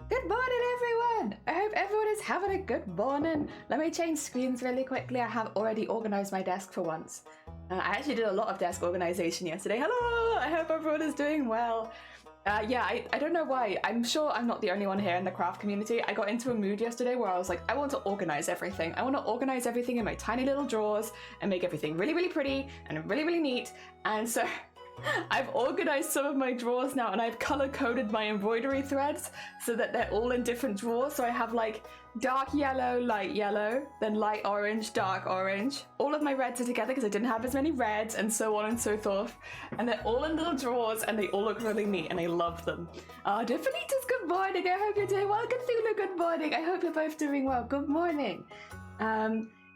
Good morning, everyone! I hope everyone is having a good morning. Let me change screens really quickly. I have already organized my desk for once. I actually did a lot of desk organization yesterday. Hello! I hope everyone is doing well. Yeah, I don't know why. I'm sure I'm not the only one here in the craft community. I got into a mood yesterday where I was like, I want to organize everything. I want to organize everything in my tiny little drawers and make everything really, really pretty and really, really neat. And so I've organized some of my drawers now, and I've color-coded my embroidery threads so that they're all in different drawers. So I have like dark yellow, then light orange, dark orange. All of my reds are together because I didn't have as many reds, and so on and so forth. And they're all in little drawers, and they all look really neat, and I love them. Definitas, good morning. I hope you're doing well. Cthulhu, good morning. I hope you're both doing well. Good morning.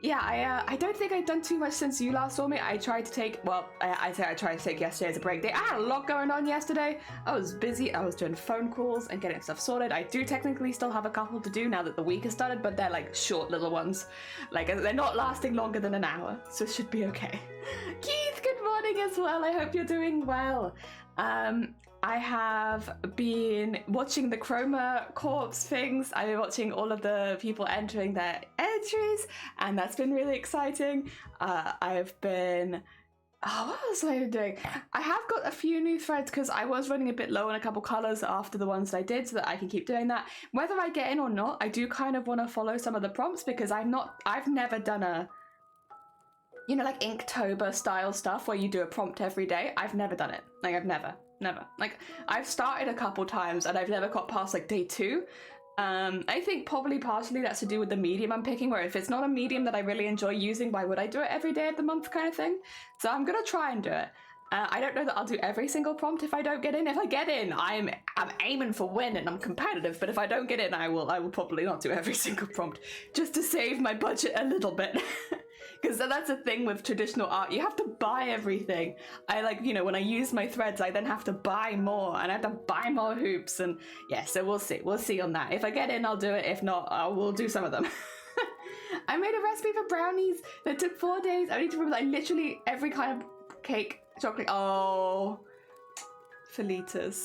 Yeah, I don't think I've done too much since you last saw me. I tried to take, well, I tried to take yesterday as a break day. I had a lot going on yesterday. I was busy. I was doing phone calls and getting stuff sorted. I do technically still have a couple to do now that the week has started, but they're like short little ones. Like, they're not lasting longer than an hour, so it should be okay. Keith, good morning as well. I hope you're doing well. I have been watching the Chroma Corps things. I've been watching all of the people entering their entries, and that's been really exciting. I've been... Oh, what else have I been doing? I have got a few new threads because I was running a bit low on a couple colors after the ones that I did, so that I can keep doing that. Whether I get in or not, I do kind of want to follow some of the prompts because I've never done a... You know, like Inktober style stuff where you do a prompt every day. I've never done it. Like, I've never. Like, I've started a couple times and I've never got past like day 2. I think probably partially that's to do with the medium I'm picking, where if it's not a medium that I really enjoy using, why would I do it every day of the month kind of thing? So I'm gonna try and do it. I don't know that I'll do every single prompt if I don't get in. If I get in, I'm aiming for win and I'm competitive, but if I don't get in, I will probably not do every single prompt just to save my budget a little bit. Because that's a thing with traditional art. You have to buy everything. I like, you know, when I use my threads, I then have to buy more and I have to buy more hoops. And yeah, so we'll see. We'll see on that. If I get in, I'll do it. If not, I will do some of them. I made a recipe for brownies that took 4 days. I need to remember, like, literally every kind of cake, chocolate. Oh, Felitas.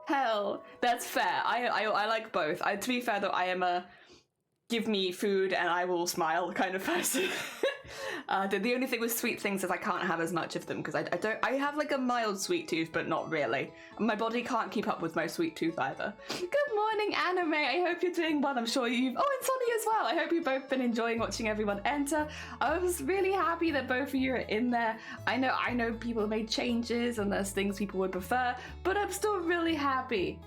Hell, that's fair. I like both. To be fair though, I am a give me food and I will smile kind of person. The only thing with sweet things is I can't have as much of them because I have like a mild sweet tooth, but not really. My body can't keep up with my sweet tooth either. Good morning, Anime. I hope you're doing well. I'm sure you've... Oh, and Sonny as well. I hope you've both been enjoying watching everyone enter. I was really happy that both of you are in there. I know people made changes and there's things people would prefer, but I'm still really happy.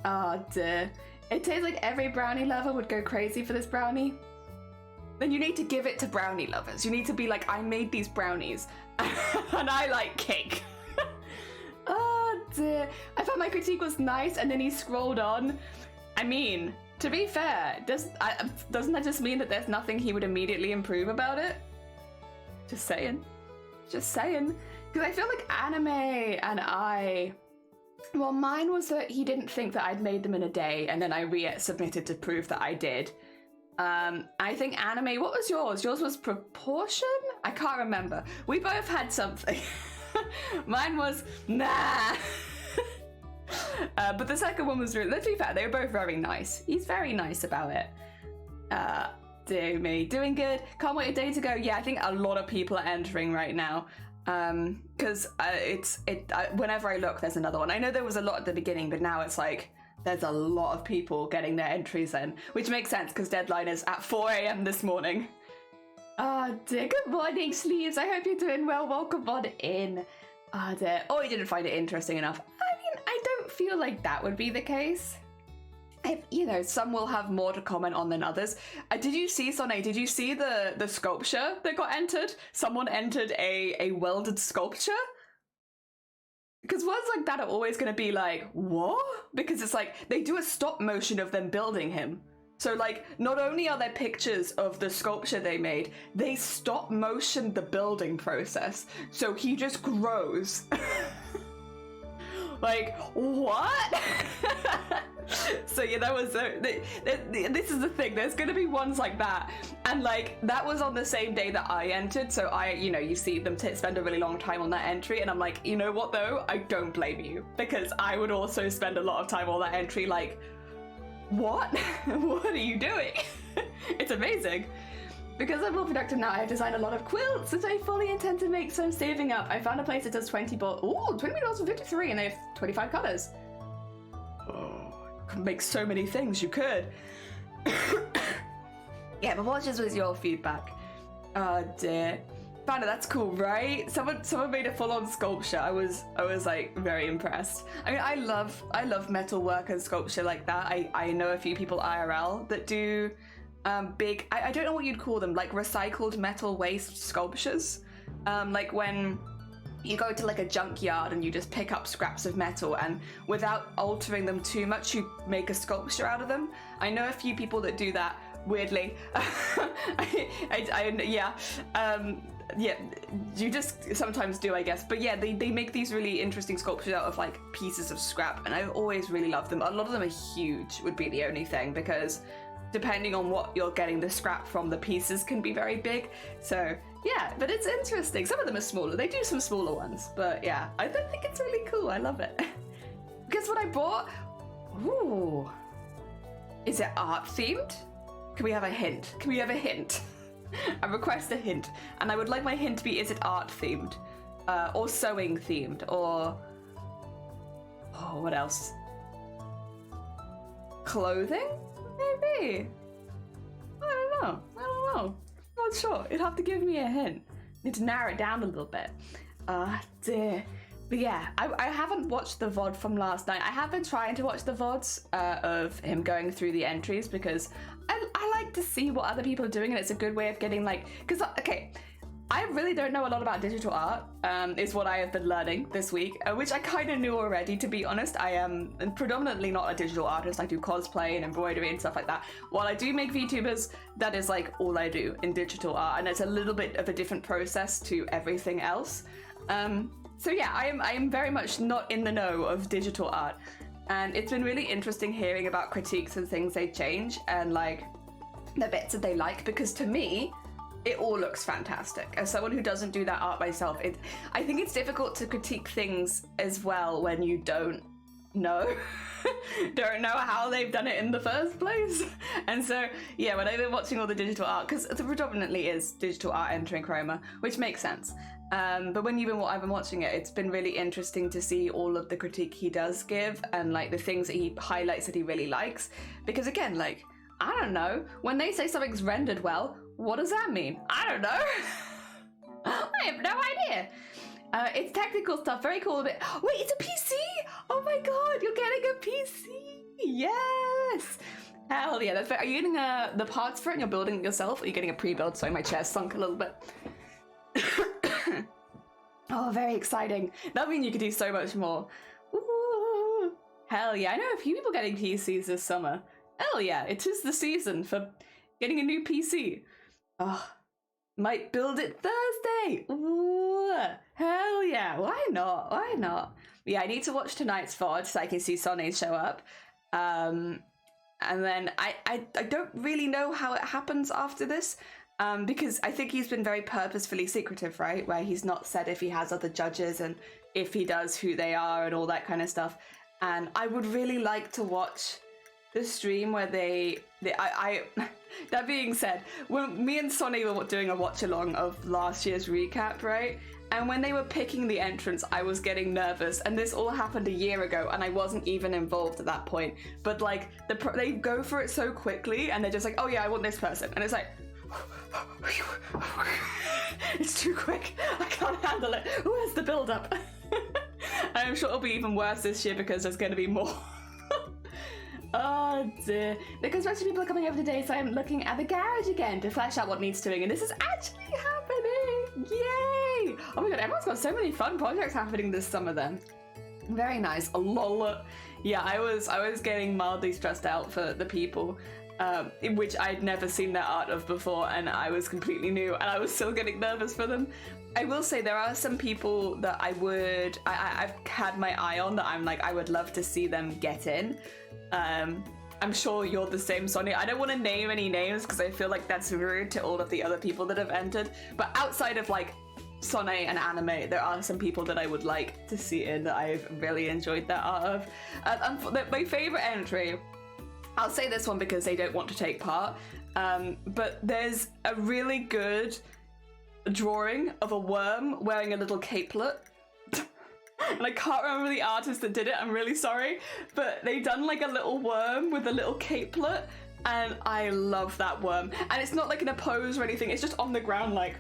Oh dear. It tastes like every brownie lover would go crazy for this brownie. Then you need to give it to brownie lovers. You need to be like, I made these brownies and I like cake. Oh dear. I thought my critique was nice and then he scrolled on. I mean, to be fair, doesn't that just mean that there's nothing he would immediately improve about it? Just saying. Because I feel like Anime and I... Well, mine was that he didn't think that I'd made them in a day, and then I re-submitted to prove that I did. I think Anime, what was yours? Yours was proportion? I can't remember. We both had something. Mine was, nah. But the second one was really, let's be fair, they were both very nice. He's very nice about it. Dear me, doing good. Can't wait a day to go. Yeah, I think a lot of people are entering right now. Because whenever I look, there's another one. I know there was a lot at the beginning, but now it's like there's a lot of people getting their entries in, which makes sense because deadline is at 4 a.m. this morning. Oh dear. Good morning, Sleeves. I hope you're doing well. Welcome on in. Oh dear. Oh, you didn't find it interesting enough. I mean, I don't feel like that would be the case. You know, some will have more to comment on than others. Did you see, Sonny, did you see the sculpture that got entered? Someone entered a welded sculpture? Because ones like that are always going to be like, what? Because it's like, they do a stop motion of them building him. So like, not only are there pictures of the sculpture they made, they stop motion the building process. So he just grows. Like, what? So yeah, that was this is the thing, there's gonna be ones like that, and like that was on the same day that I entered, so I, you know, you see them spend a really long time on that entry, and I'm like, you know what though, I don't blame you, because I would also spend a lot of time on that entry like, what? What are you doing? It's amazing. Because I'm more productive now, I've designed a lot of quilts, which I fully intend to make, so I'm saving up. I found a place that does 20 $20 for 53, and they have 25 colors. Oh, you could make so many things, you could. Yeah, but what just was your feedback? Oh dear. Panda, that's cool, right? Someone made a full-on sculpture. I was like very impressed. I mean, I love metal work and sculpture like that. I know a few people IRL that do big, I don't know what you'd call them, like recycled metal waste sculptures. Like when you go to like a junkyard and you just pick up scraps of metal, and without altering them too much, you make a sculpture out of them. I know a few people that do that, weirdly. Yeah, you just sometimes do, I guess. But yeah, they make these really interesting sculptures out of like pieces of scrap, and I've always really loved them. A lot of them are huge, would be the only thing, because depending on what you're getting the scrap from, the pieces can be very big. So yeah, but it's interesting. Some of them are smaller. They do some smaller ones, but yeah, I think it's really cool. I love it. Guess what I bought? Ooh, is it art themed? Can we have a hint? Can we have a hint? I request a hint, and I would like my hint to be: is it art themed, or sewing themed, or what else? Clothing, maybe. I don't know. Not sure. You'd have to give me a hint. Need to narrow it down a little bit. Dear. But yeah, I haven't watched the VOD from last night. I have been trying to watch the VODs of him going through the entries, because I like to see what other people are doing, and it's a good way of getting like, because, okay, I really don't know a lot about digital art, is what I have been learning this week, which I kind of knew already, to be honest. I am predominantly not a digital artist. I do cosplay and embroidery and stuff like that. While I do make VTubers, that is like all I do in digital art, and it's a little bit of a different process to everything else. So yeah, I am very much not in the know of digital art, and it's been really interesting hearing about critiques and things they change, and like the bits that they like, because to me, it all looks fantastic. As someone who doesn't do that art myself, I think it's difficult to critique things as well when you don't know how they've done it in the first place. And so yeah, when I've been watching all the digital art, because it predominantly is digital art entering Chroma, which makes sense. But when I've been watching it, it's been really interesting to see all of the critique he does give, and like the things that he highlights that he really likes. Because again, like, I don't know, when they say something's rendered well, what does that mean? I don't know. I have no idea. It's technical stuff, very cool. Wait, it's a PC? Oh my god, you're getting a PC! Yes! Hell yeah, that's fair. Are you getting the parts for it and you're building it yourself? Or are you getting a pre-build? Sorry, my chair sunk a little bit. Oh, very exciting. That means you could do so much more. Ooh. Hell yeah, I know a few people getting PCs this summer. Hell yeah, it is the season for getting a new PC. Oh, might build it Thursday. Ooh, hell yeah, why not? Why not? Yeah, I need to watch tonight's VOD so I can see Sonny show up. And then I don't really know how it happens after this. Because I think he's been very purposefully secretive, right? Where he's not said if he has other judges, and if he does, who they are, and all that kind of stuff. And I would really like to watch the stream where that being said, when me and Sonny were doing a watch along of last year's recap, right? And when they were picking the entrance, I was getting nervous, and this all happened a year ago, and I wasn't even involved at that point. But like, they go for it so quickly, and they're just like, oh yeah, I want this person, and it's like, it's too quick. I can't handle it. Where's the build-up? I'm sure it'll be even worse this year because there's going to be more. Oh dear. Because most people are coming over today, so I'm looking at the garage again to flesh out what needs doing, and this is actually happening. Yay! Oh my god, everyone's got so many fun projects happening this summer then. Very nice. Lol. Yeah, I was getting mildly stressed out for the people. in which I'd never seen their art of before, and I was completely new, and I was still getting nervous for them. I will say there are some people that I've had my eye on that I'm like, I would love to see them get in. I'm sure you're the same, Sonia. I don't want to name any names because I feel like that's rude to all of the other people that have entered. But outside of like Sonne and anime, there are some people that I would like to see in that I've really enjoyed their art of. My favorite entry, I'll say this one because they don't want to take part, but there's a really good drawing of a worm wearing a little capelet. And I can't remember the artist that did it, I'm really sorry, but they done like a little worm with a little capelet, and I love that worm. And it's not like in a pose or anything, it's just on the ground like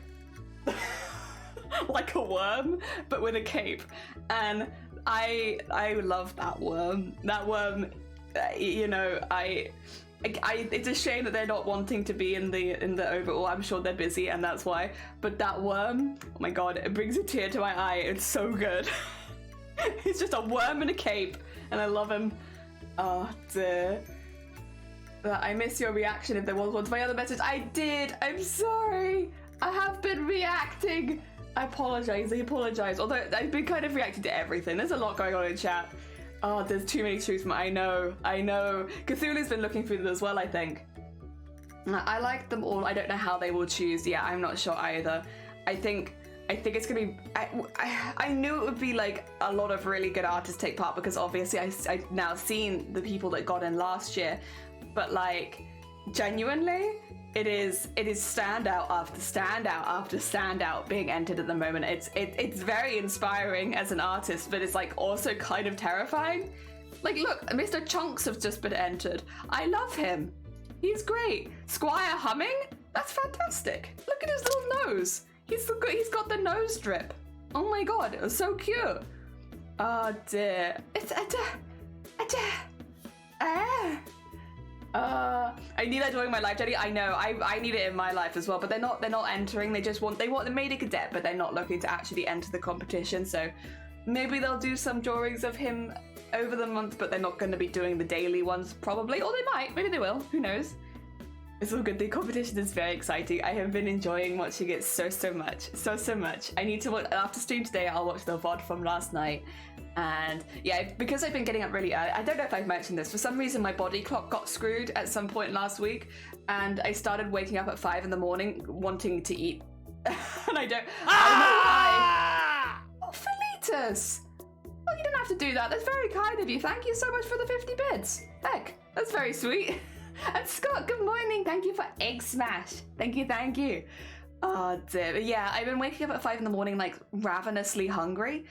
like a worm, but with a cape. And I love that worm. That worm, you know, it's a shame that they're not wanting to be in the overall. I'm sure they're busy and that's why. But that worm, oh my god, it brings a tear to my eye. It's so good. He's just a worm in a cape, and I love him. Oh dear. I miss your reaction if there was one to my other message. I did. I'm sorry. I have been reacting. I apologize. Although I've been kind of reacting to everything. There's a lot going on in chat. Oh, there's too many truths. I know. Cthulhu's been looking through them as well, I think. I like them all. I don't know how they will choose. Yeah, I'm not sure either. I think it's gonna be. I knew it would be like a lot of really good artists take part because obviously I've now seen the people that got in last year, but like genuinely, it is standout after standout after standout being entered at the moment. It's very inspiring as an artist, but it's like also kind of terrifying. Like look, Mr. Chunks have just been entered. I love him. He's great. Squire Humming? That's fantastic. Look at his little nose. He's got the nose drip. Oh my god, it was so cute. Oh dear. I need that during my life, Jenny. I know. I need it in my life as well. But they're not entering. They made a cadet, but they're not looking to actually enter the competition. So maybe they'll do some drawings of him over the month, but they're not going to be doing the daily ones probably, or they might. Maybe they will. Who knows? It's all good. The competition is very exciting. I have been enjoying watching it so much. So much. I need to watch, after stream today, I'll watch the VOD from last night. And yeah, because I've been getting up really early, I don't know if I've mentioned this, for some reason my body clock got screwed at some point last week, and I started waking up at 5 in the morning wanting to eat. And I don't know why. Oh, Felitus! Well, you didn't have to do that. That's very kind of you. Thank you so much for the 50 bits. Heck, that's very sweet. And Scott, good morning. Thank you for Egg Smash. Thank you. Oh dear. Yeah, I've been waking up at 5 in the morning like ravenously hungry.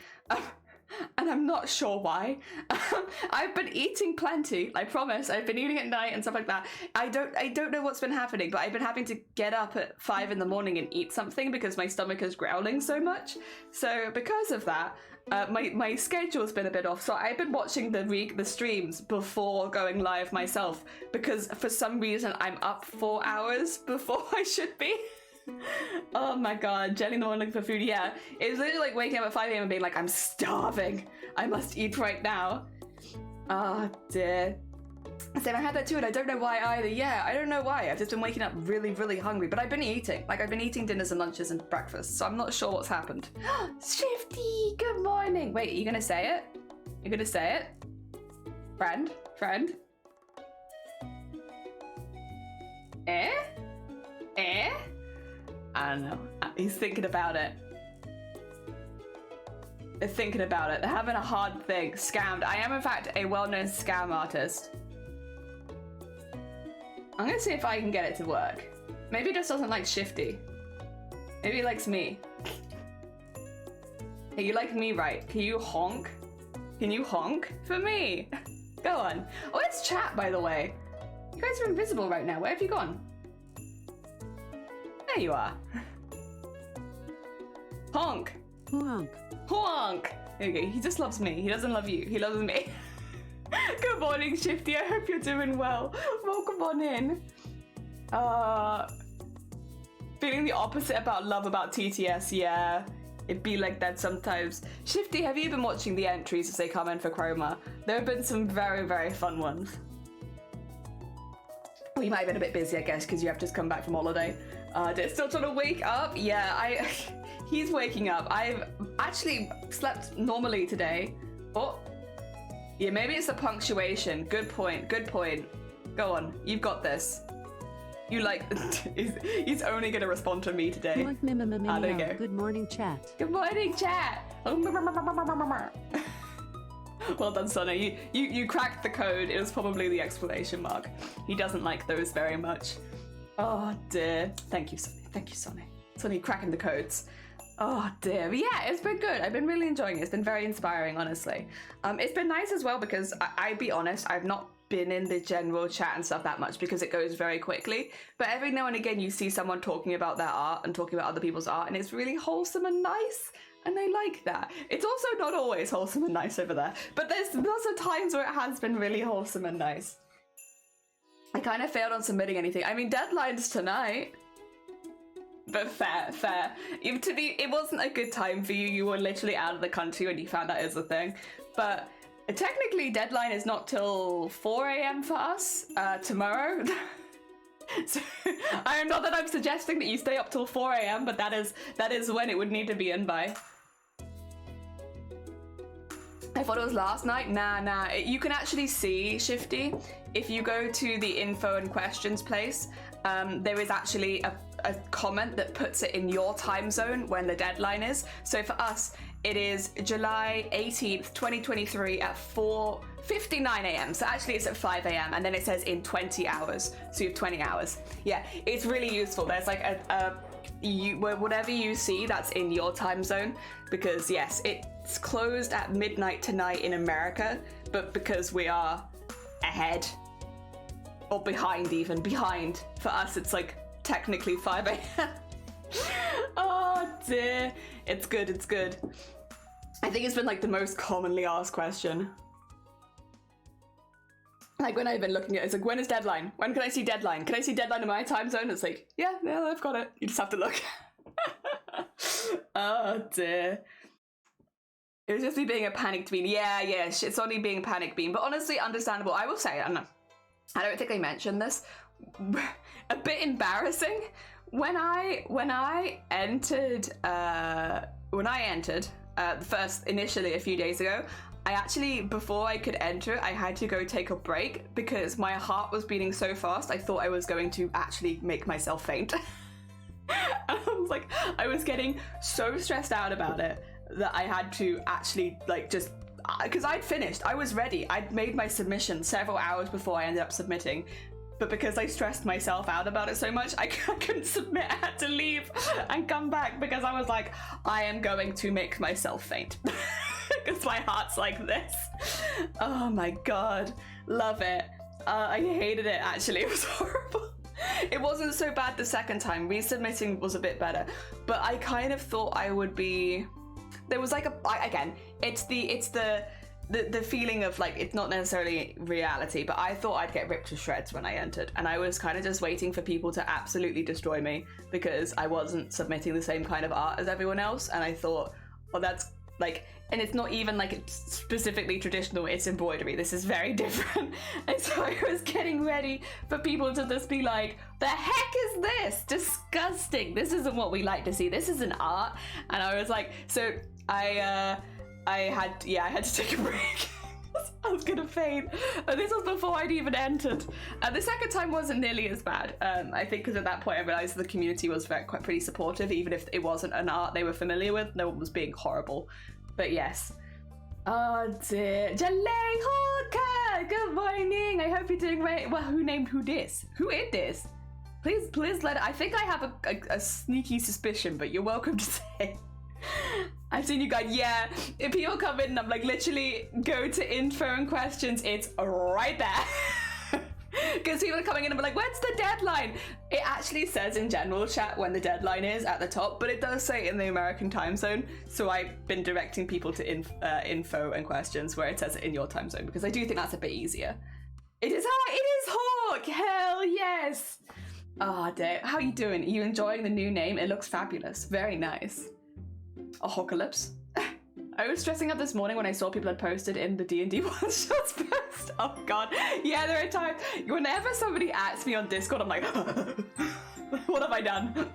And I'm not sure why. I've been eating plenty, I promise. I've been eating at night and stuff like that. I don't know what's been happening, but I've been having to get up at 5 in the morning and eat something because my stomach is growling so much. So because of that, my schedule's been a bit off. So I've been watching the streams before going live myself because for some reason I'm up 4 hours before I should be. Oh my god, Jenny the one looking for food. Yeah, it was literally like waking up at 5 a.m. and being like, I'm starving. I must eat right now. Oh dear. Same, I had that too, and I don't know why either. Yeah, I don't know why. I've just been waking up really hungry, but I've been eating. Like, I've been eating dinners and lunches and breakfast, so I'm not sure what's happened. Shifty, good morning. Wait, are you gonna say it? You're gonna say it? Friend? Eh? I don't know. He's thinking about it. They're thinking about it. They're having a hard thing. Scammed. I am, in fact, a well-known scam artist. I'm gonna see if I can get it to work. Maybe he just doesn't like Shifty. Maybe he likes me. Hey, you like me, right? Can you honk? Can you honk for me? Go on. Oh, let's chat, by the way. You guys are invisible right now. Where have you gone? There you are. Honk. Honk. Honk. Okay, he just loves me. He doesn't love you. He loves me. Good morning, Shifty. I hope you're doing well. Welcome on in. Feeling the opposite about love about TTS. Yeah, it'd be like that sometimes. Shifty, have you been watching the entries as they come in for Chroma? There have been some very fun ones. Well, you might have been a bit busy, I guess, because you have just come back from holiday. Still trying to wake up? Yeah, he's waking up. I've actually slept normally today. Oh, yeah, maybe it's the punctuation. Good point, good point. Go on, you've got this. You like, he's only going to respond to me today. There you go. Good morning, chat. Good morning, chat. Well done, Sonny. You cracked the code. It was probably the exclamation mark. He doesn't like those very much. Oh dear. Thank you, Sonny. Thank you, Sonny. Sonny cracking the codes. Oh dear. But yeah, it's been good. I've been really enjoying it. It's been very inspiring, honestly. It's been nice as well because I'll be honest, I've not been in the general chat and stuff that much because it goes very quickly. But every now and again you see someone talking about their art and talking about other people's art, and it's really wholesome and nice. And I like that. It's also not always wholesome and nice over there, but there's lots of times where it has been really wholesome and nice. I kind of failed on submitting anything. I mean, deadline's tonight. But fair. It wasn't a good time for you. You were literally out of the country when you found out it was a thing. But technically, deadline is not till 4 a.m. for us tomorrow. So, I am not that I'm suggesting that you stay up till 4 a.m., but that is when it would need to be in by. I thought it was last night. Nah. You can actually see, Shifty, if you go to the info and questions place, there is actually a comment that puts it in your time zone when the deadline is. So for us, it is July 18th, 2023 at 4:59 a.m. So actually it's at 5 a.m. and then it says in 20 hours. So you have 20 hours. Yeah, it's really useful. There's like whatever you see that's in your time zone, because yes, it's closed at midnight tonight in America, but because we are ahead or behind for us, it's like technically 5 a.m. Oh dear. It's good. I think it's been like the most commonly asked question. Like when I've been looking at it, it's like, when is deadline? When can I see deadline? Can I see deadline in my time zone? It's like, yeah, I've got it. You just have to look. Oh dear. It was just me being a panicked bean. Yeah, it's only being a panicked bean. But honestly, understandable. I will say, I don't think I mentioned this. A bit embarrassing. When I entered first initially a few days ago, I actually, before I could enter, I had to go take a break because my heart was beating so fast. I thought I was going to actually make myself faint. And I was getting so stressed out about it that I had to actually because I'd finished, I was ready. I'd made my submission several hours before I ended up submitting. But because I stressed myself out about it so much, I couldn't submit. I had to leave and come back because I was like, I am going to make myself faint. Because my heart's like this. Oh my god. Love it. I hated it, actually. It was horrible. It wasn't so bad the second time. Resubmitting was a bit better. But I kind of thought I would be... There was like again, it's the feeling of like, it's not necessarily reality, but I thought I'd get ripped to shreds when I entered, and I was kind of just waiting for people to absolutely destroy me because I wasn't submitting the same kind of art as everyone else, and I thought, well, that's like, and it's not even like it's specifically traditional, it's embroidery, this is very different. And so I was getting ready for people to just be like, the heck is this? Disgusting, this isn't what we like to see, this isn't art. And I was like, so I had to take a break. I was gonna faint. This was before I'd even entered. The second time wasn't nearly as bad. I think because at that point I realised the community was quite pretty supportive, even if it wasn't an art they were familiar with. No one was being horrible. But yes. Oh dear. Jalay Hawker! Good morning! I hope you're doing great. Well, who named who this? Who is this? Please let it. I think I have a sneaky suspicion, but you're welcome to say. I've seen you guys, yeah. If people come in and I'm like, literally go to info and questions, it's right there. Because people are coming in and be like, when's the deadline? It actually says in general chat when the deadline is at the top, but it does say in the American time zone. So I've been directing people to info and questions where it says it in your time zone, because I do think that's a bit easier. It is Hawk, hell yes. Ah, dear. How are you doing? Are you enjoying the new name? It looks fabulous. Very nice. A Hawkalypse. I was stressing out this morning when I saw people had posted in the D&D one shots post. Oh god. Yeah, there are times whenever somebody asks me on Discord, I'm like, what have I done?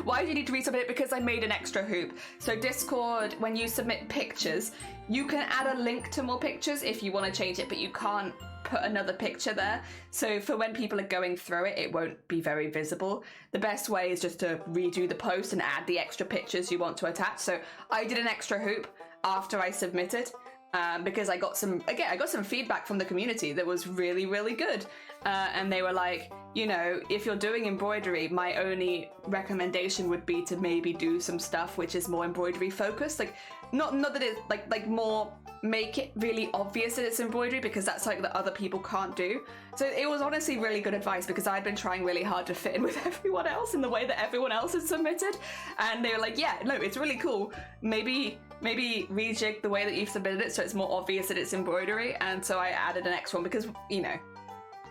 Why do you need to resubmit it? Because I made an extra hoop. So Discord, when you submit pictures, you can add a link to more pictures if you want to change it, but you can't put another picture there. So for when people are going through it, it won't be very visible. The best way is just to redo the post and add the extra pictures you want to attach. So I did an extra hoop after I submitted. Because I got some feedback from the community that was really, really good. And they were like, you know, if you're doing embroidery, my only recommendation would be to maybe do some stuff which is more embroidery focused. Like, not that it's like more, make it really obvious that it's embroidery, because that's like that other people can't do. So it was honestly really good advice, because I'd been trying really hard to fit in with everyone else in the way that everyone else had submitted. And they were like, yeah, no, it's really cool. Maybe rejig the way that you've submitted it so it's more obvious that it's embroidery. And so I added an extra one because, you know,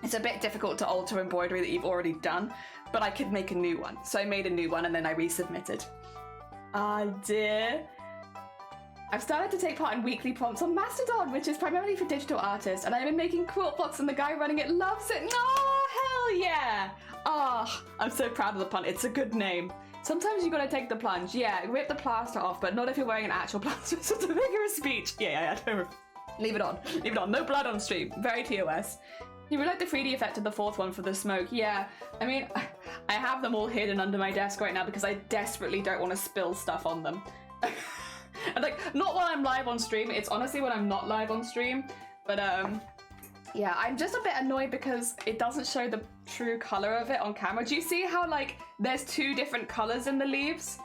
it's a bit difficult to alter embroidery that you've already done, but I could make a new one. So I made a new one and then I resubmitted. Ah dear. I've started to take part in weekly prompts on Mastodon, which is primarily for digital artists, and I've been making quilt bots and the guy running it loves it. Oh, hell yeah. Oh, I'm so proud of the pun. It's a good name. Sometimes you gotta take the plunge. Yeah, rip the plaster off, but not if you're wearing an actual plaster. It's just a vigorous speech. Yeah, don't leave it on. Leave it on. No blood on stream. Very TOS. You really like the 3D effect of the fourth one for the smoke. Yeah, I mean, I have them all hidden under my desk right now because I desperately don't want to spill stuff on them. And like, not while I'm live on stream. It's honestly when I'm not live on stream. But yeah, I'm just a bit annoyed because it doesn't show the true color of it on camera. Do you see how like there's two different colors in the leaves?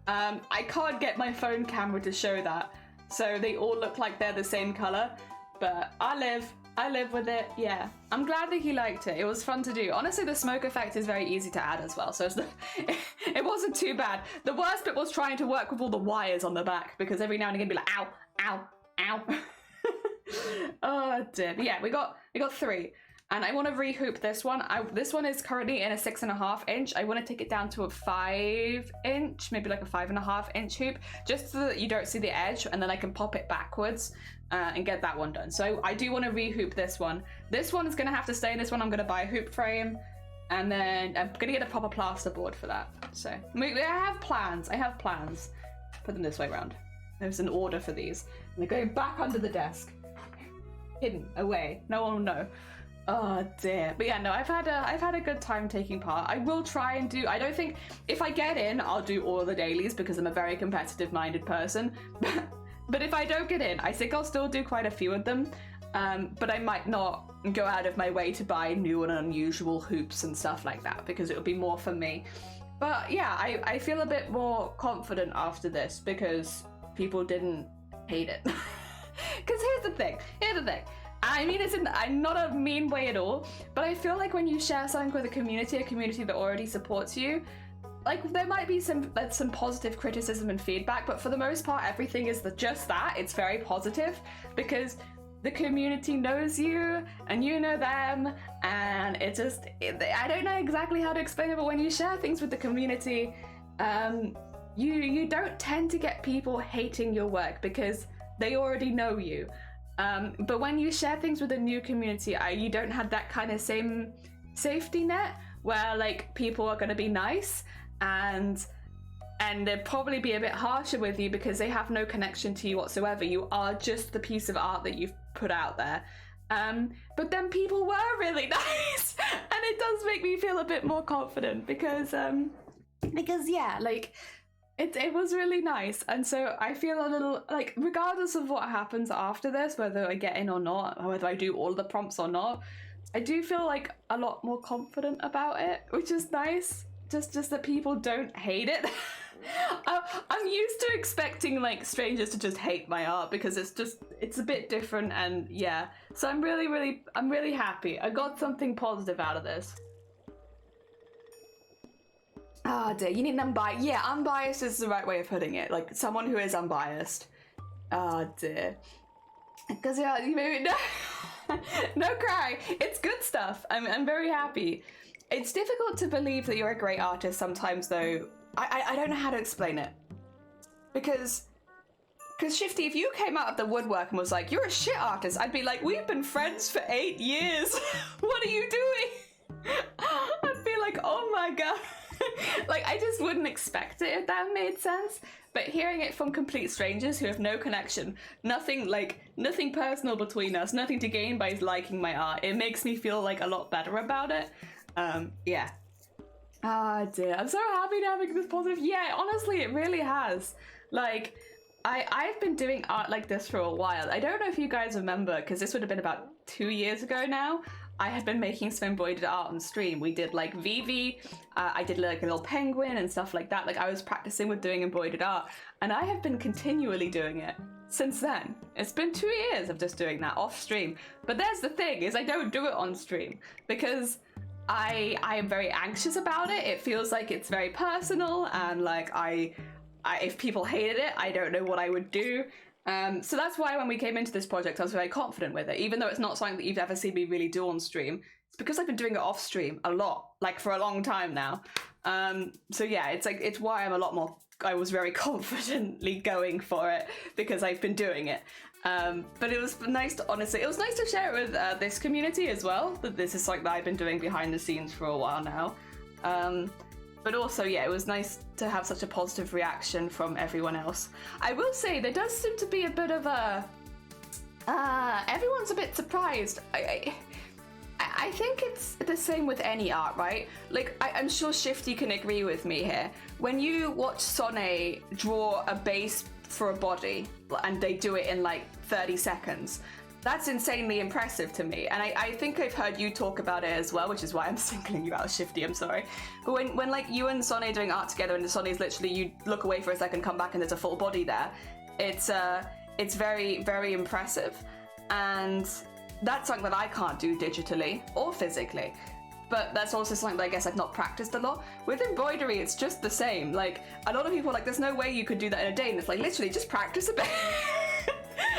I can't get my phone camera to show that. So they all look like they're the same color, but I live with it. Yeah, I'm glad that he liked it. It was fun to do. Honestly, the smoke effect is very easy to add as well, so it wasn't too bad. The worst bit was trying to work with all the wires on the back, because every now and again be like, ow, ow, ow. Oh dear. But yeah, we got 3. And I want to rehoop this one. This one is currently in a 6.5 inch. I want to take it down to a 5 inch, maybe like a 5.5 inch hoop, just so that you don't see the edge, and then I can pop it backwards and get that one done. So I do want to rehoop this one. This one is going to have to stay in this one. I'm going to buy a hoop frame, and then I'm going to get a proper plasterboard for that. So I have plans. Put them this way around. There's an order for these. And they're going back under the desk. Hidden away. No one will know. Oh dear. But yeah, no, I've had a good time taking part. I will try and do, I don't think, if I get in, I'll do all of the dailies because I'm a very competitive minded person. But if I don't get in, I think I'll still do quite a few of them. But I might not go out of my way to buy new and unusual hoops and stuff like that, because it'll be more for me. But yeah, I feel a bit more confident after this because people didn't hate it. Because here's the thing. I mean, I'm not a mean way at all, but I feel like when you share something with a community that already supports you, like there might be some positive criticism and feedback, but for the most part, everything is just that. It's very positive because the community knows you and you know them, and I don't know exactly how to explain it, but when you share things with the community, you don't tend to get people hating your work because they already know you. But when you share things with a new community, you don't have that kind of same safety net where like people are going to be nice and they'll probably be a bit harsher with you because they have no connection to you whatsoever. You are just the piece of art that you've put out there. But then people were really nice, and it does make me feel a bit more confident because yeah, like it was really nice. And so I feel a little like, regardless of what happens after this, whether I get in or not, or whether I do all the prompts or not, I do feel like a lot more confident about it, which is nice. Just that people don't hate it. I'm used to expecting like strangers to just hate my art because it's a bit different, and yeah. So I'm really happy. I got something positive out of this. Ah, dear, you need an unbiased. Yeah, unbiased is the right way of putting it. Like someone who is unbiased. Ah, dear. Because yeah, you maybe no cry. It's good stuff. I'm very happy. It's difficult to believe that you're a great artist sometimes, though. I don't know how to explain it, because Because Shifty, if you came out of the woodwork and was like, you're a shit artist, I'd be like, we've been friends for 8 years. What are you doing? I'd be like, oh my god. Like, I just wouldn't expect it if that made sense. But hearing it from complete strangers who have no connection, nothing personal between us, nothing to gain by liking my art, it makes me feel like a lot better about it. Yeah. Ah, dear. I'm so happy to have this positive. Yeah, honestly, it really has. Like, I've been doing art like this for a while. I don't know if you guys remember, because this would have been about 2 years ago now. I had been making some embroidered art on stream. We did like Vivi, I did like a little penguin and stuff like that. Like, I was practicing with doing embroidered art, and I have been continually doing it since then. It's been 2 years of just doing that off stream. But there's the thing, is I don't do it on stream because I am very anxious about it. It feels like it's very personal, and like if people hated it, I don't know what I would do. So that's why when we came into this project, I was very confident with it, even though it's not something that you've ever seen me really do on stream. It's because I've been doing it off stream a lot, like for a long time now. So yeah, it's why I was very confidently going for it, because I've been doing it. But it was nice to share it with this community as well, that this is something that I've been doing behind the scenes for a while now. But also, yeah, it was nice to have such a positive reaction from everyone else. I will say, there does seem to be a bit of a... everyone's a bit surprised. I think it's the same with any art, right? Like, I'm sure Shifty can agree with me here. When you watch Sonne draw a base for a body, and they do it in like 30 seconds, that's insanely impressive to me. And I think I've heard you talk about it as well, which is why I'm singling you out, Shifty, I'm sorry. But when like you and Sonne are doing art together, and Sonne is literally, you look away for a second, come back, and there's a full body there, it's very, very impressive. And that's something that I can't do digitally or physically. But that's also something that I guess I've not practiced a lot. With embroidery, it's just the same. Like, a lot of people are like, there's no way you could do that in a day. And it's like, literally, just practice a bit.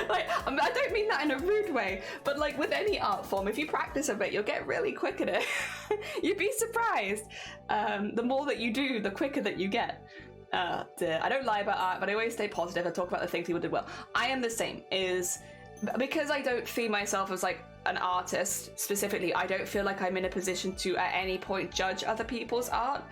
Like, I don't mean that in a rude way, but like with any art form, if you practice a bit, you'll get really quick at it. You'd be surprised. The more that you do, the quicker that you get. I don't lie about art, but I always stay positive. I talk about the things people did well. I am the same, because I don't see myself as like an artist specifically, I don't feel like I'm in a position to at any point judge other people's art.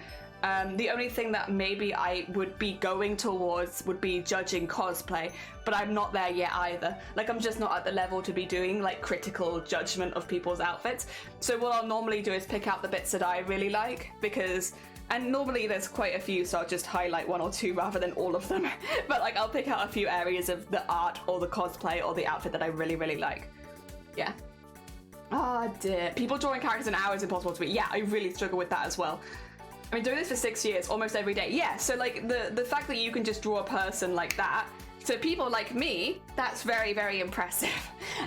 The only thing that maybe I would be going towards would be judging cosplay, but I'm not there yet either. Like, I'm just not at the level to be doing like critical judgment of people's outfits. So what I'll normally do is pick out the bits that I really like, and normally there's quite a few, so I'll just highlight one or two rather than all of them. But like, I'll pick out a few areas of the art or the cosplay or the outfit that I really, really like. Yeah. Oh dear. People drawing characters in hours is impossible to me. Yeah, I really struggle with that as well. I've been doing this for 6 years, almost every day. Yeah, so like the fact that you can just draw a person like that, to people like me, that's very, very impressive.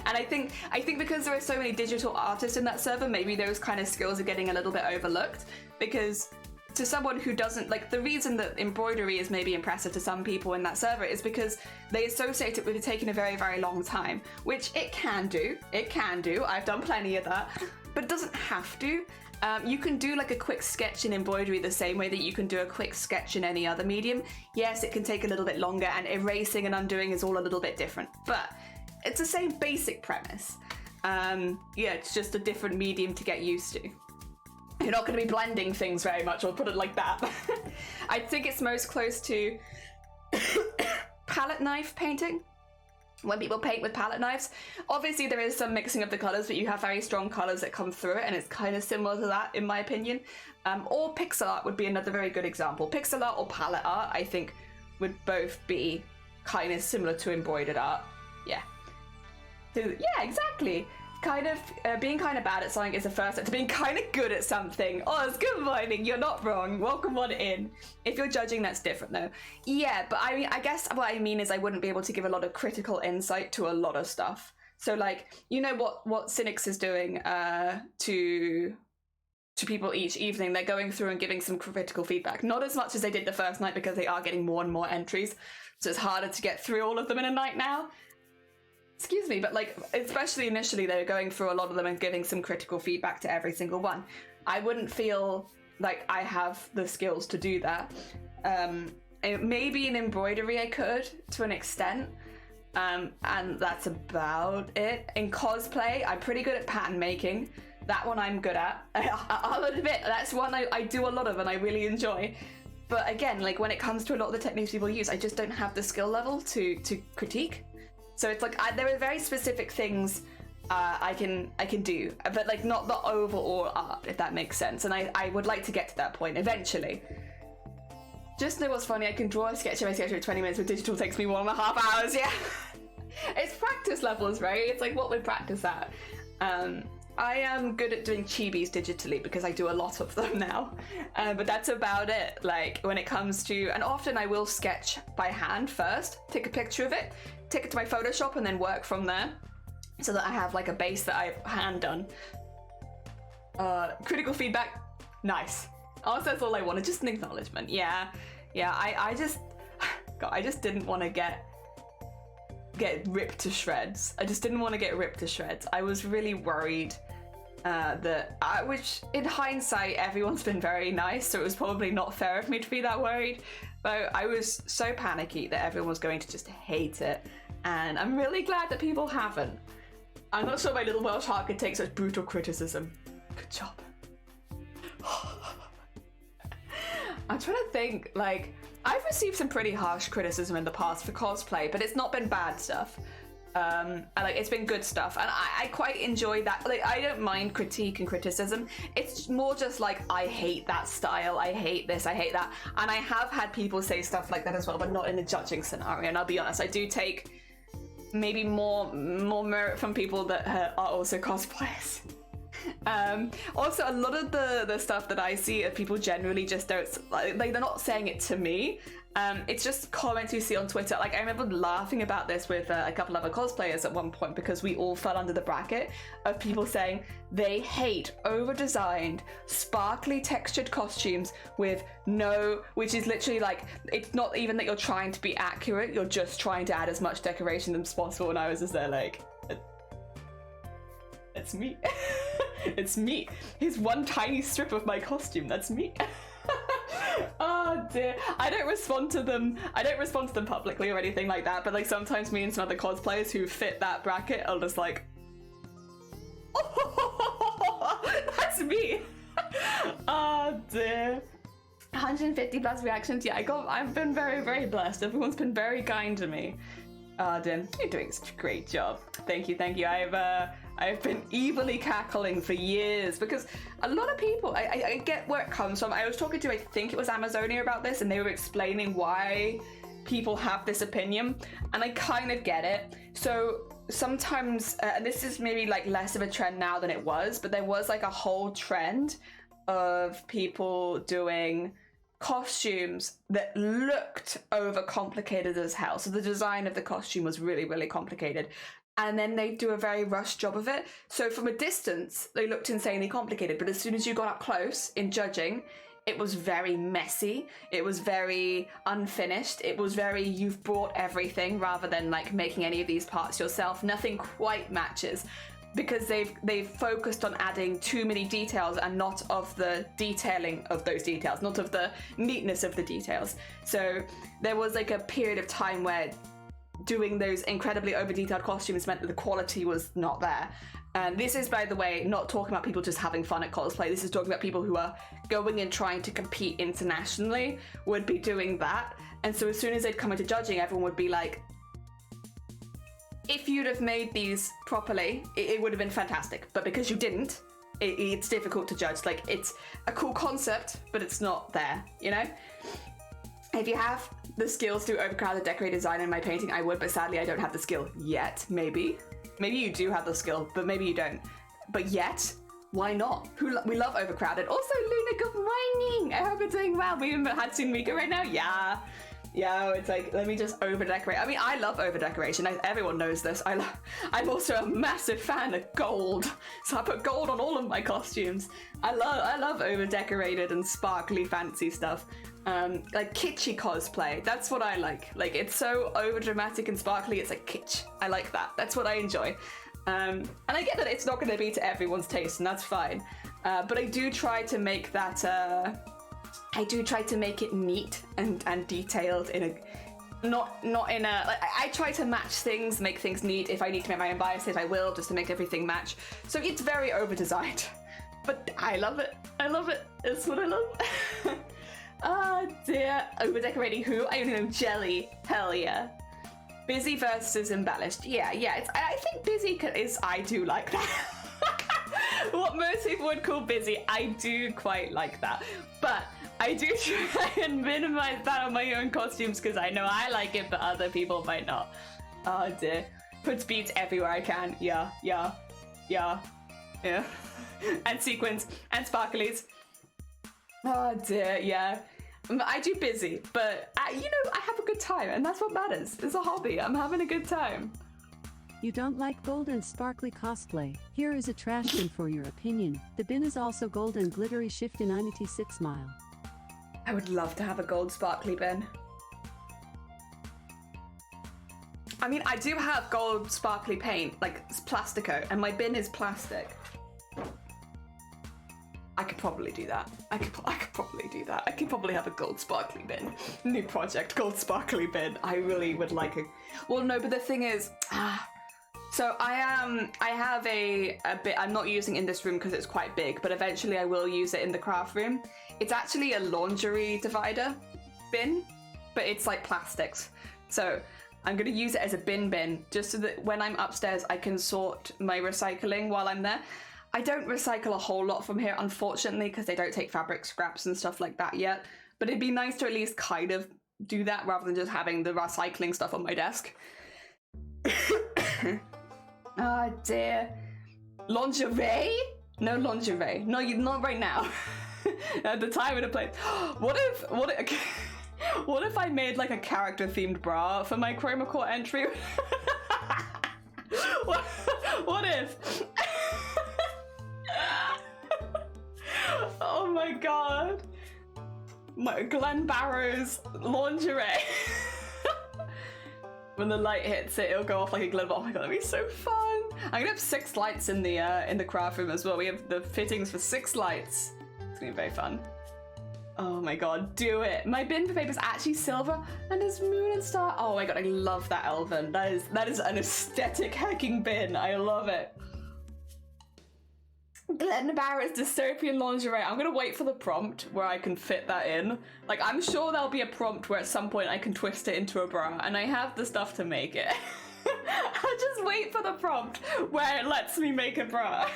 And I think because there are so many digital artists in that server, maybe those kind of skills are getting a little bit overlooked, because to someone who doesn't, like, the reason that embroidery is maybe impressive to some people in that server is because they associate it with it taking a very, very long time, which it can do. I've done plenty of that, but it doesn't have to. You can do like a quick sketch in embroidery the same way that you can do a quick sketch in any other medium. Yes, it can take a little bit longer, and erasing and undoing is all a little bit different, but it's the same basic premise. Yeah, it's just a different medium to get used to. You're not going to be blending things very much, or put it like that. I think it's most close to palette knife painting. When people paint with palette knives, obviously there is some mixing of the colours, but you have very strong colours that come through it, and it's kind of similar to that, in my opinion. Or pixel art would be another very good example. Pixel art or palette art, I think, would both be kind of similar to embroidered art. Yeah. So, yeah, exactly. Kind of being kind of bad at something is the first step to being kind of good at something. Oh, it's good morning. You're not wrong. Welcome on in. If you're judging, that's different though. Yeah, but I mean, I guess what I mean is I wouldn't be able to give a lot of critical insight to a lot of stuff. So like, you know what Cynics is doing to people each evening. They're going through and giving some critical feedback. Not as much as they did the first night, because they are getting more and more entries. So it's harder to get through all of them in a night now. Excuse me, but like, especially initially, they were going through a lot of them and giving some critical feedback to every single one. I wouldn't feel like I have the skills to do that. Maybe in embroidery I could, to an extent, And that's about it. In cosplay, I'm pretty good at pattern making. That one I'm good at. I'll admit, that's one I do a lot of and I really enjoy. But again, like when it comes to a lot of the techniques people use, I just don't have the skill level to critique. So it's like there are very specific things I can do, but like not the overall art, if that makes sense. And I would like to get to that point eventually. Just know what's funny, I can draw a sketch of my sketch in 20 minutes, but digital takes me 1.5 hours, yeah. It's practice levels, right? It's like what we practice at. I am good at doing chibis digitally because I do a lot of them now, but that's about it. Like when it comes to, and often I will sketch by hand first, take a picture of it, take it to my Photoshop and then work from there so that I have like a base that I've hand done. Critical feedback, nice. Oh, that's all I wanted, just an acknowledgement. Yeah, I just didn't want to get ripped to shreds. I just didn't want to get ripped to shreds. I was really worried which in hindsight, everyone's been very nice, so it was probably not fair of me to be that worried. But I was so panicky that everyone was going to just hate it. And I'm really glad that people haven't. I'm not sure my little Welsh heart could take such brutal criticism. Good job. I'm trying to think, like, I've received some pretty harsh criticism in the past for cosplay, but it's not been bad stuff. Like it's been good stuff, and I quite enjoy that. Like I don't mind critique and criticism. It's more just like I hate that style, I hate this, I hate that, and I have had people say stuff like that as well, but not in a judging scenario. And I'll be honest, I do take maybe more merit from people that are also cosplayers. Also, a lot of the stuff that I see of people generally just don't, like they're not saying it to me. It's just comments you see on Twitter. Like I remember laughing about this with a couple other cosplayers at one point because we all fell under the bracket of people saying they hate over-designed, sparkly textured costumes with which is literally like, it's not even that you're trying to be accurate, you're just trying to add as much decoration as possible. And I was just there like, it's me. It's me. Here's one tiny strip of my costume. That's me. Oh dear. I don't respond to them publicly or anything like that, but like sometimes me and some other cosplayers who fit that bracket are just like, oh, that's me. Oh dear. 150 plus reactions. Yeah, I've been very, very blessed. Everyone's been very kind to me. Arden, you're doing such a great job. Thank you. I've been evilly cackling for years because a lot of people, I get where it comes from. I was talking to, I think it was Amazonia about this, and they were explaining why people have this opinion, and I kind of get it. So sometimes, and this is maybe like less of a trend now than it was, but there was like a whole trend of people doing costumes that looked overcomplicated as hell. So the design of the costume was really, really complicated. And then they do a very rushed job of it. So from a distance, they looked insanely complicated. But as soon as you got up close in judging, it was very messy. It was very unfinished. It was very, you've brought everything rather than like making any of these parts yourself. Nothing quite matches because they've focused on adding too many details and not of the detailing of those details, not of the neatness of the details. So there was like a period of time where doing those incredibly over-detailed costumes meant that the quality was not there. And this is, by the way, not talking about people just having fun at cosplay. This is talking about people who are going and trying to compete internationally would be doing that. And so as soon as they'd come into judging, everyone would be like, if you'd have made these properly, it would have been fantastic. But because you didn't, it's difficult to judge. Like, it's a cool concept, but it's not there, you know? If you have the skills to overcrowded decorated design in my painting, I would, but sadly I don't have the skill yet. Maybe you do have the skill, but maybe you don't. But yet, why not? We love overcrowded. Also, Luna, good morning. I hope you're doing well. We even had Sunmika right now. Yeah, it's like, let me just over decorate. I mean, I love over decoration. Everyone knows this. I'm also a massive fan of gold, so I put gold on all of my costumes. I love over decorated and sparkly fancy stuff. Like kitschy cosplay. That's what I like. Like, it's so over dramatic and sparkly. It's like kitsch. I like that. That's what I enjoy. And I get that it's not going to be to everyone's taste, and that's fine. But I do try to make that. I do try to make it neat and detailed in not in a, like, I try to match things, make things neat. If I need to make my own biases, I will, just to make everything match. So it's very over-designed, but I love it. I love it. It's what I love. Oh dear. Over-decorating who? I only know Jelly. Hell yeah. Busy versus embellished. Yeah. I think busy is, I do like that. What most people would call busy, I do quite like that. But I do try and minimize that on my own costumes because I know I like it, but other people might not. Oh dear. Puts beads everywhere I can. Yeah. And sequins and sparklies. Oh dear, yeah. I do busy, but I have a good time, and that's what matters. It's a hobby. I'm having a good time. You don't like gold and sparkly cosplay? Here is a trash bin for your opinion. The bin is also gold and glittery shift in 96 mile. I would love to have a gold sparkly bin. I mean, I do have gold sparkly paint, like Plastico, and my bin is plastic. I could probably do that. I could probably do that. I could probably have a gold sparkly bin. New project, gold sparkly bin. I really would like a... Well, no, but the thing is... So I have a bit I'm not using in this room because it's quite big, but eventually I will use it in the craft room. It's actually a laundry divider bin, but it's like plastics. So I'm gonna use it as a bin just so that when I'm upstairs I can sort my recycling while I'm there. I don't recycle a whole lot from here, unfortunately, because they don't take fabric scraps and stuff like that yet. But it'd be nice to at least kind of do that rather than just having the recycling stuff on my desk. Oh dear. Lingerie? No lingerie. No, not right now. At the time and the place. What if I made like a character themed bra for my Chroma Core entry? What if? Oh my god. My Glenn Barrow's lingerie. When the light hits it, it'll go off like a glitter. Oh my god, that'd be so fun. I'm gonna have 6 lights in the craft room as well. We have the fittings for 6 lights. It's gonna be very fun. Oh my god, do it. My bin for paper is actually silver and there's moon and star. Oh my god, I love that Elven. That is an aesthetic hacking bin. I love it. Glenn Barrett's dystopian lingerie. I'm gonna wait for the prompt where I can fit that in. Like, I'm sure there'll be a prompt where at some point I can twist it into a bra, and I have the stuff to make it. I'll just wait for the prompt where it lets me make a bra.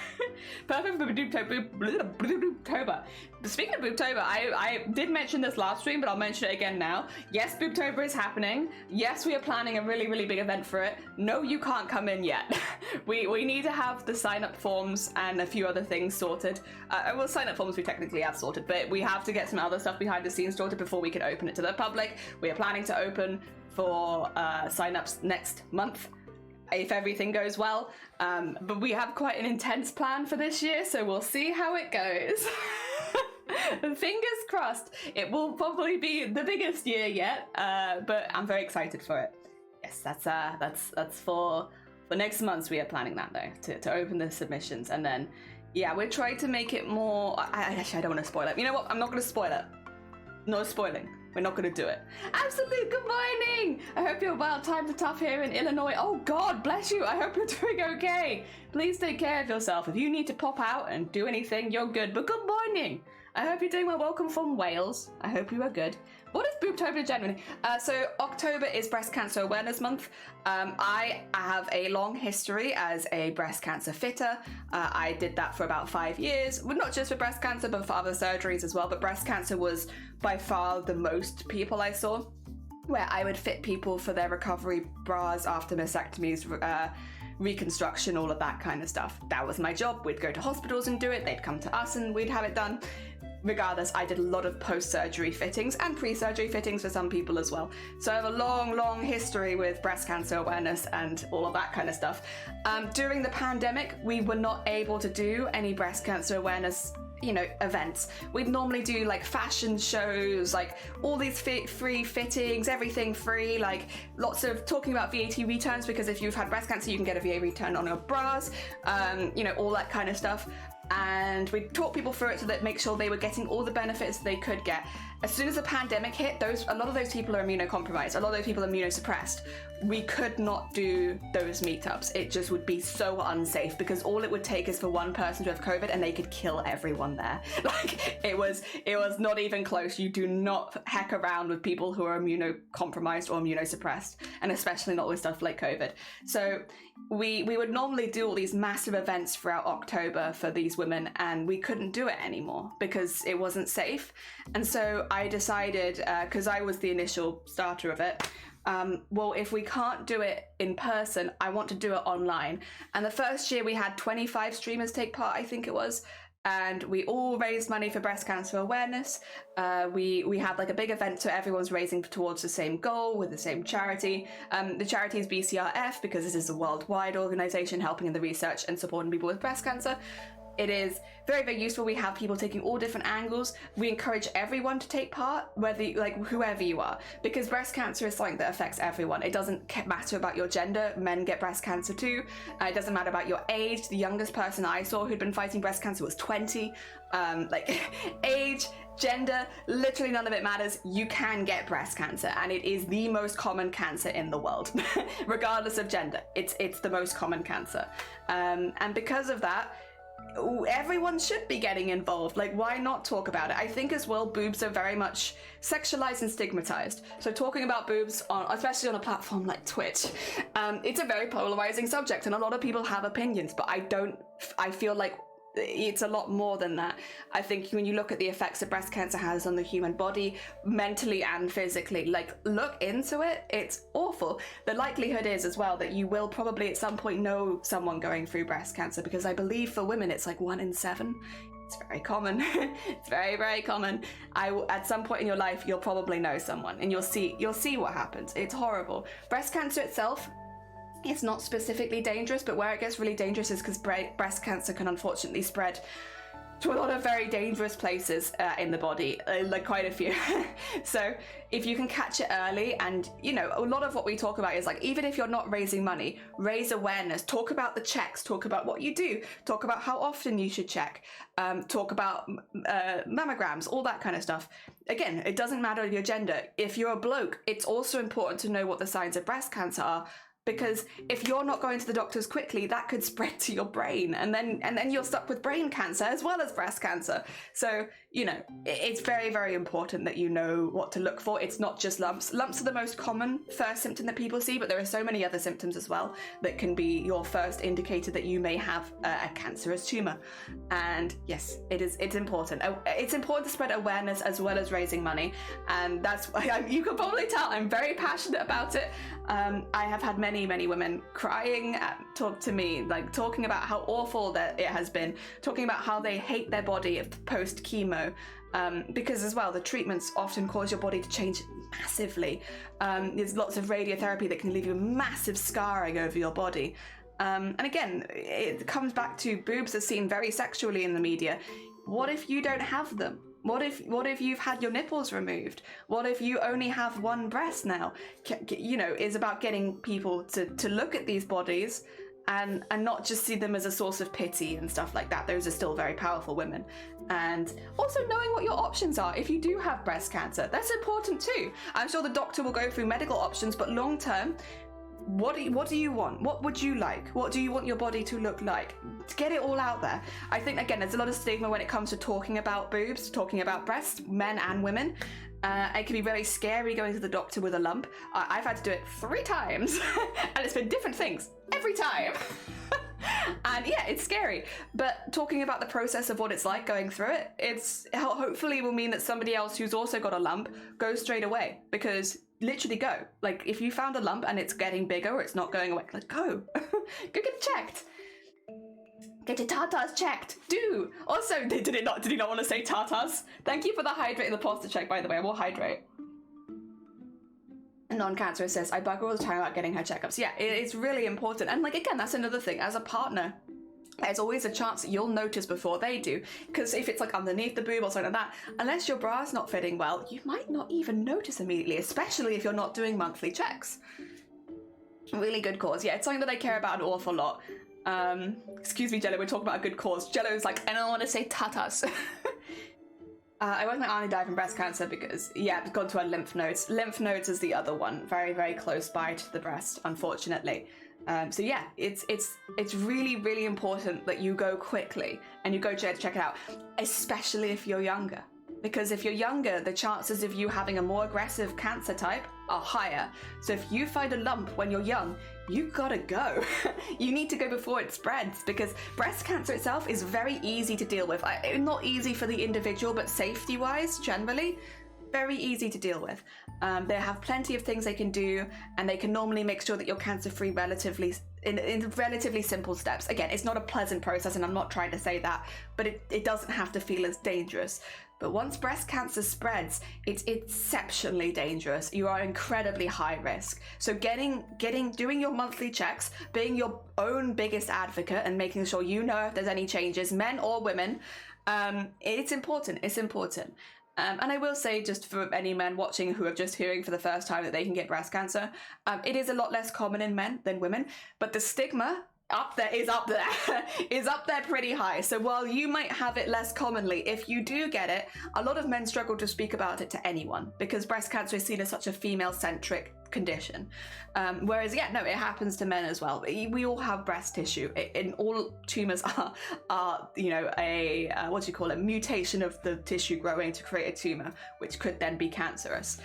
Perfect for Boobtober. Speaking of Boobtober, I did mention this last stream, but I'll mention it again now. Yes, Boobtober is happening. Yes, we are planning a really, really big event for it. No, you can't come in yet. We need to have the sign-up forms and a few other things sorted. Well, sign-up forms we technically have sorted, but we have to get some other stuff behind the scenes sorted before we can open it to the public. We are planning to open for sign-ups next month, if everything goes well. But we have quite an intense plan for this year, so we'll see how it goes. Fingers crossed. It will probably be the biggest year yet, but I'm very excited for it. Yes, that's for next month. We are planning that though, to open the submissions, and then yeah, we're trying to make it more. Actually, I don't want to spoil it. You know what? I'm not going to spoil it. No spoiling. We're not going to do it. Absolutely. Good morning. I hope you're well. Times are tough here in Illinois. Oh, God bless you. I hope you're doing okay. Please take care of yourself. If you need to pop out and do anything, you're good. But good morning. I hope you're doing well. Welcome from Wales. I hope you are good. What is Boobtober generally? So October is Breast Cancer Awareness Month. I have a long history as a breast cancer fitter. I did that for about 5 years. Well, not just for breast cancer, but for other surgeries as well. But breast cancer was by far the most people I saw, where I would fit people for their recovery bras after mastectomies, reconstruction, all of that kind of stuff. That was my job. We'd go to hospitals and do it. They'd come to us and we'd have it done. Regardless, I did a lot of post-surgery fittings and pre-surgery fittings for some people as well. So I have a long, long history with breast cancer awareness and all of that kind of stuff. During the pandemic, we were not able to do any breast cancer awareness, events. We'd normally do like fashion shows, like all these free fittings, everything free, like lots of talking about VAT returns, because if you've had breast cancer, you can get a VAT return on your bras, all that kind of stuff. And we taught people through it so that make sure they were getting all the benefits they could get. as soon as the pandemic hit, a lot of those people are immunocompromised. A lot of those people are immunosuppressed. We could not do those meetups. It just would be so unsafe because all it would take is for one person to have COVID and they could kill everyone there. Like it was not even close. You do not heck around with people who are immunocompromised or immunosuppressed, and especially not with stuff like COVID. So we would normally do all these massive events throughout October for these women, and we couldn't do it anymore because it wasn't safe. And so I decided, because I was the initial starter of it, well, if we can't do it in person, I want to do it online. And the first year we had 25 streamers take part, I think it was, and we all raised money for breast cancer awareness. We had like a big event, so everyone's raising towards the same goal with the same charity. The charity is BCRF because this is a worldwide organization helping in the research and supporting people with breast cancer. It is very, very useful. We have people taking all different angles. We encourage everyone to take part, whoever you are, because breast cancer is something that affects everyone. It doesn't matter about your gender. Men get breast cancer too. It doesn't matter about your age. The youngest person I saw who'd been fighting breast cancer was 20. Age, gender, literally none of it matters. You can get breast cancer, and it is the most common cancer in the world, regardless of gender. It's the most common cancer, and because of that, everyone should be getting involved. Like, why not talk about it? I think as well, boobs are very much sexualized and stigmatized. So talking about boobs, especially on a platform like Twitch, it's a very polarizing subject, and a lot of people have opinions, but I feel like it's a lot more than that. I think when you look at the effects that breast cancer has on the human body, mentally and physically, like, look into it. It's awful. The likelihood is as well that you will probably at some point know someone going through breast cancer, because I believe for women it's like 1 in 7. It's very common. It's very, very common. At some point in your life, you'll probably know someone, and you'll see what happens. It's horrible. Breast cancer itself, it's not specifically dangerous, but where it gets really dangerous is because breast cancer can unfortunately spread to a lot of very dangerous places in the body, like quite a few. So if you can catch it early, and a lot of what we talk about is like, even if you're not raising money, raise awareness, talk about the checks, talk about what you do, talk about how often you should check, talk about mammograms, all that kind of stuff. Again, it doesn't matter your gender. If you're a bloke, it's also important to know what the signs of breast cancer are, because if you're not going to the doctors quickly, that could spread to your brain, and then you're stuck with brain cancer as well as breast cancer. So it's very, very important that you know what to look for. It's not just lumps. Lumps are the most common first symptom that people see, but there are so many other symptoms as well that can be your first indicator that you may have a cancerous tumor. And yes, it's important. It's important to spread awareness as well as raising money, and that's you can probably tell I'm very passionate about it. I have had many women crying talk to me, like talking about how awful that it has been, talking about how they hate their body post chemo, because as well the treatments often cause your body to change massively. There's lots of radiotherapy that can leave you massive scarring over your body, and again, it comes back to boobs are seen very sexually in the media. What if you don't have them? What if you've had your nipples removed? What if you only have one breast now? It's about getting people to look at these bodies and not just see them as a source of pity and stuff like that. Those are still very powerful women. And also knowing what your options are if you do have breast cancer. That's important too. I'm sure the doctor will go through medical options, but long term, what do you want? What would you like? What do you want your body to look like? To get it all out there. I think, again, there's a lot of stigma when it comes to talking about boobs, talking about breasts, men and women. It can be very scary going to the doctor with a lump. I've had to do it 3 times, and it's been different things every time. And yeah, it's scary. But talking about the process of what it's like going through it, it's hopefully will mean that somebody else who's also got a lump goes straight away, because literally go. Like, if you found a lump and it's getting bigger or it's not going away, like, go. Go get it checked. Get your tatas checked. Do. Also, did he not want to say tatas? Thank you for the hydrate and the posture check, by the way. I will hydrate. Non-cancerous says, I bug her all the time about getting her checkups. Yeah, it's really important. And like, again, that's another thing. As a partner, there's always a chance that you'll notice before they do. Because if it's like underneath the boob or something like that, unless your bra's not fitting well, you might not even notice immediately, especially if you're not doing monthly checks. Really good cause. Yeah, it's something that I care about an awful lot. Excuse me, Jello, we're talking about a good cause. Jello's like, I don't want to say tatas. I wasn't only died from breast cancer because, yeah, it's gone to our lymph nodes. Lymph nodes is the other one, very, very close by to the breast, unfortunately. So yeah, it's really, really important that you go quickly and you go check it out, especially if you're younger. Because if you're younger, the chances of you having a more aggressive cancer type are higher. So if you find a lump when you're young, you gotta go. You need to go before it spreads, because breast cancer itself is very easy to deal with. Not easy for the individual, but safety-wise, generally, very easy to deal with. They have plenty of things they can do, and they can normally make sure that you're cancer-free in relatively simple steps. Again, it's not a pleasant process, and I'm not trying to say that, but it doesn't have to feel as dangerous. But once breast cancer spreads, it's exceptionally dangerous. You are incredibly high risk. So doing your monthly checks, being your own biggest advocate and making sure you know if there's any changes, men or women, it's important. It's important. And I will say, just for any men watching who are just hearing for the first time that they can get breast cancer, it is a lot less common in men than women, but the stigma is up there pretty high. So while you might have it less commonly, if you do get it, a lot of men struggle to speak about it to anyone because breast cancer is seen as such a female-centric condition. Whereas, yeah, no, it happens to men as well. We all have breast tissue, and all tumors are a mutation of the tissue growing to create a tumor, which could then be cancerous.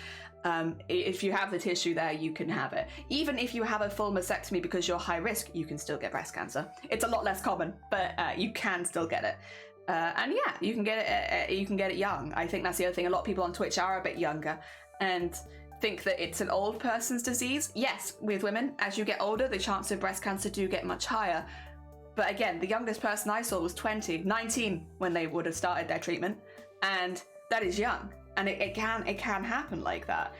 If you have the tissue there, you can have it. Even if you have a full mastectomy because you're high risk, you can still get breast cancer. It's a lot less common, but you can still get it. And yeah, you can get it. You can get it young. I think that's the other thing. A lot of people on Twitch are a bit younger and think that it's an old person's disease. Yes, with women, as you get older, the chance of breast cancer do get much higher. But again, the youngest person I saw was 19 when they would have started their treatment, and that is young. And it can happen like that.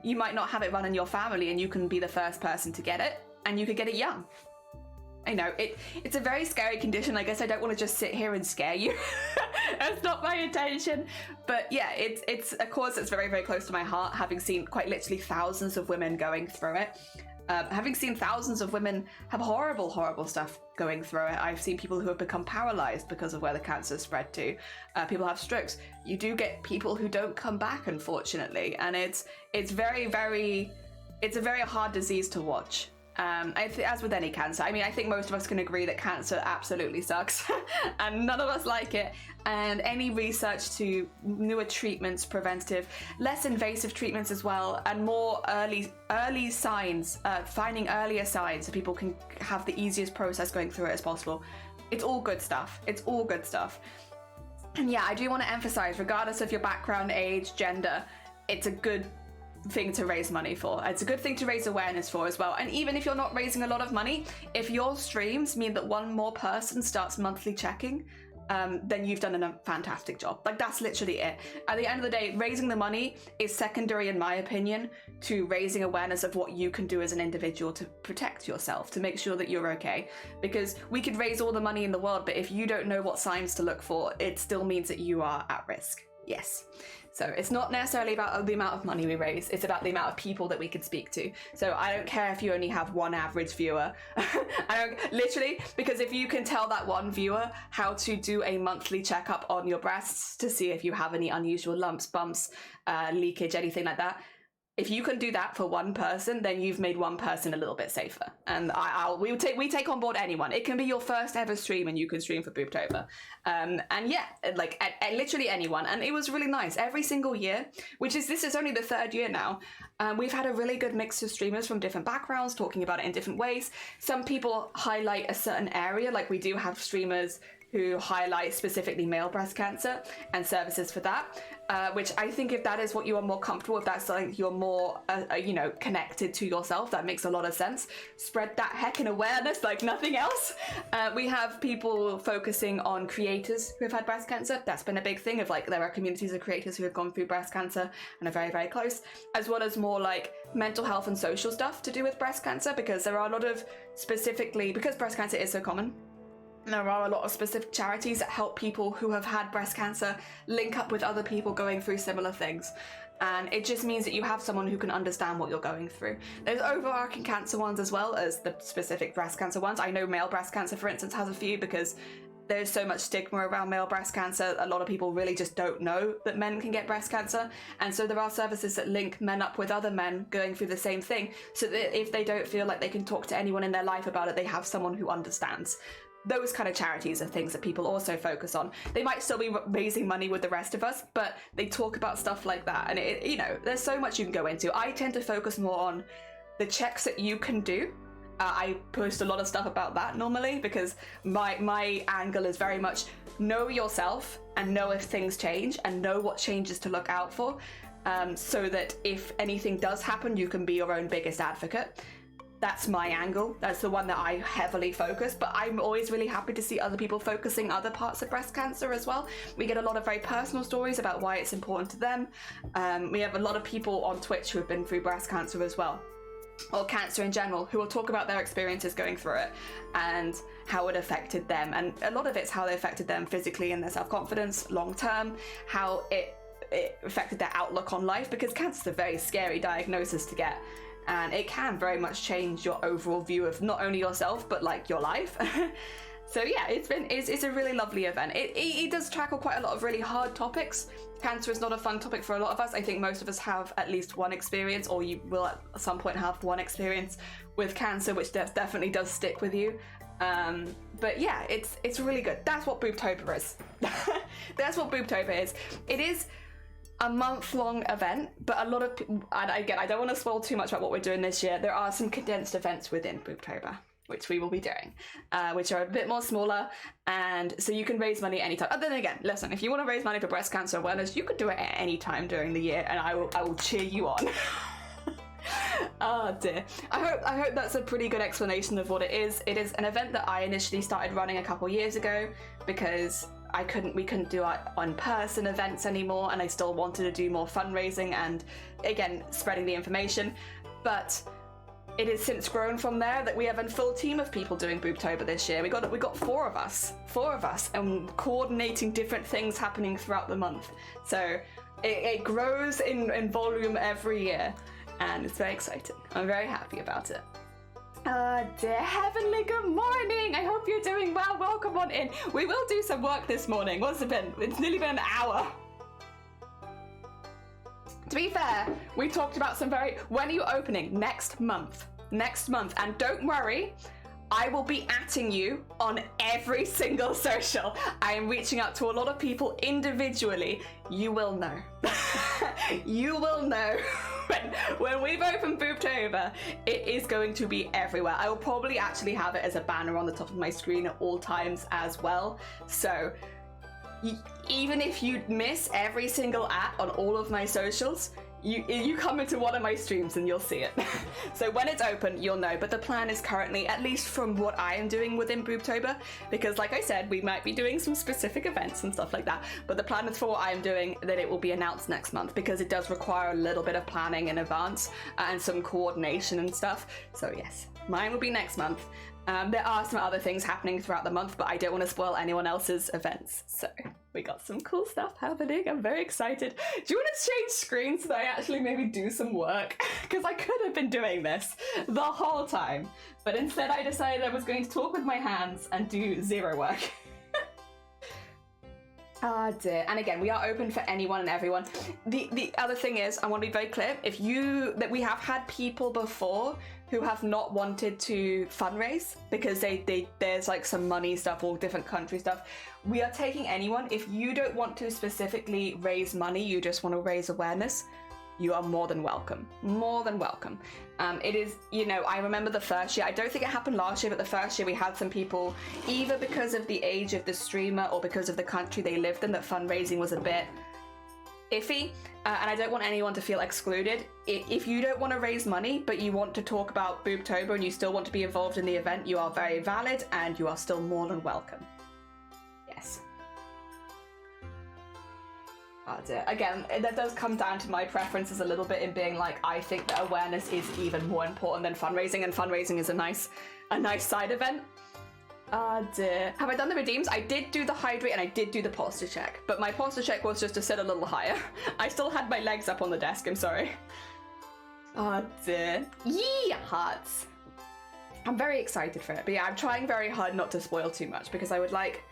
You might not have it run in your family, and you can be the first person to get it, and you could get it young. I know it's a very scary condition. I guess I don't want to just sit here and scare you. That's not my intention. But yeah, it's a cause that's very, very close to my heart, having seen quite literally thousands of women going through it. Having seen thousands of women have horrible, horrible stuff going through it. I've seen people who have become paralyzed because of where the cancer spread to. People have strokes. You do get people who don't come back, unfortunately, and it's very, very, it's a very hard disease to watch. As with any cancer, I mean, I think most of us can agree that cancer absolutely sucks, and none of us like it. And any research to newer treatments, preventative, less invasive treatments as well, and more early signs, finding earlier signs so people can have the easiest process going through it as possible. It's all good stuff. It's all good stuff. And yeah, I do want to emphasize, regardless of your background, age, gender, it's a good thing to raise money for. It's a good thing to raise awareness for as well. And even if you're not raising a lot of money, if your streams mean that one more person starts monthly checking, then you've done a fantastic job. Like, that's literally it. At the end of the day, raising the money is secondary, in my opinion, to raising awareness of what you can do as an individual to protect yourself, to make sure that you're okay. Because we could raise all the money in the world, but if you don't know what signs to look for, it still means that you are at risk. Yes. So it's not necessarily about the amount of money we raise, it's about the amount of people that we could speak to. So I don't care if you only have one average viewer. Literally, because if you can tell that one viewer how to do a monthly checkup on your breasts to see if you have any unusual lumps, bumps, leakage, anything like that, if you can do that for one person, then you've made one person a little bit safer. And we take on board anyone. It can be your first ever stream, and you can stream for Booptober. And yeah, like literally anyone. And it was really nice. Every single year, this is only the third year now, we've had a really good mix of streamers from different backgrounds talking about it in different ways. Some people highlight a certain area, like we do have streamers who highlight specifically male breast cancer and services for that, which I think if that is what you are more comfortable with, that's something you're more, connected to yourself, that makes a lot of sense. Spread that heckin' awareness like nothing else. We have people focusing on creators who have had breast cancer. That's been a big thing of like, there are communities of creators who have gone through breast cancer and are very, very close, as well as more like mental health and social stuff to do with breast cancer, because there are a lot of because breast cancer is so common, there are a lot of specific charities that help people who have had breast cancer link up with other people going through similar things. And it just means that you have someone who can understand what you're going through. There's overarching cancer ones as well as the specific breast cancer ones. I know male breast cancer, for instance, has a few because there's so much stigma around male breast cancer. A lot of people really just don't know that men can get breast cancer. And so there are services that link men up with other men going through the same thing, so that if they don't feel like they can talk to anyone in their life about it, they have someone who understands. Those kind of charities are things that people also focus on. They might still be raising money with the rest of us, but they talk about stuff like that. And you know, there's so much you can go into. I tend to focus more on the checks that you can do. I post a lot of stuff about that normally, because my angle is very much know yourself and know if things change and know what changes to look out for, so that if anything does happen, you can be your own biggest advocate. That's my angle. That's the one that I heavily focus, but I'm always really happy to see other people focusing other parts of breast cancer as well. We get a lot of very personal stories about why it's important to them. We have a lot of people on Twitch who have been through breast cancer as well, or cancer in general, who will talk about their experiences going through it and how it affected them. And a lot of it's how it affected them physically and their self-confidence long term, how it affected their outlook on life, because cancer is a very scary diagnosis to get, and it can very much change your overall view of not only yourself but like your life. So yeah, it's a really lovely event. It does tackle quite a lot of really hard topics. Cancer is not a fun topic for a lot of us. I think most of us have at least one experience, or you will at some point have one experience with cancer, which definitely does stick with you. But yeah, it's really good. That's what Boobtober is. That's what Boobtober is. It is a month-long event, but a lot of again, I don't want to spoil too much about what we're doing this year. There are some condensed events within Boobtober, which we will be doing, which are a bit more smaller, and so you can raise money anytime. Then again, listen, if you want to raise money for breast cancer awareness, you could do it at any time during the year, and I will cheer you on. Oh dear. I hope that's a pretty good explanation of what it is. It is an event that I initially started running a couple years ago because we couldn't do on-person events anymore, and I still wanted to do more fundraising and, again, spreading the information. But it has since grown from there that we have a full team of people doing Boobtober this year. We got four of us, and coordinating different things happening throughout the month. So it grows in volume every year, and it's very exciting. I'm very happy about it. Dear Heavenly, good morning. I hope you're doing well. Welcome on in. We will do some work this morning. What's it been? It's nearly been an hour. To be fair, we talked about when are you opening? Next month. And don't worry, I will be atting you on every single social. I am reaching out to a lot of people individually. You will know. You will know. When we've opened Boobtober, it is going to be everywhere. I will probably actually have it as a banner on the top of my screen at all times as well. So even if you miss every single on all of my socials, you come into one of my streams and you'll see it. So when it's open, you'll know. But the plan is currently, at least from what I am doing within Boobtober, because like I said, we might be doing some specific events and stuff like that, but the plan is for what I am doing that it will be announced next month, because it does require a little bit of planning in advance and some coordination and stuff. So yes, mine will be next month. There are some other things happening throughout the month, but I don't want to spoil anyone else's events. So we got some cool stuff happening. I'm very excited. Do you want to change screens so that I actually maybe do some work? Because I could have been doing this the whole time, but instead I decided I was going to talk with my hands and do zero work. Ah dear. And again, we are open for anyone and everyone. The other thing is, I want to be very clear, that we have had people before who have not wanted to fundraise because there's like some money stuff or different country stuff. We are taking anyone. If you don't want to specifically raise money, you just want to raise awareness, you are more than welcome. More than welcome. It is, I remember the first year, I don't think it happened last year, but the first year we had some people, either because of the age of the streamer or because of the country they lived in, that fundraising was a bit iffy. And I don't want anyone to feel excluded. If you don't want to raise money, but you want to talk about Boobtober and you still want to be involved in the event, you are very valid and you are still more than welcome. Yes. But again, that does come down to my preferences a little bit in being like, I think that awareness is even more important than fundraising, and fundraising is a nice side event. Oh dear. Have I done the redeems? I did do the hydrate and I did do the posture check, but my posture check was just to sit a little higher. I still had my legs up on the desk, I'm sorry. Oh dear. Yee hearts. I'm very excited for it, but yeah, I'm trying very hard not to spoil too much because I would like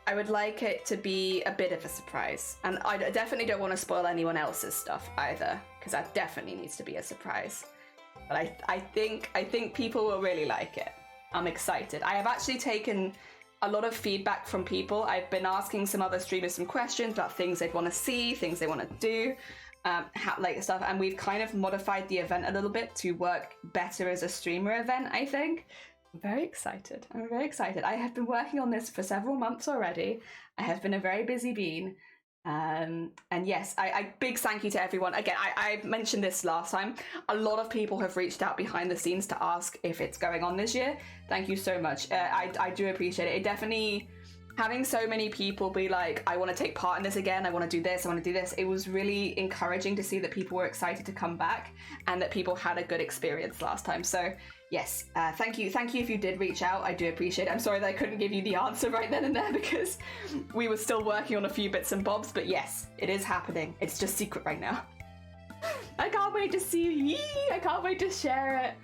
I would like it to be a bit of a surprise. And I definitely don't want to spoil anyone else's stuff either, because that definitely needs to be a surprise. But I think people will really like it. I'm excited. I have actually taken a lot of feedback from people. I've been asking some other streamers some questions about things they'd want to see, things they want to do, like stuff, and we've kind of modified the event a little bit to work better as a streamer event, I think. I'm very excited. I'm very excited. I have been working on this for several months already. I have been a very busy bean. And yes, I big thank you to everyone. Again, I mentioned this last time. A lot of people have reached out behind the scenes to ask if it's going on this year. Thank you so much. I do appreciate it. It definitely, having so many people be like, I want to take part in this again. I want to do this. I want to do this. It was really encouraging to see that people were excited to come back and that people had a good experience last time. So yes, thank you. Thank you if you did reach out. I do appreciate it. I'm sorry that I couldn't give you the answer right then and there because we were still working on a few bits and bobs, but yes, it is happening. It's just secret right now. I can't wait to see you. I can't wait to share it.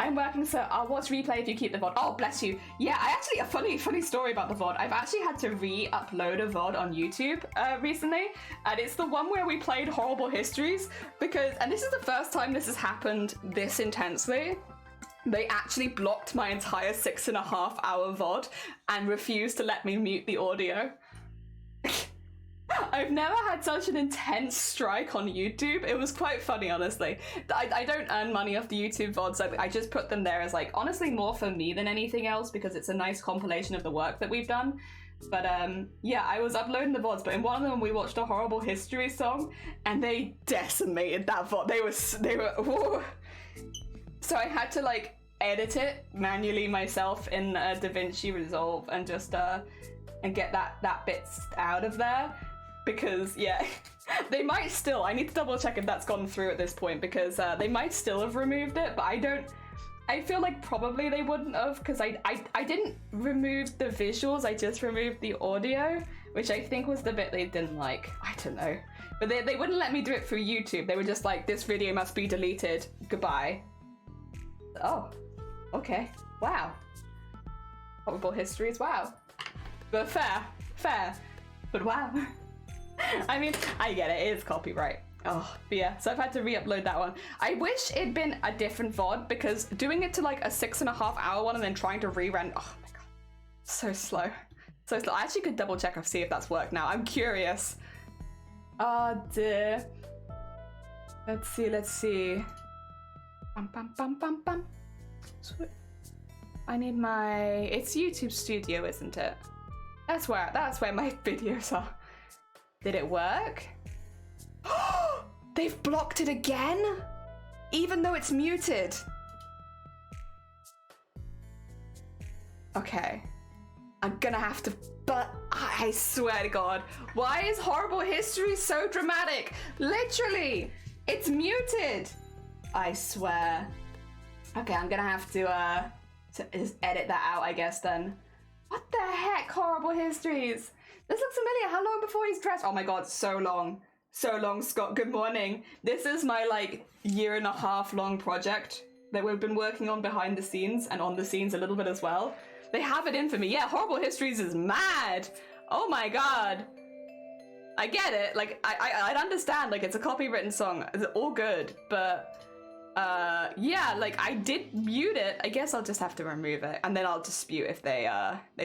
I'm working, so I'll watch replay if you keep the VOD. Oh, bless you. Yeah, I actually, a funny story about the VOD. I've actually had to re-upload a VOD on YouTube recently, and it's the one where we played Horrible Histories because, and this is the first time this has happened this intensely. They actually blocked my entire 6.5 hour VOD and refused to let me mute the audio. I've never had such an intense strike on YouTube. It was quite funny, honestly. I don't earn money off the YouTube VODs. I just put them there as like, honestly, more for me than anything else because it's a nice compilation of the work that we've done. But yeah, I was uploading the VODs, but in one of them we watched a Horrible History song and they decimated that VOD. They were whoa. So I had to like edit it manually myself in DaVinci Resolve and just and get that bits out of there because yeah, they might still, I need to double check if that's gone through at this point because they might still have removed it, but I feel like probably they wouldn't have because I didn't remove the visuals, I just removed the audio, which I think was the bit they didn't like. I don't know. But they wouldn't let me do it through YouTube. They were just like, this video must be deleted. Goodbye. Oh, okay. Wow. Horrible Histories, wow. But fair. But wow. I mean, I get it, it is copyright. Oh, but yeah, so I've had to re-upload that one. I wish it'd been a different VOD because doing it to like a 6.5 hour one and then trying to re-render, oh my god, so slow. So slow. I actually could double check and see if that's worked now. I'm curious. Oh dear. Let's see. Bum. I need my, it's YouTube Studio, isn't it? That's where my videos are. Did it work? They've blocked it again? Even though it's muted. Okay. I'm gonna have to, but I swear to God, why is Horrible History so dramatic? Literally, it's muted. I swear. Okay, I'm gonna have to just edit that out, I guess then. What the heck, Horrible Histories? This looks familiar. How long before he's dressed? Oh my god, so long. So long, Scott. Good morning. This is my like 1.5 year long project that we've been working on behind the scenes and on the scenes a little bit as well. They have it in for me. Yeah, Horrible Histories is mad. Oh my god. I get it. Like, I'd understand. Like, it's a copywritten song. It's all good. But, yeah, like, I did mute it. I guess I'll just have to remove it. And then I'll dispute if they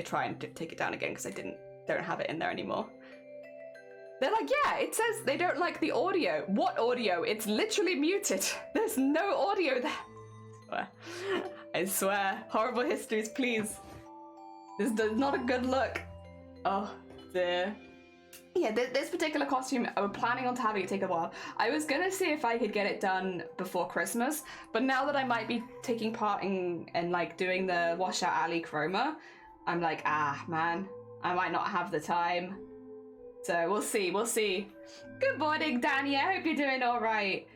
try and take it down again because I don't have it in there anymore. They're like, yeah, it says they don't like the audio. What audio? It's literally muted. There's no audio there. I swear. Horrible Histories, please. This is not a good look. Oh, dear. Yeah, this particular costume, I was planning on having it take a while. I was gonna see if I could get it done before Christmas, but now that I might be taking part in like doing the Washout Alley Chroma, I'm like, man, I might not have the time. So we'll see. Good morning, Danny. I hope you're doing all right.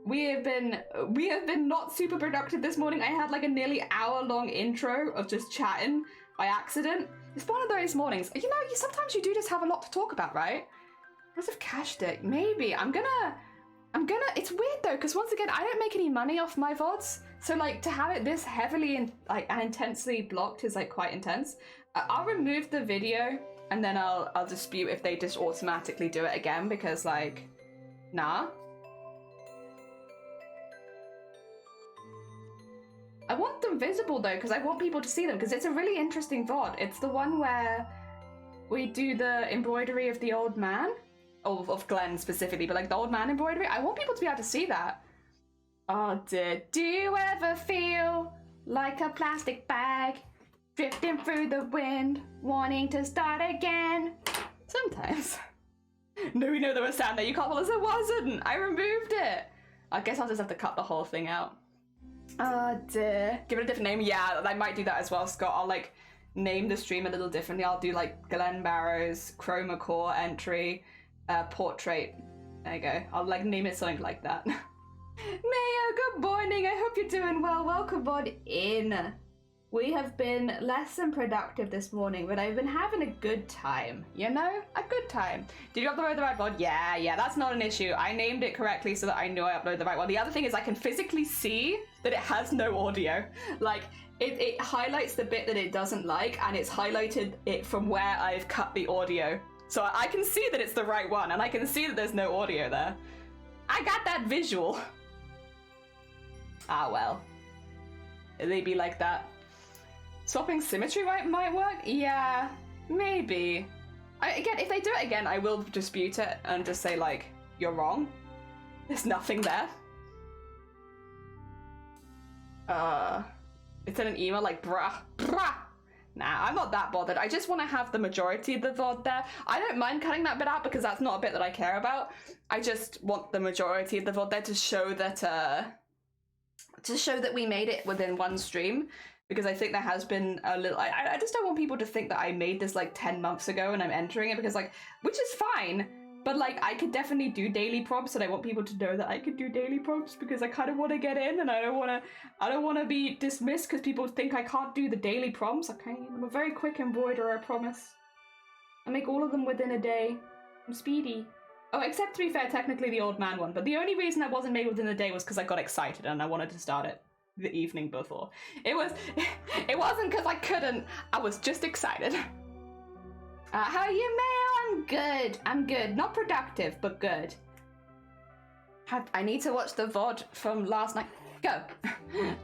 We have been not super productive this morning. I had like a nearly hour-long intro of just chatting by accident. It's one of those mornings. You know, sometimes you do just have a lot to talk about, right? I must have cached it. Maybe. I'm gonna. It's weird though, because once again, I don't make any money off my VODs. So like to have it this heavily and intensely blocked is like quite intense. I'll remove the video and then I'll dispute if they just automatically do it again, because like, nah. I want them visible though, because I want people to see them, because it's a really interesting VOD. It's the one where we do the embroidery of the old man, of Glenn specifically, but like the old man embroidery. I want people to be able to see that. Oh dear, do you ever feel like a plastic bag drifting through the wind, wanting to start again? Sometimes. No, we know there was sound there. You can't tell us it wasn't. I removed it. I guess I'll just have to cut the whole thing out. Oh dear. Give it a different name? Yeah, I might do that as well, Scott. I'll like name the stream a little differently. I'll do like Glenn Barrow's Chroma Core entry, portrait. There you go. I'll like name it something like that. Mayo, good morning. I hope you're doing well. Welcome on in. We have been less than productive this morning, but I've been having a good time, you know? A good time. Did you upload the right VOD? Yeah, that's not an issue. I named it correctly so that I know I uploaded the right one. The other thing is I can physically see that it has no audio. Like, it highlights the bit that it doesn't like, and it's highlighted it from where I've cut the audio. So I can see that it's the right one, and I can see that there's no audio there. I got that visual. Ah, well. They be like that. Swapping symmetry might work? Yeah, maybe. Again, if they do it again, I will dispute it and just say, like, you're wrong. There's nothing there. It's in an email like, bruh. Nah, I'm not that bothered. I just want to have the majority of the VOD there. I don't mind cutting that bit out because that's not a bit that I care about. I just want the majority of the VOD there to show that, we made it within one stream. Because I think there has been a little... I just don't want people to think that I made this like 10 months ago and I'm entering it because like... Which is fine, but like I could definitely do daily prompts, and I want people to know that I could do daily prompts because I kind of want to get in, and I don't want to be dismissed because people think I can't do the daily prompts. Okay, I'm a very quick embroiderer, I promise. I make all of them within a day. I'm speedy. Oh, except to be fair, technically the old man one, but the only reason I wasn't made within a day was because I got excited and I wanted to start it the evening before. It wasn't because I couldn't. I was just excited. How are you, Mayo? I'm good. Not productive, but good. I need to watch the VOD from last night. Go.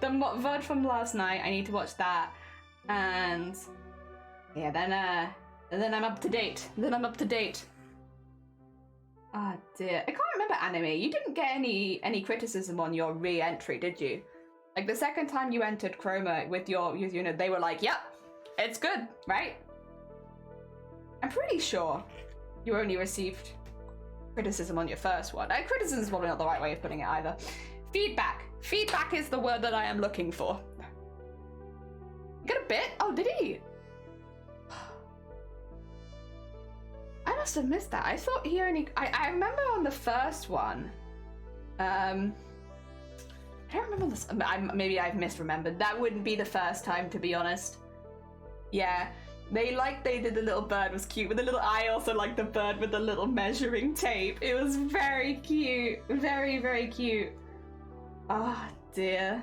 The VOD from last night. I need to watch that, and yeah, then I'm up to date. Ah, dear. I can't remember anime. You didn't get any criticism on your re-entry, did you? Like, the second time you entered Chroma with your unit, they were like, yep, it's good, right? I'm pretty sure you only received criticism on your first one. Criticism is probably not the right way of putting it either. Feedback. Feedback is the word that I am looking for. You got a bit? Oh, did he? I must have missed that. I thought he only... I remember on the first one, I don't remember this. Maybe I've misremembered. That wouldn't be the first time, to be honest. Yeah, they did the little bird was cute with the little eye. Also like the bird with the little measuring tape. It was very cute, very, very cute. Oh dear,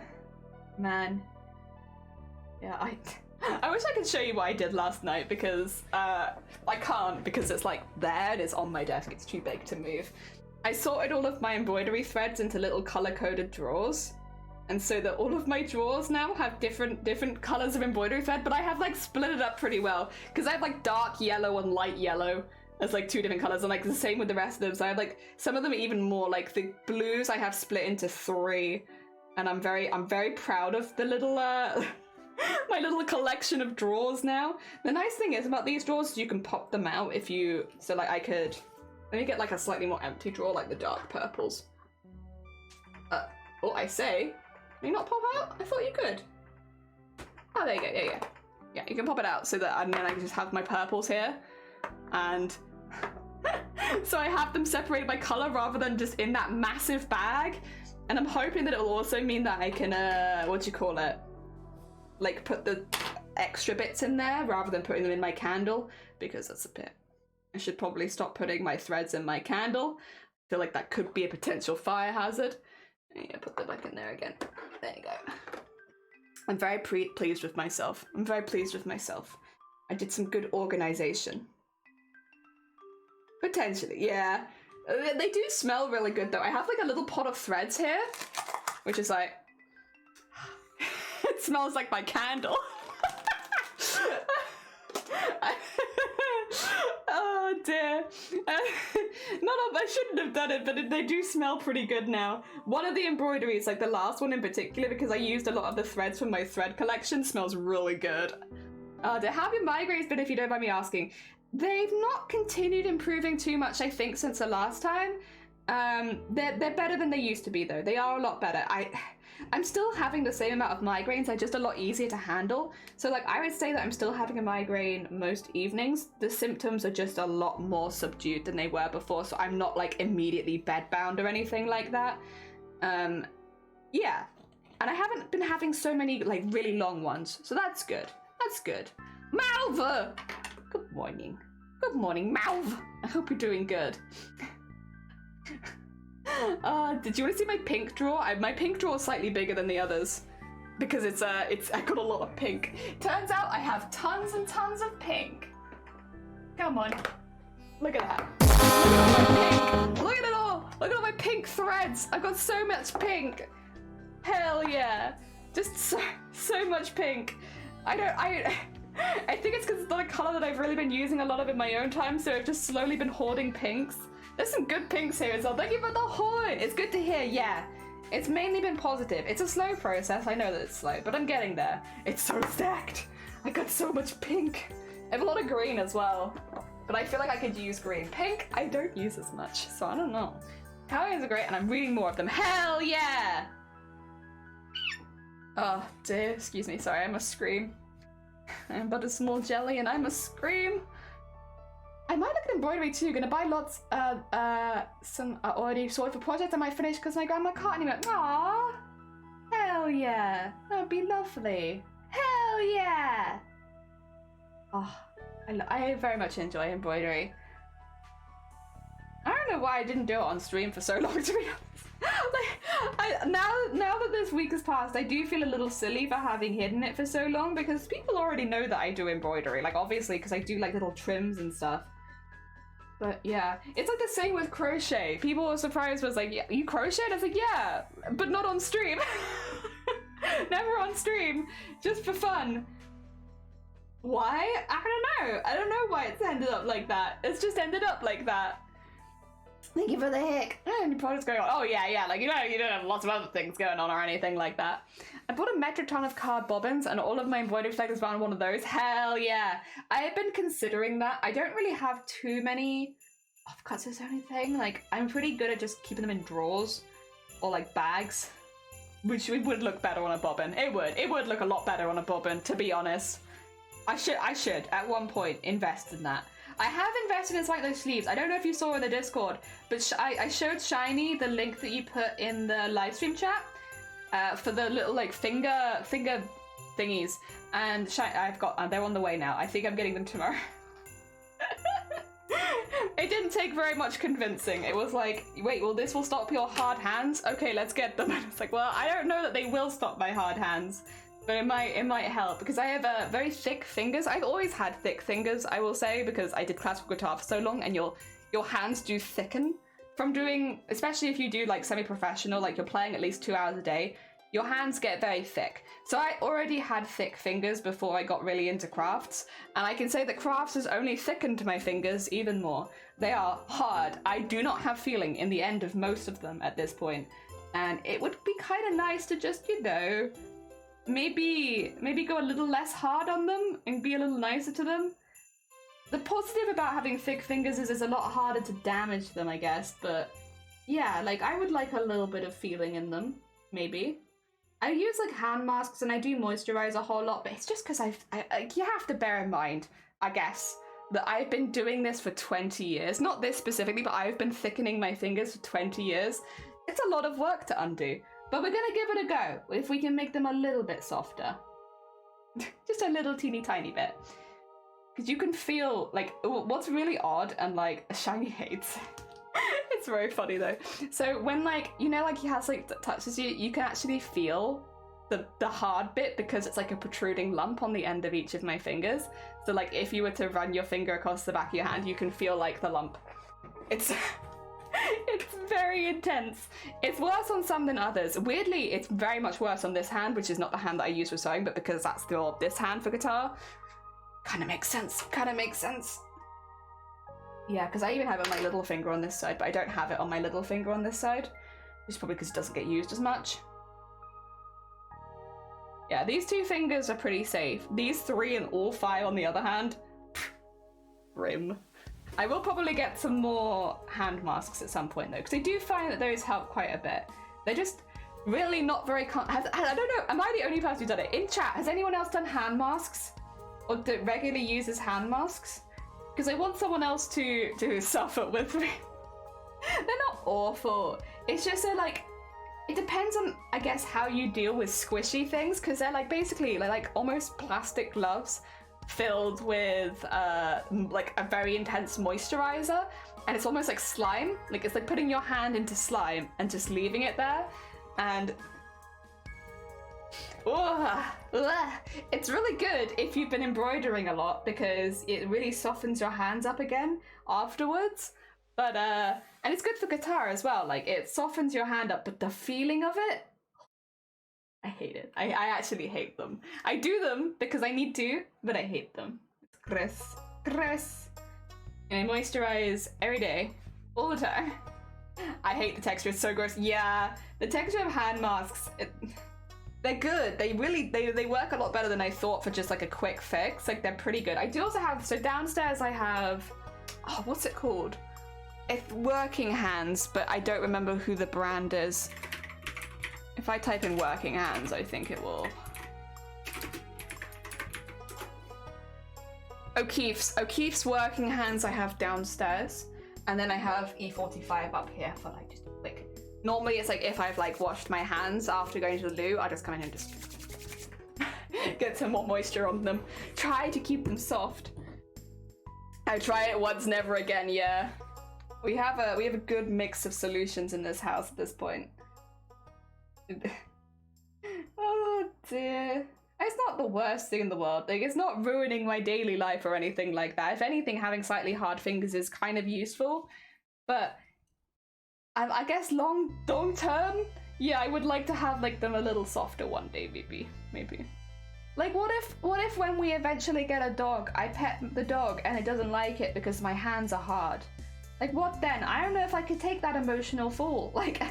man. Yeah, I wish I could show you what I did last night because I can't because it's like there. It is on my desk. It's too big to move. I sorted all of my embroidery threads into little color-coded drawers, and so that all of my drawers now have different colors of embroidery thread, but I have like split it up pretty well because I have like dark yellow and light yellow as like two different colors, and like the same with the rest of them. So I have like some of them are even more, like the blues I have split into 3, and I'm very proud of the little my little collection of drawers now. The nice thing is about these drawers is you can pop them out if you, so like I could. Let me get like a slightly more empty drawer, like the dark purples. Oh, I say, can you not pop out? I thought you could. Oh, there you go, yeah. Yeah, you can pop it out so that, and then I can just have my purples here. And so I have them separated by color rather than just in that massive bag. And I'm hoping that it will also mean that I can, what do you call it? Like put the extra bits in there rather than putting them in my candle, because that's a bit... I should probably stop putting my threads in my candle. I feel like that could be a potential fire hazard. Yeah, put that back in there again. There you go. I'm very pleased with myself. I did some good organization. Potentially, yeah. They do smell really good though. I have like a little pot of threads here, which is like, it smells like my candle. Oh dear. I shouldn't have done it, but they do smell pretty good now. One of the embroideries, like the last one in particular, because I used a lot of the threads from my thread collection, smells really good. How have your migraines been, if you don't mind me asking? They've not continued improving too much, I think, since the last time. They're better than they used to be, though. They are a lot better. I'm still having the same amount of migraines, they're just a lot easier to handle. So like I would say that I'm still having a migraine most evenings. The symptoms are just a lot more subdued than they were before, so I'm not like immediately bedbound or anything like that. Yeah. And I haven't been having so many like really long ones, so that's good. That's good. Malva! Good morning. Good morning, Malv. I hope you're doing good. Did you want to see my pink drawer? My pink drawer is slightly bigger than the others because I got a lot of pink. Turns out I have tons and tons of pink. Come on, look at that. Look at all my pink. Look at it all. Look at all my pink threads. I've got so much pink. Hell yeah, just so much pink. I think it's because it's not a color that I've really been using a lot of in my own time, so I've just slowly been hoarding pinks. There's some good pinks here as well. Thank you for the horn. It's good to hear, yeah. It's mainly been positive. It's a slow process. I know that it's slow, but I'm getting there. It's so stacked. I got so much pink. I have a lot of green as well, but I feel like I could use green. Pink, I don't use as much, so I don't know. Cowboys are great, and I'm reading more of them. Hell yeah! Oh dear, excuse me, sorry, I must scream. I'm but a small jelly and I must scream. I might look at embroidery too. Gonna buy lots some already sorted for projects I might finish because my grandma can't anymore. Aww. Hell yeah. That would be lovely. Hell yeah. Oh, I very much enjoy embroidery. I don't know why I didn't do it on stream for so long, to be honest. Now that this week has passed, I do feel a little silly for having hidden it for so long because people already know that I do embroidery. Like, obviously, because I do like little trims and stuff. But yeah, it's like the same with crochet. People were surprised, was like, yeah, you crocheted? I was like, yeah, but not on stream. Never on stream, just for fun. Why? I don't know why it's ended up like that. It's just ended up like that. Thank you for the hick. And your product's going on. Oh yeah, like you don't have lots of other things going on or anything like that. I bought a metric ton of card bobbins and all of my embroidery flags found one of those. Hell yeah. I have been considering that. I don't really have too many offcuts or anything. Like, I'm pretty good at just keeping them in drawers or like bags, which would look better on a bobbin. It would look a lot better on a bobbin, to be honest. I should at one point invest in that. I have invested in like those sleeves. I don't know if you saw in the Discord, but I showed Shiny the link that you put in the live stream chat for the little like finger thingies, and I've got they're on the way now. I think I'm getting them tomorrow. It didn't take very much convincing. It was like, wait, well, this will stop your hard hands? Okay, let's get them. And it's like, well, I don't know that they will stop my hard hands, but it might help because I have very thick fingers. I've always had thick fingers, I will say, because I did classical guitar for so long, and your hands do thicken from doing, especially if you do like semi-professional, like you're playing at least 2 hours a day, your hands get very thick. So I already had thick fingers before I got really into crafts, and I can say that crafts has only thickened my fingers even more. They are hard. I do not have feeling in the end of most of them at this point, and it would be kind of nice to just, you know, maybe go a little less hard on them and be a little nicer to them. The positive about having thick fingers is it's a lot harder to damage them, I guess, but yeah, like I would like a little bit of feeling in them, maybe. I use like hand masks and I do moisturize a whole lot, but it's just because you have to bear in mind, I guess, that I've been doing this for 20 years. Not this specifically, but I've been thickening my fingers for 20 years. It's a lot of work to undo, but we're gonna give it a go if we can make them a little bit softer. Just a little teeny tiny bit. Because you can feel, like, what's really odd and, like, Shiny hates. It's very funny, though. So when, like, you know, like, he has, like, that touches you, you can actually feel the hard bit because it's, like, a protruding lump on the end of each of my fingers. So, like, if you were to run your finger across the back of your hand, you can feel, like, the lump. It's it's very intense. It's worse on some than others. Weirdly, it's very much worse on this hand, which is not the hand that I use for sewing, but because that's this hand for guitar. Kind of makes sense. Kind of makes sense. Yeah, because I even have it on my little finger on this side, but I don't have it on my little finger on this side. Which is probably because it doesn't get used as much. Yeah, these 2 fingers are pretty safe. These 3 and all 5 on the other hand, grim. I will probably get some more hand masks at some point though, because I do find that those help quite a bit. They're just really not very I don't know, am I the only person who's done it? In chat, has anyone else done hand masks? Or that regularly uses hand masks? Because I want someone else to suffer with me. They're not awful. It's just they're like, it depends on, I guess, how you deal with squishy things, because they're like basically like almost plastic gloves filled with like a very intense moisturizer, and it's almost like slime. Like it's like putting your hand into slime and just leaving it there, and it's really good if you've been embroidering a lot, because it really softens your hands up again afterwards. But and it's good for guitar as well. Like it softens your hand up, but the feeling of it, I hate it. I actually hate them. I do them because I need to, but I hate them. It's gross. And I moisturize every day, all the time. I hate the texture. It's so gross. Yeah, the texture of hand masks. They're good. They really they work a lot better than I thought for just like a quick fix. Like they're pretty good. I do also have, so downstairs I have, oh, what's it called? It's Working Hands, but I don't remember who the brand is. If I type in Working Hands, I think it will. O'Keefe's Working Hands I have downstairs, and then I have E45 up here for like just like. Normally it's like if I've like washed my hands after going to the loo, I just come in and just get some more moisture on them. Try to keep them soft. I try it once, never again. Yeah, we have a good mix of solutions in this house at this point. Oh dear. It's not the worst thing in the world. Like, it's not ruining my daily life or anything like that. If anything, having slightly hard fingers is kind of useful. But I guess long term, yeah, I would like to have like them a little softer one day, maybe. Like, what if when we eventually get a dog, I pet the dog and it doesn't like it because my hands are hard? Like, what then? I don't know if I could take that emotional fall. Like,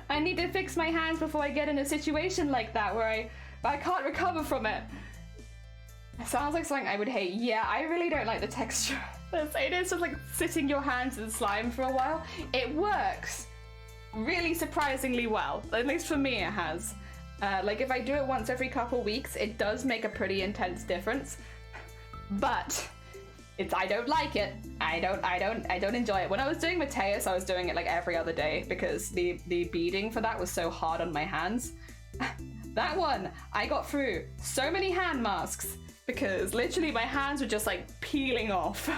I need to fix my hands before I get in a situation like that where I can't recover from it. It sounds like something I would hate. Yeah, I really don't like the texture. It is just like sitting your hands in slime for a while. It works really surprisingly well. At least for me it has. Like if I do it once every couple weeks, it does make a pretty intense difference. But I don't like it. I don't enjoy it. When I was doing Mateus, I was doing it like every other day because the beading for that was so hard on my hands. That one, I got through so many hand masks because literally my hands were just like peeling off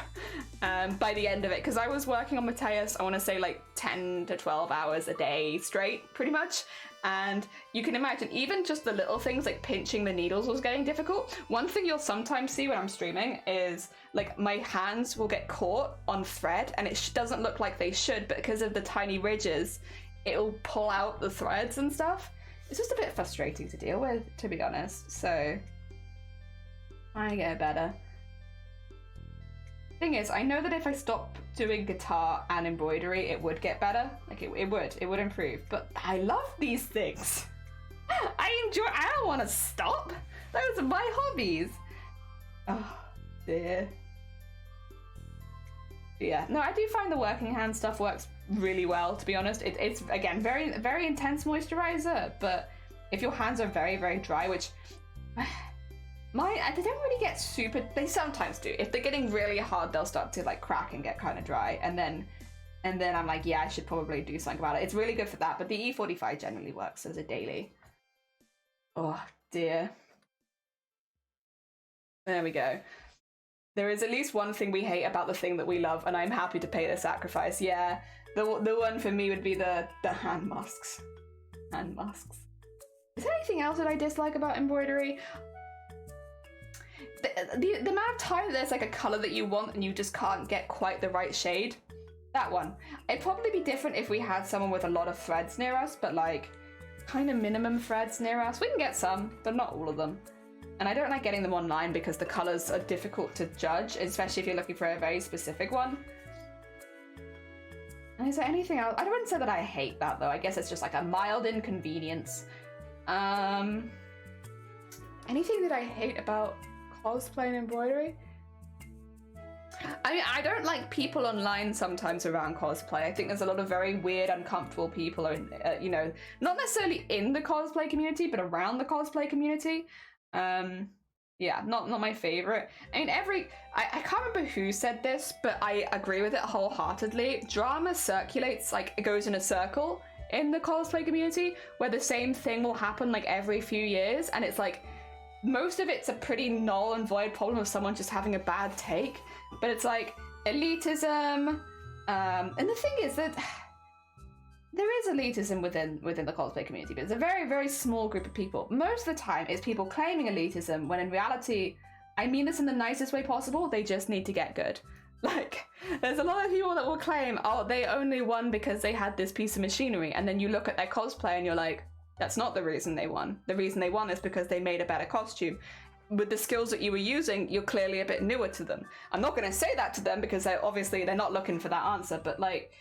by the end of it. Because I was working on Mateus, I want to say like 10 to 12 hours a day straight, pretty much. And you can imagine even just the little things like pinching the needles was getting difficult. One thing you'll sometimes see when I'm streaming is like my hands will get caught on thread and it doesn't look like they should, but because of the tiny ridges, it'll pull out the threads and stuff. It's just a bit frustrating to deal with, to be honest, so I get better. Thing is, I know that if I stop doing guitar and embroidery, it would get better. Like it would improve, but I love these things. I don't want to stop. Those are my hobbies. Oh dear. Yeah, no, I do find the working hand stuff works really well, to be honest. It's again very, very intense moisturizer, but if your hands are very, very dry, which they don't really get super, they sometimes do. If they're getting really hard, they'll start to like crack and get kind of dry, and then I'm like, yeah, I should probably do something about it. It's really good for that, but the E45 generally works as a daily. Oh dear. There we go. There is at least one thing we hate about the thing that we love, and I'm happy to pay the sacrifice. Yeah, the one for me would be the hand masks. Hand masks. Is there anything else that I dislike about embroidery? The amount of time that there's like a colour that you want and you just can't get quite the right shade. That one. It'd probably be different if we had someone with a lot of threads near us, but like kind of minimum threads near us. We can get some, but not all of them. And I don't like getting them online because the colors are difficult to judge, especially if you're looking for a very specific one. And is there anything else? I wouldn't say that I hate that though. I guess it's just like a mild inconvenience. Anything that I hate about cosplay and embroidery? I mean, I don't like people online sometimes around cosplay. I think there's a lot of very weird, uncomfortable people, you know, not necessarily in the cosplay community, but around the cosplay community. Yeah, not my favorite. I mean, I can't remember who said this, but I agree with it wholeheartedly. Drama circulates, like, it goes in a circle in the cosplay community, where the same thing will happen, like, every few years, and it's like, most of it's a pretty null and void problem of someone just having a bad take, but it's like elitism, and the thing is that there is elitism within the cosplay community, but it's a very, very small group of people. Most of the time it's people claiming elitism, when in reality, I mean this in the nicest way possible, they just need to get good. Like, there's a lot of people that will claim, oh, they only won because they had this piece of machinery, and then you look at their cosplay and you're like, that's not the reason they won. The reason they won is because they made a better costume. With the skills that you were using, you're clearly a bit newer to them. I'm not going to say that to them because they're not looking for that answer, but like,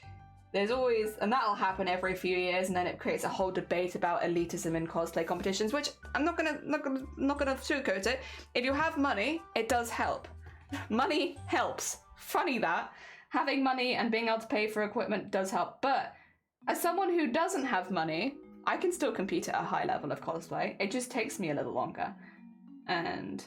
there's always, and that'll happen every few years, and then it creates a whole debate about elitism in cosplay competitions, which I'm not gonna sugarcoat it. If you have money, it does help. Money helps. Funny that. Having money and being able to pay for equipment does help, but as someone who doesn't have money, I can still compete at a high level of cosplay. It just takes me a little longer. And,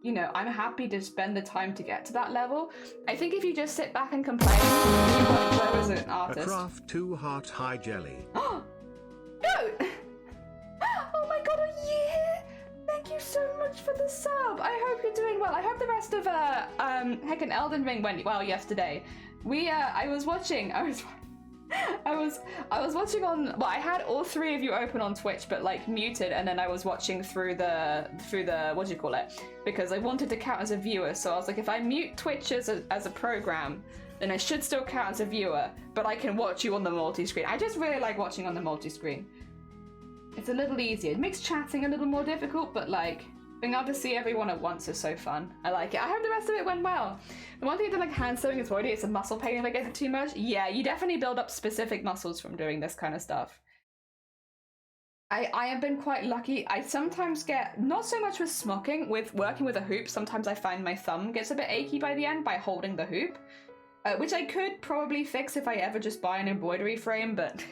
you know, I'm happy to spend the time to get to that level. I think if you just sit back and complain, you won't grow as an artist. A craft 2 heart high jelly. Oh! No! Oh my god, are you here? Thank you so much for the sub. I hope you're doing well. I hope the rest of heckin' Elden Ring went well yesterday. I was watching on, well, I had all three of you open on Twitch, but like muted, and then I was watching through the what do you call it? Because I wanted to count as a viewer, so I was like, if I mute Twitch as a program, then I should still count as a viewer, but I can watch you on the multi-screen. I just really like watching on the multi-screen. It's a little easier. It makes chatting a little more difficult, but like, being able to see everyone at once is so fun. I like it. I hope the rest of it went well. The one thing I don't like hand sewing is body, it's a muscle pain if I get it too much. Yeah, you definitely build up specific muscles from doing this kind of stuff. I have been quite lucky. I sometimes get, not so much with smocking, with working with a hoop, sometimes I find my thumb gets a bit achy by the end by holding the hoop, which I could probably fix if I ever just buy an embroidery frame, but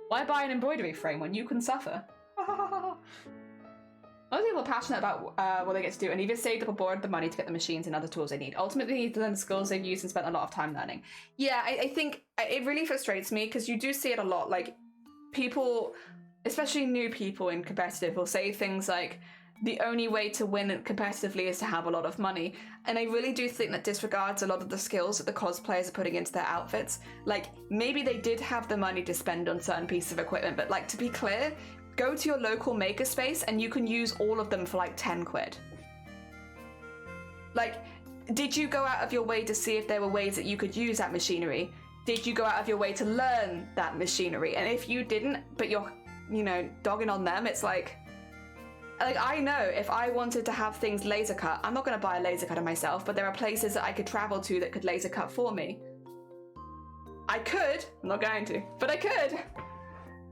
why buy an embroidery frame when you can suffer? Most people are passionate about what they get to do, and either saved up or borrowed the money to get the machines and other tools they need. Ultimately, they need to learn the skills they've used and spent a lot of time learning. Yeah, I think it really frustrates me because you do see it a lot. Like, people, especially new people in competitive, will say things like, the only way to win competitively is to have a lot of money. And I really do think that disregards a lot of the skills that the cosplayers are putting into their outfits. Like, maybe they did have the money to spend on certain pieces of equipment, but like, to be clear, go to your local makerspace and you can use all of them for like 10 quid. Like, did you go out of your way to see if there were ways that you could use that machinery? Did you go out of your way to learn that machinery? And if you didn't, but you're, you know, dogging on them, it's like I know if I wanted to have things laser cut, I'm not going to buy a laser cutter myself, but there are places that I could travel to that could laser cut for me. I could, I'm not going to, but I could.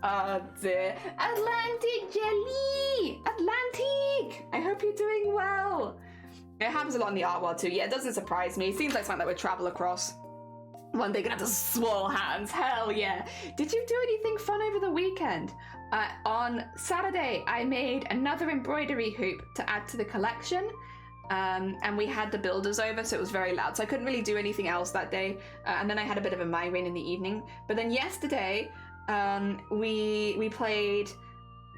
Oh dear. Atlantic Jelly! Atlantic! I hope you're doing well. It happens a lot in the art world too. Yeah, it doesn't surprise me. It seems like something that would travel across. One day gonna have to swirl hands. Hell yeah. Did you do anything fun over the weekend? On Saturday, I made another embroidery hoop to add to the collection. And we had the builders over, so it was very loud. So I couldn't really do anything else that day. And then I had a bit of a migraine in the evening. But then yesterday, we played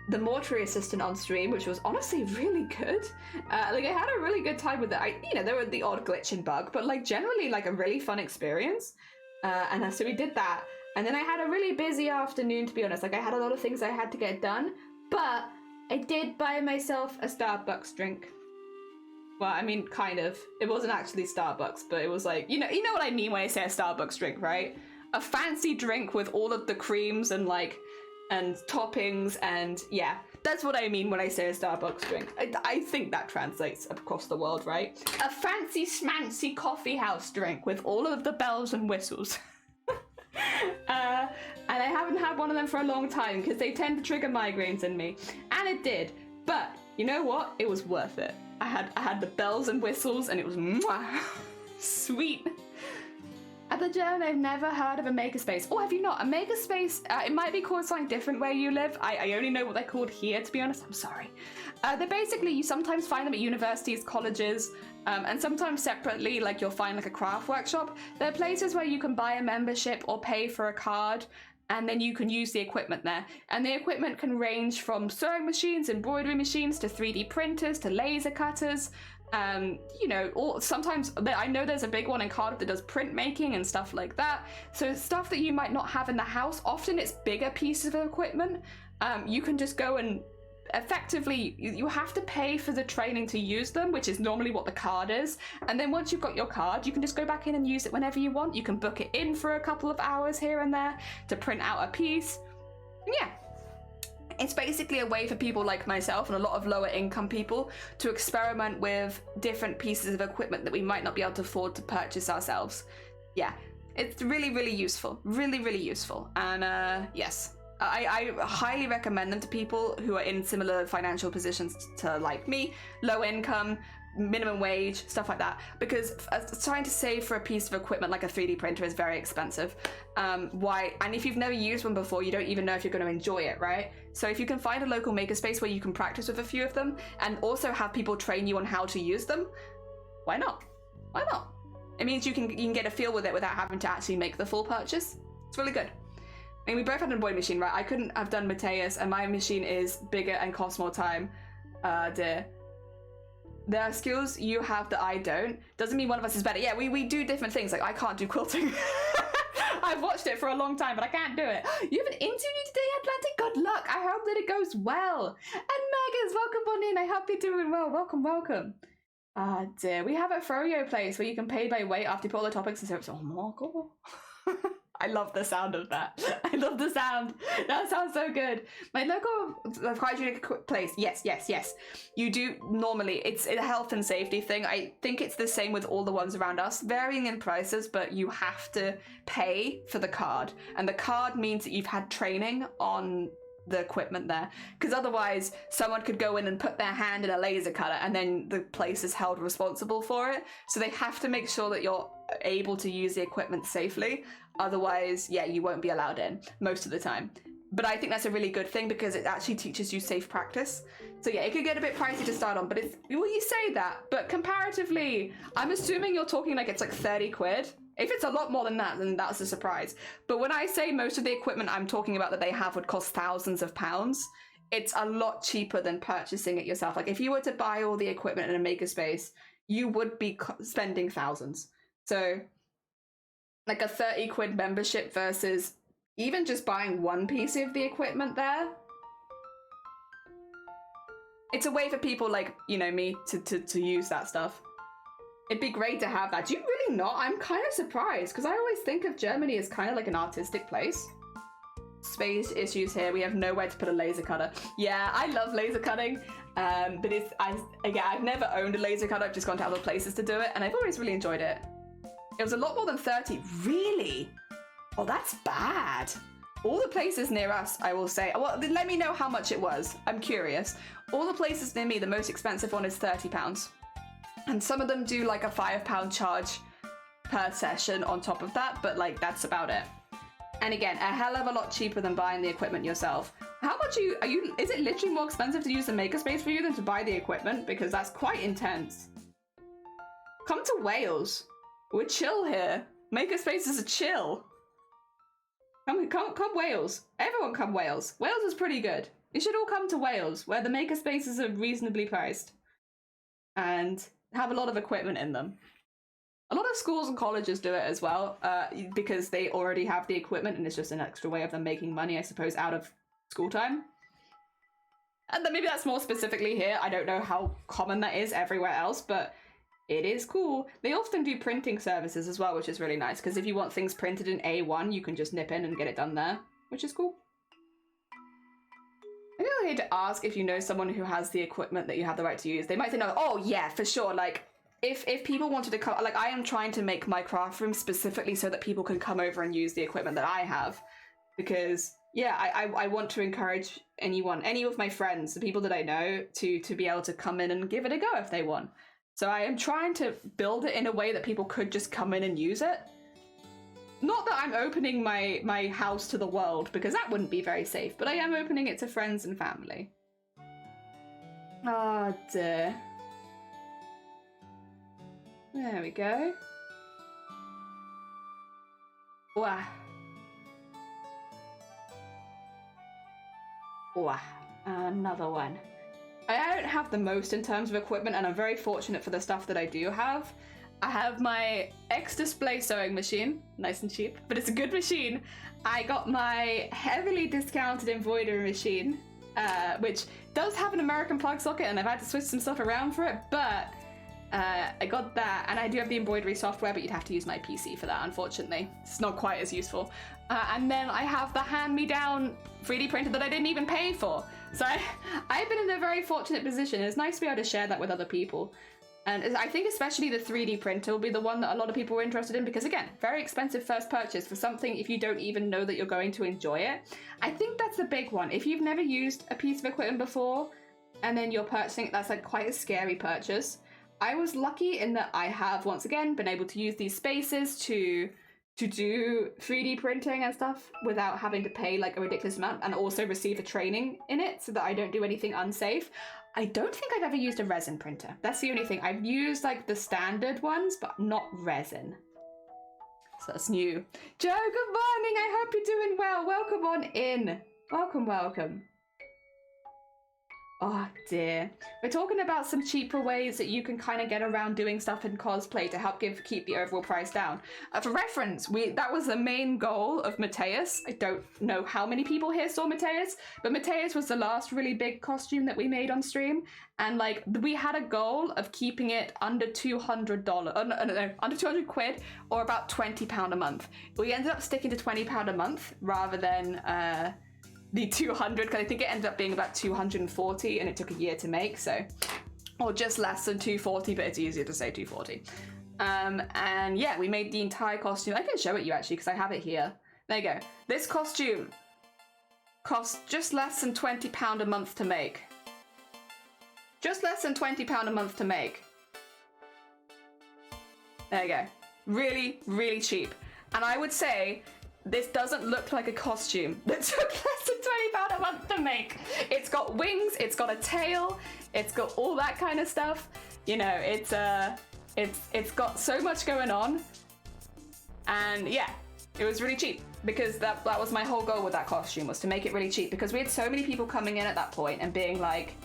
the Mortuary Assistant on stream, which was honestly really good. Like, I had a really good time with it. You know, there were the odd glitch and bug, but like generally like a really fun experience. And so we did that. And then I had a really busy afternoon, to be honest. Like, I had a lot of things I had to get done, but I did buy myself a Starbucks drink. Well, I mean, kind of. It wasn't actually Starbucks, but it was like, you know what I mean when I say a Starbucks drink, right? A fancy drink with all of the creams and and toppings, and yeah, that's what I mean when I say a Starbucks drink. I think that translates across the world, right? A fancy schmancy coffee house drink with all of the bells and whistles. And I haven't had one of them for a long time because they tend to trigger migraines in me, and it did. But you know what? It was worth it. I had the bells and whistles, and it was mwah, sweet. At the gym, I've never heard of a makerspace. Oh, have you not? A makerspace, it might be called something different where you live. I only know what they're called here, to be honest. I'm sorry. They're basically, you sometimes find them at universities, colleges, and sometimes separately, like you'll find like a craft workshop. They're places where you can buy a membership or pay for a card, and then you can use the equipment there. And the equipment can range from sewing machines, embroidery machines, to 3D printers, to laser cutters. You know, sometimes I know there's a big one in Cardiff that does printmaking and stuff like that. So stuff that you might not have in the house, often it's bigger pieces of equipment. You can just go and effectively, you have to pay for the training to use them, which is normally what the card is. And then once you've got your card, you can just go back in and use it whenever you want. You can book it in for a couple of hours here and there to print out a piece. And yeah. It's basically a way for people like myself and a lot of lower income people to experiment with different pieces of equipment that we might not be able to afford to purchase ourselves. Yeah, it's really, really useful. Really, really useful. And yes, I highly recommend them to people who are in similar financial positions to like me, low income, minimum wage, stuff like that, because trying to save for a piece of equipment like a 3D printer is very expensive. And if you've never used one before, you don't even know if you're going to enjoy it, right? So if you can find a local makerspace where you can practice with a few of them and also have people train you on how to use them, why not? Why not? It means you can get a feel with it without having to actually make the full purchase. It's really good. I mean, we both had an embroidery machine, right? I couldn't have done Mateus, and my machine is bigger and costs more time. Dear. There are skills you have that I don't. Doesn't mean one of us is better. Yeah, we do different things. Like, I can't do quilting. I've watched it for a long time, but I can't do it. You have an interview today, Atlantic? Good luck. I hope that it goes well. And Megas, welcome on in. I hope you're doing well. Welcome, welcome. Dear. We have a froyo place where you can pay by weight after you put all the topics and so it's oh my god. I love the sound of that. I love the sound. That sounds so good. My local hygienic place. Yes, yes, yes. You do normally. It's a health and safety thing. I think it's the same with all the ones around us, varying in prices, but you have to pay for the card. And the card means that you've had training on the equipment there, because otherwise someone could go in and put their hand in a laser cutter and then the place is held responsible for it. So they have to make sure that you're able to use the equipment safely. Otherwise, yeah, you won't be allowed in most of the time. But I think that's a really good thing because it actually teaches you safe practice. So yeah, it could get a bit pricey to start on, but it's, well, you say that, but comparatively, I'm assuming you're talking like it's like 30 quid. If it's a lot more than that, then that's a surprise. But when I say most of the equipment I'm talking about that they have would cost thousands of pounds, it's a lot cheaper than purchasing it yourself. Like if you were to buy all the equipment in a makerspace, you would be spending thousands. So like a 30 quid membership versus even just buying one piece of the equipment there. It's a way for people like, you know, me to use that stuff. It'd be great to have that. Do you really not? I'm kind of surprised because I always think of Germany as kind of like an artistic place. Space issues here. We have nowhere to put a laser cutter. Yeah, I love laser cutting. But I've never owned a laser cutter. I've just gone to other places to do it. And I've always really enjoyed it. It was a lot more than 30. Really? Oh, that's bad. All the places near us, I will say. Well, let me know how much it was. I'm curious. All the places near me, the most expensive one is £30. And some of them do like a £5 charge per session on top of that, but like that's about it. And again, a hell of a lot cheaper than buying the equipment yourself. How much is it literally more expensive to use the makerspace for you than to buy the equipment? Because that's quite intense. Come to Wales. We're chill here. Makerspace is a chill. Come Wales. Everyone come Wales. Wales is pretty good. You should all come to Wales, where the makerspaces are reasonably priced. And have a lot of equipment in them. A lot of schools and colleges do it as well, because they already have the equipment and it's just an extra way of them making money, I suppose, out of school time. And then maybe that's more specifically here. I don't know how common that is everywhere else, but it is cool. They often do printing services as well, which is really nice, because if you want things printed in A1, you can just nip in and get it done there, which is cool. I think I need to ask if you know someone who has the equipment that you have the right to use. They might say no. Oh yeah, for sure. Like if people wanted to come, like I am trying to make my craft room specifically so that people can come over and use the equipment that I have, because yeah, I want to encourage anyone, any of my friends, the people that I know, to be able to come in and give it a go if they want. So I am trying to build it in a way that people could just come in and use it. Not that I'm opening my house to the world, because that wouldn't be very safe, but I am opening it to friends and family. Ah, dear. There we go. Wow. Wow. Another one. I don't have the most in terms of equipment, and I'm very fortunate for the stuff that I do have. I have my X-Display sewing machine, nice and cheap, but it's a good machine. I got my heavily discounted embroidery machine, which does have an American plug socket, and I've had to switch some stuff around for it, but I got that, and I do have the embroidery software, but you'd have to use my PC for that, unfortunately. It's not quite as useful. And then I have the hand-me-down 3D printer that I didn't even pay for. So I've been in a very fortunate position. It's nice to be able to share that with other people. And I think especially the 3D printer will be the one that a lot of people are interested in, because again, very expensive first purchase for something if you don't even know that you're going to enjoy it. I think that's the big one. If you've never used a piece of equipment before and then you're purchasing it, that's like quite a scary purchase. I was lucky in that I have, once again, been able to use these spaces to do 3D printing and stuff without having to pay like a ridiculous amount, and also receive a training in it so that I don't do anything unsafe. I don't think I've ever used a resin printer. That's the only thing. I've used like the standard ones, but not resin. So that's new. Joe, good morning. I hope you're doing well. Welcome on in. Welcome, welcome. Oh dear. We're talking about some cheaper ways that you can kind of get around doing stuff in cosplay to help keep the overall price down. For reference, that was the main goal of Mateus. I don't know how many people here saw Mateus, but Mateus was the last really big costume that we made on stream. And like, we had a goal of keeping it under $200, no, under 200 quid, or about £20 a month. We ended up sticking to £20 a month rather than, the 200, because I think it ended up being about 240 and it took a year to make, so, or just less than 240, but it's easier to say 240. And yeah, we made the entire costume. I can show it you actually, because I have it here. There you go. This costume costs just less than £20 a month to make. Just less than £20 a month to make. There you go. Really, really cheap. And I would say this doesn't look like a costume that took less than £20 a month to make. It's got wings, it's got a tail, it's got all that kind of stuff. You know, it's got so much going on. And yeah, it was really cheap, because that was my whole goal with that costume, was to make it really cheap, because we had so many people coming in at that point and being like,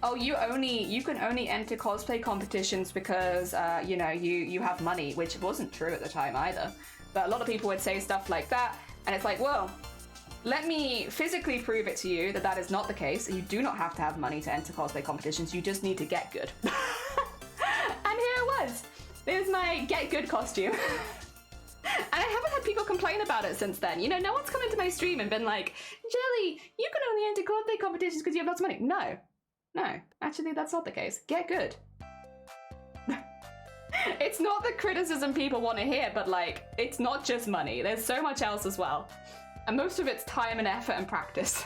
oh, you can only enter cosplay competitions because you know, you have money, which wasn't true at the time either. But a lot of people would say stuff like that, and it's like, well, let me physically prove it to you that that is not the case. You do not have to have money to enter cosplay competitions, you just need to get good. And here it was. There's my get good costume. And I haven't had people complain about it since then. You know, no one's come into my stream and been like, Jelly, you can only enter cosplay competitions because you have lots of money. No, actually that's not the case. Get good. It's not the criticism people want to hear, but like, it's not just money. There's so much else as well. And most of it's time and effort and practice.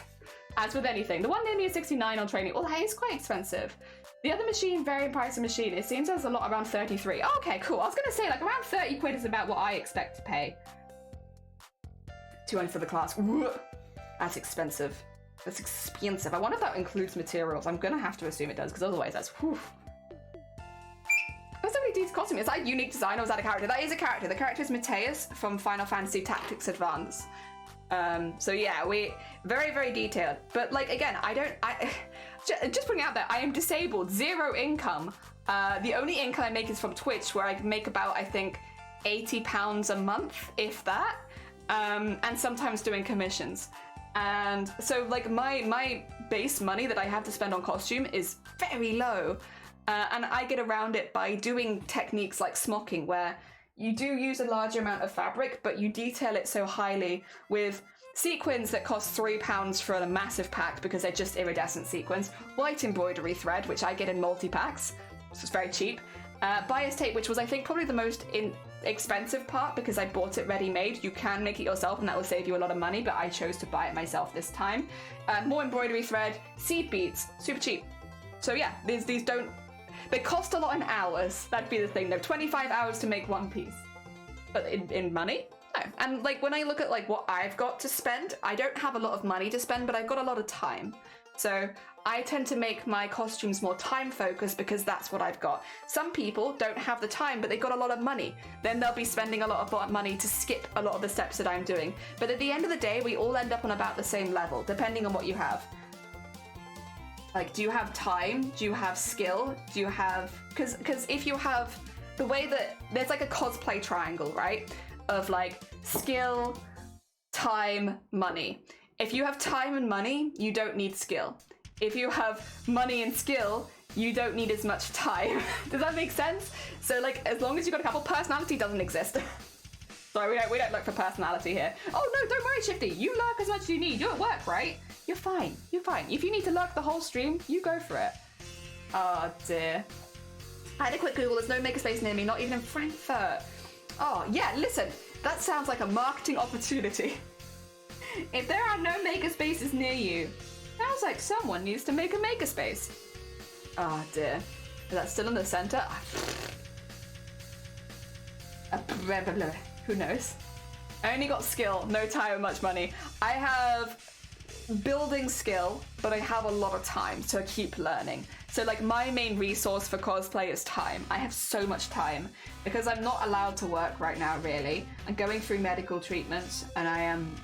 As with anything. The one near me is 69 on training. Well, that is quite expensive. The other machine, varying price of machine, it seems there's a lot around 33. Oh, okay, cool. I was gonna say like around 30 quid is about what I expect to pay. 200 for the class. That's expensive. That's expensive. I wonder if that includes materials. I'm gonna have to assume it does, because otherwise that's whew. What's somebody Deed's costume? Is that a unique design or is that a character? That is a character. The character is Mateus from Final Fantasy Tactics Advance. So yeah, we very, very detailed. But like, again, just putting it out there, I am disabled, zero income. The only income I make is from Twitch, where I make about, I think, £80 a month, if that. And sometimes doing commissions. And so like my base money that I have to spend on costume is very low. And I get around it by doing techniques like smocking, where you do use a larger amount of fabric, but you detail it so highly with sequins that cost £3 for a massive pack because they're just iridescent sequins, white embroidery thread, which I get in multi-packs, so it's very cheap, bias tape, which was I think probably the most expensive part because I bought it ready-made. You can make it yourself and that will save you a lot of money, but I chose to buy it myself this time. More embroidery thread, seed beads, super cheap. So yeah, these don't, they cost a lot in hours. That'd be the thing though, 25 hours to make one piece. But in money? No. And like when I look at like what I've got to spend, I don't have a lot of money to spend, but I've got a lot of time. So I tend to make my costumes more time focused because that's what I've got. Some people don't have the time, but they've got a lot of money. Then they'll be spending a lot of money to skip a lot of the steps that I'm doing. But at the end of the day, we all end up on about the same level, depending on what you have. Like, do you have time? Do you have skill? Do you have... Because if you have... The way that... There's like a cosplay triangle, right? Of like skill, time, money. If you have time and money, you don't need skill. If you have money and skill, you don't need as much time. Does that make sense? So like, as long as you've got a couple, personality doesn't exist. Sorry, we don't look for personality here. Oh no, don't worry, Shifty. You lurk as much as you need. You're at work, right? You're fine. You're fine. If you need to lurk the whole stream, you go for it. Oh dear. I had a quick Google. There's no makerspace near me, not even in Frankfurt. Oh yeah, listen. That sounds like a marketing opportunity. If there are no makerspaces near you, sounds like someone needs to make a makerspace. Oh dear. Is that still in the center? Who knows? I only got skill, no time and much money. I have building skill, but I have a lot of time to keep learning. So like my main resource for cosplay is time. I have so much time because I'm not allowed to work right now, really. I'm going through medical treatments and I am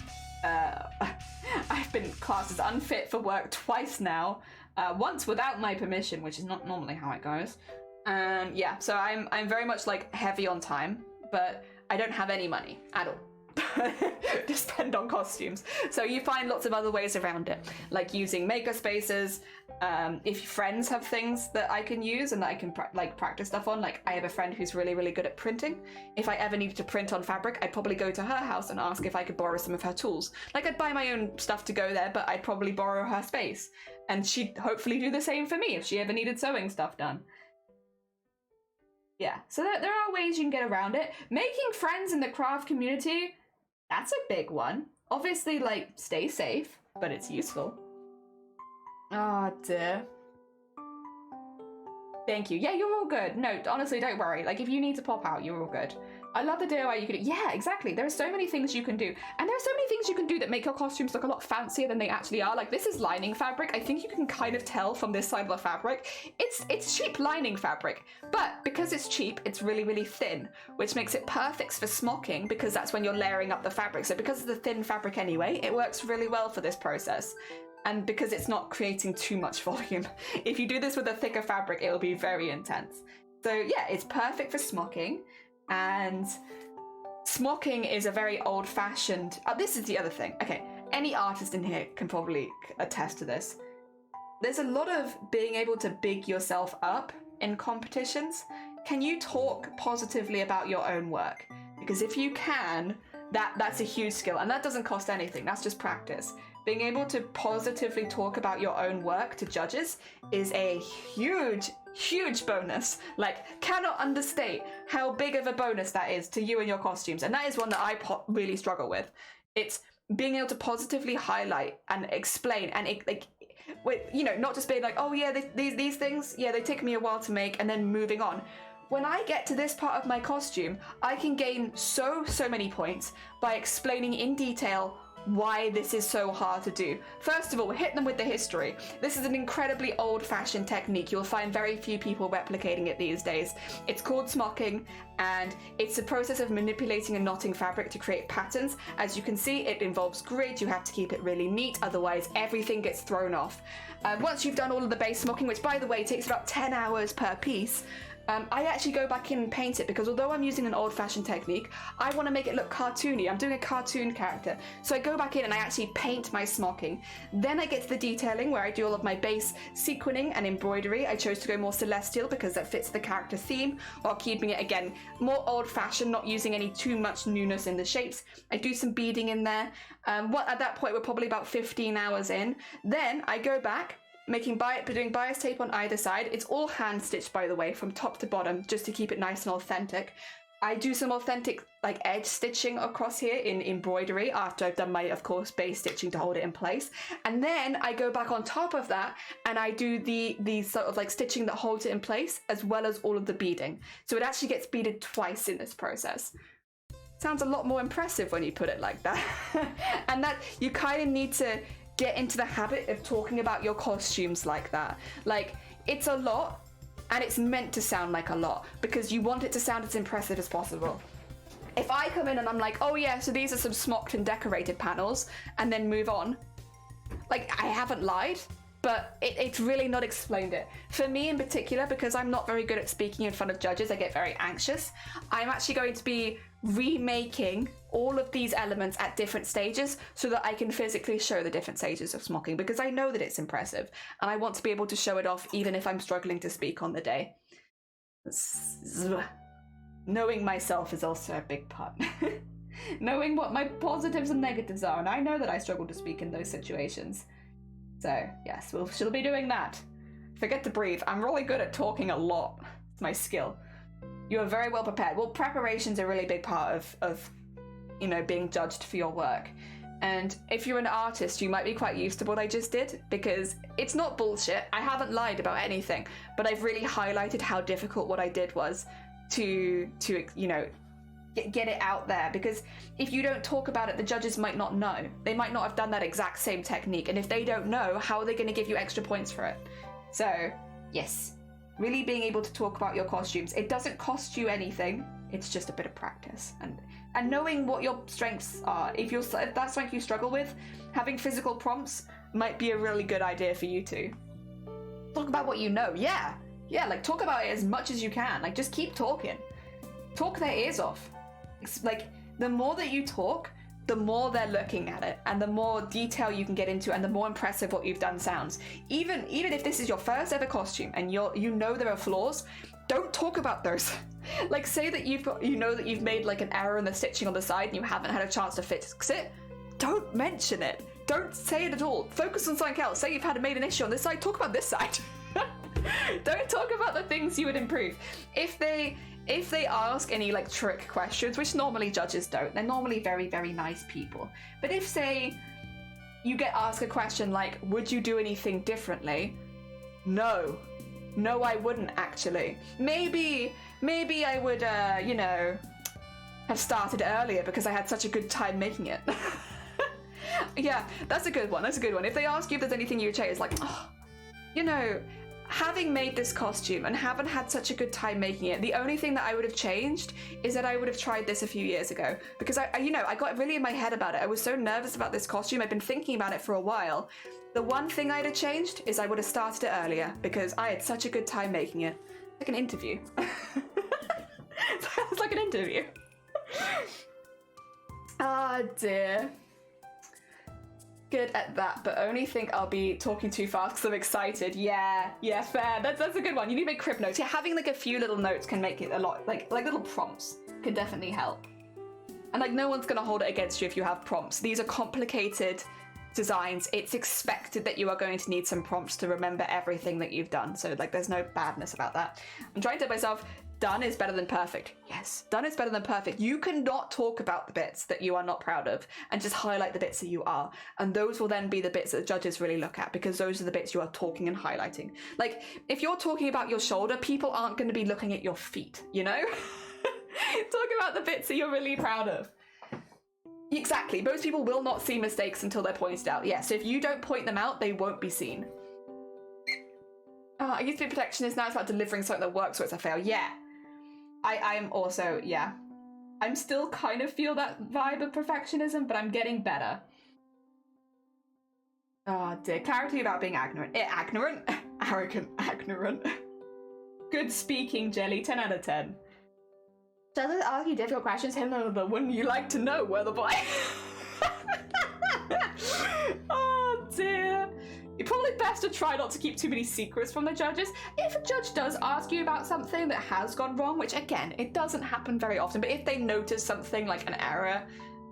I've been classed as unfit for work twice now. Once without my permission, which is not normally how it goes. Yeah, so I'm very much like heavy on time, but I don't have any money at all to spend on costumes. So you find lots of other ways around it, like using makerspaces. If friends have things that I can use and that I can practice stuff on, like I have a friend who's really good at printing. If I ever needed to print on fabric, I'd probably go to her house and ask if I could borrow some of her tools. Like I'd buy my own stuff to go there, but I'd probably borrow her space. And she'd hopefully do the same for me if she ever needed sewing stuff done. Yeah, so there are ways you can get around it. Making friends in the craft community, that's a big one. Obviously, like, stay safe, but it's useful. Oh, dear. Thank you. Yeah, you're all good. No, honestly, don't worry. Like, if you need to pop out, you're all good. I love the DIY you can do. Yeah, exactly. There are so many things you can do. And there are so many things you can do that make your costumes look a lot fancier than they actually are. Like, this is lining fabric. I think you can kind of tell from this side of the fabric. It's cheap lining fabric. But because it's cheap, it's really thin, which makes it perfect for smocking because that's when you're layering up the fabric. So because of the thin fabric anyway, it works really well for this process. And because it's not creating too much volume. If you do this with a thicker fabric, it'll be very intense. So yeah, it's perfect for smocking. And smocking is a very old-fashioned... this is the other thing. Okay, any artist in here can probably attest to this. There's a lot of being able to big yourself up in competitions. Can you talk positively about your own work? Because if you can, that's a huge skill. And that doesn't cost anything. That's just practice. Being able to positively talk about your own work to judges is a huge bonus. Like, cannot understate how big of a bonus that is to you and your costumes. And that is one that I really struggle with. It's being able to positively highlight and explain and not just being like, oh yeah, these things, yeah, they take me a while to make, and then moving on. When I get to this part of my costume, I can gain so many points by explaining in detail why this is so hard to do. First of all, hit them with the history. This is an incredibly old-fashioned technique. You'll find very few people replicating it these days. It's called smocking, and it's a process of manipulating and knotting fabric to create patterns. As you can see, it involves grid. You have to keep it really neat, otherwise everything gets thrown off. Once you've done all of the base smocking, which by the way takes about 10 hours per piece, I actually go back in and paint it because although I'm using an old-fashioned technique, I want to make it look cartoony. I'm doing a cartoon character. So I go back in and I actually paint my smocking. Then I get to the detailing where I do all of my base sequining and embroidery. I chose to go more celestial because that fits the character theme, while keeping it, again, more old-fashioned, not using any too much newness in the shapes. I do some beading in there. At that point, we're probably about 15 hours in. Then I go back, doing bias tape on either side. It's all hand stitched, by the way, from top to bottom, just to keep it nice and authentic. I do some authentic like edge stitching across here in embroidery after I've done my, of course, base stitching to hold it in place. And then I go back on top of that and I do the sort of like stitching that holds it in place, as well as all of the beading. So it actually gets beaded twice in this process. Sounds a lot more impressive when you put it like that. And that you kind of need to get into the habit of talking about your costumes like that. Like, it's a lot, and it's meant to sound like a lot, because you want it to sound as impressive as possible. If I come in and I'm like, oh yeah, so these are some smocked and decorated panels, and then move on, like, I haven't lied, but it's really not explained it. For me in particular, because I'm not very good at speaking in front of judges, I get very anxious. I'm actually going to be remaking all of these elements at different stages so that I can physically show the different stages of smocking, because I know that it's impressive and I want to be able to show it off even if I'm struggling to speak on the day. Knowing myself is also a big part. Knowing what my positives and negatives are, and I know that I struggle to speak in those situations. So yes, she'll be doing that. Forget to breathe. I'm really good at talking a lot. It's my skill. You are very well prepared. Well, preparation's a really big part of you know, being judged for your work. And if you're an artist, you might be quite used to what I just did, because it's not bullshit. I haven't lied about anything, but I've really highlighted how difficult what I did was to you know, get it out there, because if you don't talk about it, the judges might not know. They might not have done that exact same technique, and if they don't know, how are they going to give you extra points for it? So yes, really being able to talk about your costumes. It doesn't cost you anything. It's just a bit of practice and knowing what your strengths are. If that's something you struggle with, having physical prompts might be a really good idea for you too. Talk about what you know. Yeah, like talk about it as much as you can. Like, just keep talking. Talk their ears off. It's like, the more that you talk, the more they're looking at it, and the more detail you can get into, and the more impressive what you've done sounds. Even if this is your first ever costume and you know there are flaws, don't talk about those. Like, say that you've made like an error in the stitching on the side and you haven't had a chance to fix it. Don't mention it. Don't say it at all. Focus on something else. Say you've made an issue on this side, talk about this side. Don't talk about the things you would improve. If they ask any like trick questions, which normally judges don't, they're normally very, very nice people. But if, say, you get asked a question like, would you do anything differently? No, I wouldn't actually. Maybe I would, you know, have started earlier because I had such a good time making it. Yeah, that's a good one. If they ask you if there's anything you would change, it's like, oh, you know, having made this costume and haven't had such a good time making it, the only thing that I would have changed is that I would have tried this a few years ago, because I got really in my head about it. I was so nervous about this costume. I've been thinking about it for a while. The one thing I'd have changed is I would have started it earlier, because I had such a good time making it. Like an interview. It's like an interview. Ah, dear. Good at that, but only think I'll be talking too fast because I'm excited. Yeah, fair. That's a good one. You need to make crib notes. Yeah, having like a few little notes can make it a lot, like little prompts can definitely help. And like, no one's gonna hold it against you if you have prompts. These are complicated designs. It's expected that you are going to need some prompts to remember everything that you've done. So like, there's no badness about that. I'm trying to tell myself, done is better than perfect. Yes, done is better than perfect. You cannot talk about the bits that you are not proud of and just highlight the bits that you are. And those will then be the bits that the judges really look at, because those are the bits you are talking and highlighting. Like, if you're talking about your shoulder, people aren't going to be looking at your feet, you know? Talk about the bits that you're really proud of. Exactly. Most people will not see mistakes until they're pointed out. Yeah, so if you don't point them out, they won't be seen. I used to be a protectionist, now it's about delivering something that works, so it's a fail. Yeah. I'm also, yeah. I'm still kind of feel that vibe of perfectionism, but I'm getting better. Oh dear. Clarity about being ignorant. Arrogant. Good speaking, Jelly. 10 out of 10. Does it ask you difficult questions? Wouldn't you like to know where the boy? Oh dear. You're probably best to try not to keep too many secrets from the judges. If a judge does ask you about something that has gone wrong, which again, it doesn't happen very often, but if they notice something like an error,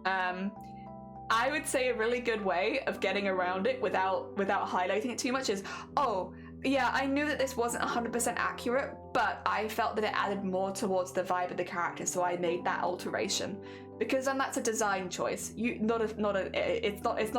I would say a really good way of getting around it without highlighting it too much is, oh, yeah, I knew that this wasn't 100% accurate, but I felt that it added more towards the vibe of the character, so I made that alteration. Because then that's a design choice. It's not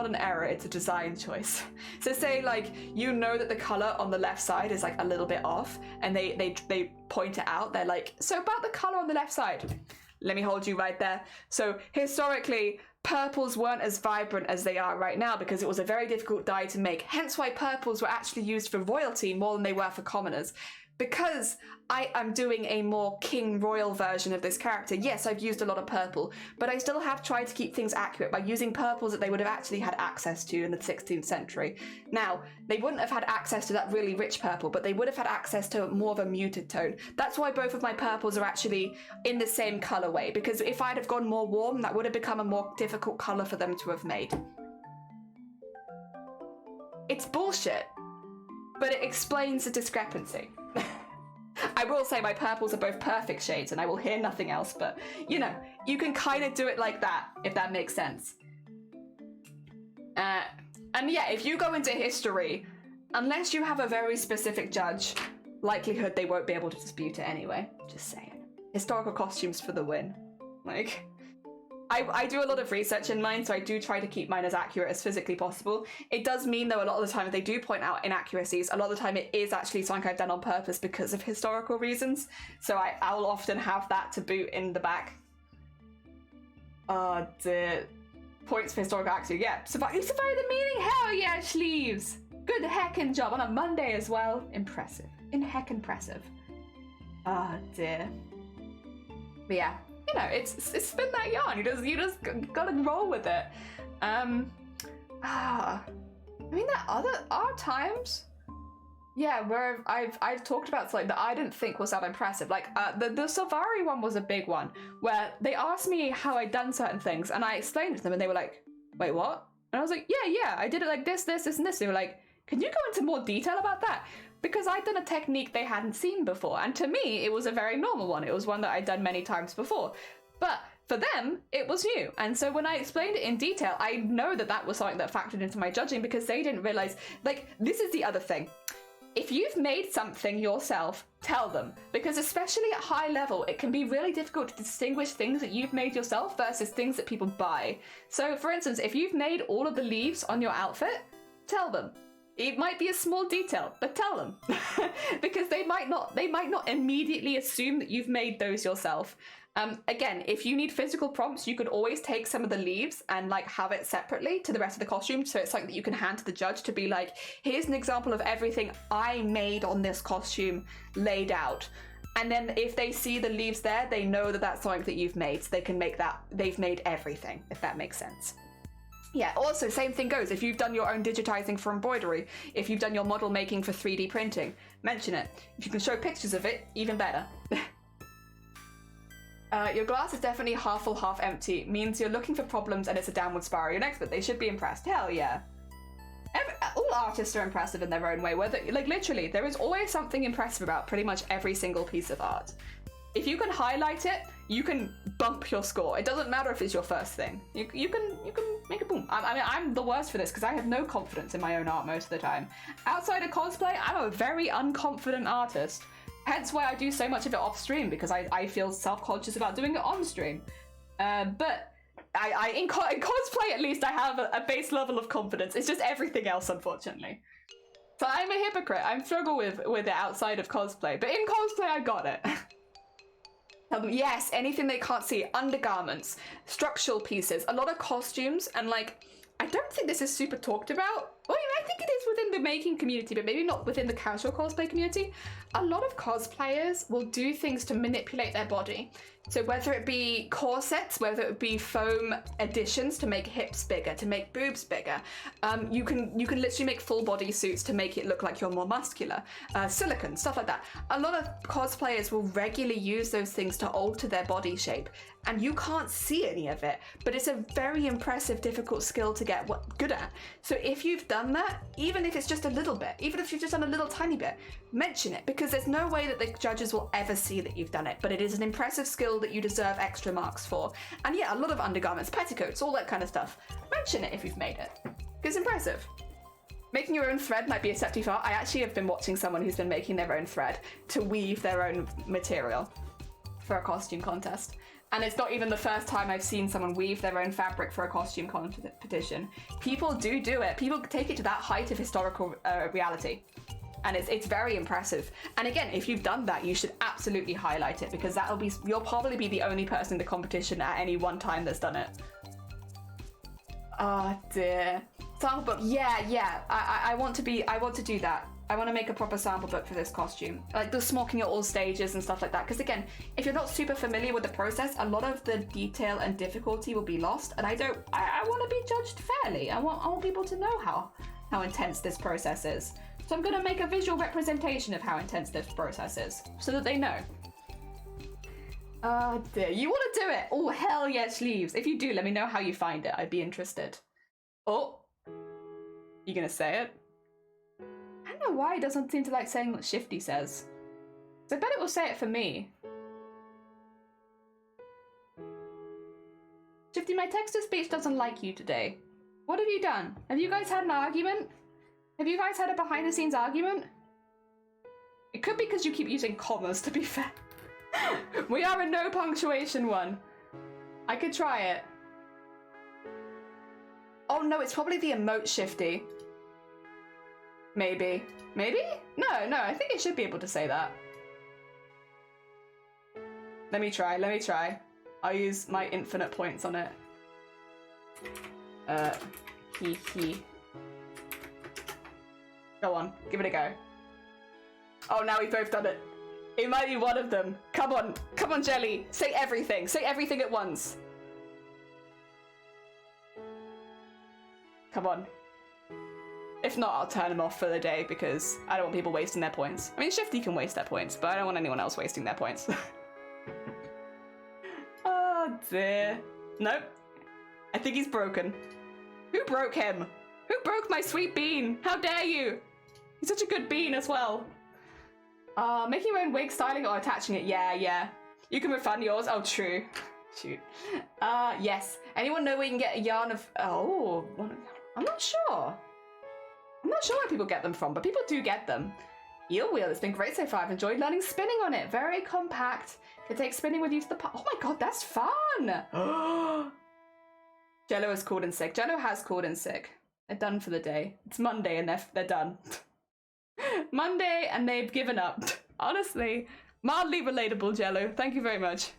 an error, it's a design choice. So say like you know that the color on the left side is like a little bit off, and they point it out. They're like, so about the color on the left side. Let me hold you right there. So historically, purples weren't as vibrant as they are right now because it was a very difficult dye to make. Hence why purples were actually used for royalty more than they were for commoners. Because I am doing a more king royal version of this character, yes, I've used a lot of purple, but I still have tried to keep things accurate by using purples that they would have actually had access to in the 16th century. Now, they wouldn't have had access to that really rich purple, but they would have had access to more of a muted tone. That's why both of my purples are actually in the same colorway, because if I'd have gone more warm, that would have become a more difficult color for them to have made. It's bullshit, but it explains the discrepancy. I will say my purples are both perfect shades and I will hear nothing else, but you know, you can kind of do it like that, if that makes sense. And yeah, if you go into history, unless you have a very specific judge, likelihood they won't be able to dispute it anyway. Just saying. Historical costumes for the win. Like, I do a lot of research in mine, so I do try to keep mine as accurate as physically possible. It does mean, though, a lot of the time if they do point out inaccuracies, a lot of the time it is actually something I've done on purpose because of historical reasons. So I'll often have that to boot in the back. The points for historical accuracy. Yeah, you survived the meeting? Hell yeah, sleeves! Good heckin' job on a Monday as well. Impressive. Heck impressive. Oh dear. But yeah. You know, it's spin that yarn. You just gotta roll with it. I mean, there are times, yeah, where I've talked about something that I didn't think was that impressive. Like the Savari one was a big one, where they asked me how I'd done certain things, and I explained it to them, and they were like, "Wait, what?" And I was like, "Yeah, I did it like this, and this." They were like, "Can you go into more detail about that?" Because I'd done a technique they hadn't seen before, and to me, it was a very normal one. It was one that I'd done many times before. But for them, it was new. And so when I explained it in detail, I know that that was something that factored into my judging because they didn't realize, like, this is the other thing. If you've made something yourself, tell them. Because especially at high level, it can be really difficult to distinguish things that you've made yourself versus things that people buy. So for instance, if you've made all of the leaves on your outfit, tell them. It might be a small detail, but tell them. Because they might not immediately assume that you've made those yourself. Again, if you need physical prompts, you could always take some of the leaves and like have it separately to the rest of the costume, so it's something that you can hand to the judge to be like, here's an example of everything I made on this costume laid out. And then if they see the leaves there, they know that that's something that you've made, so they can make that, they've made everything, if that makes sense. Yeah, also, same thing goes. If you've done your own digitizing for embroidery, if you've done your model making for 3D printing, mention it. If you can show pictures of it, even better. Your glass is definitely half full, half empty. Means you're looking for problems and it's a downward spiral. You're an expert. They should be impressed. Hell yeah. All artists are impressive in their own way. Whether, like, literally, there is always something impressive about pretty much every single piece of art. If you can highlight it, you can bump your score. It doesn't matter if it's your first thing. You can make a boom. I mean, I'm the worst for this because I have no confidence in my own art most of the time. Outside of cosplay, I'm a very unconfident artist. Hence why I do so much of it off stream, because I feel self-conscious about doing it on stream. But in cosplay at least I have a base level of confidence. It's just everything else, unfortunately. So I'm a hypocrite. I struggle with it outside of cosplay, but in cosplay I got it. Yes, anything they can't see, undergarments, structural pieces, a lot of costumes, and like, I don't think this is super talked about. Oh, think it is within the making community, but maybe not within the casual cosplay community. A lot of cosplayers will do things to manipulate their body. So whether it be corsets, whether it be foam additions to make hips bigger, to make boobs bigger, you can literally make full body suits to make it look like you're more muscular. Silicone, stuff like that. A lot of cosplayers will regularly use those things to alter their body shape, and you can't see any of it, but it's a very impressive, difficult skill to get good at. So if you've done that, even if it's just a little bit, even if you've just done a little tiny bit, mention it, because there's no way that the judges will ever see that you've done it, but it is an impressive skill that you deserve extra marks for. And yeah, a lot of undergarments, petticoats, all that kind of stuff. Mention it if you've made it. It's impressive. Making your own thread might be a step too far. I actually have been watching someone who's been making their own thread to weave their own material for a costume contest. And it's not even the first time I've seen someone weave their own fabric for a costume competition. People do it. People take it to that height of historical reality. And it's very impressive. And again, if you've done that, you should absolutely highlight it, because you'll probably be the only person in the competition at any one time that's done it. Oh dear. Sample book. Yeah. I want to do that. I want to make a proper sample book for this costume. Like the smocking at all stages and stuff like that. Because again, if you're not super familiar with the process, a lot of the detail and difficulty will be lost. And I want to be judged fairly. I want people to know how intense this process is. So I'm going to make a visual representation of how intense this process is, so that they know. Oh dear, you want to do it? Oh hell yes, sleeves. If you do, let me know how you find it. I'd be interested. Oh, you gonna say it? I don't know why it doesn't seem to like saying what Shifty says. So I bet it will say it for me. Shifty, my text-to-speech doesn't like you today. What have you done? Have you guys had an argument? Have you guys had a behind-the-scenes argument? It could be because you keep using commas, to be fair. We are a no punctuation one. I could try it. Oh no, it's probably the emote, Shifty. Maybe. Maybe? No, I think it should be able to say that. Let me try. I'll use my infinite points on it. He. Go on, give it a go. Oh, now we've both done it. It might be one of them. Come on, Jelly. Say everything at once. Come on. If not, I'll turn him off for the day, because I don't want people wasting their points. I mean, Shifty can waste their points, but I don't want anyone else wasting their points. Oh dear. Nope. I think he's broken. Who broke him? Who broke my sweet bean? How dare you? He's such a good bean as well. Making your own wig styling or attaching it? Yeah. You can refund yours. Oh, true. Shoot. Yes. Anyone know where you can get a yarn of... Oh, I'm not sure. I'm not sure where people get them from, but people do get them. Eel wheel, it's been great so far. I've enjoyed learning spinning on it. Very compact. Can take spinning with you to the park. Oh my god, that's fun! Jello has called in sick. Jello has called in sick. They're done for the day. It's Monday and they're done. Monday and they've given up. Honestly, mildly relatable, Jello. Thank you very much.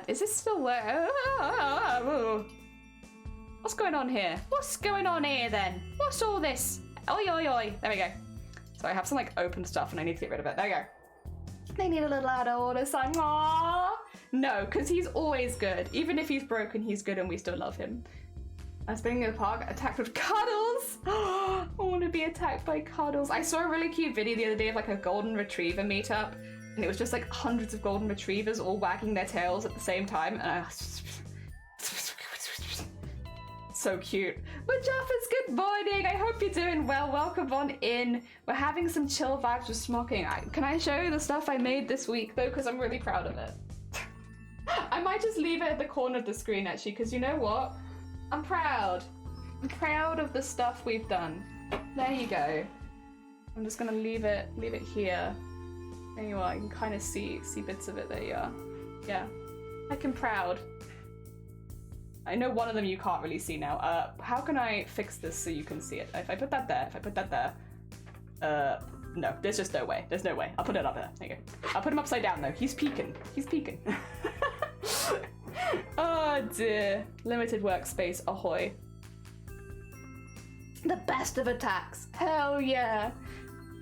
Is this still where? What's going on here? What's going on here then? What's all this? Oi. There we go. So I have some like open stuff and I need to get rid of it. There we go. They need a little out of order sign. Aww. No, because he's always good. Even if he's broken, he's good and we still love him. I'm spinning in the park, attacked with cuddles. I want to be attacked by cuddles. I saw a really cute video the other day of like a golden retriever meetup, and it was just like hundreds of golden retrievers all wagging their tails at the same time, and I so cute. But Jaffers, good morning. I hope you're doing well. Welcome on in. We're having some chill vibes with smocking. Can I show you the stuff I made this week though? Because I'm really proud of it. I might just leave it at the corner of the screen actually, because you know what? I'm proud. I'm proud of the stuff we've done. There you go. I'm just gonna leave it here. There you are. You can kind of see bits of it. There you are. Yeah. I'm proud. I know one of them you can't really see now. How can I fix this so you can see it? If I put that there, no, there's just no way. There's no way. I'll put it up there. There you go. I'll put him upside down though. He's peeking. Oh dear. Limited workspace, ahoy. The best of attacks. Hell yeah.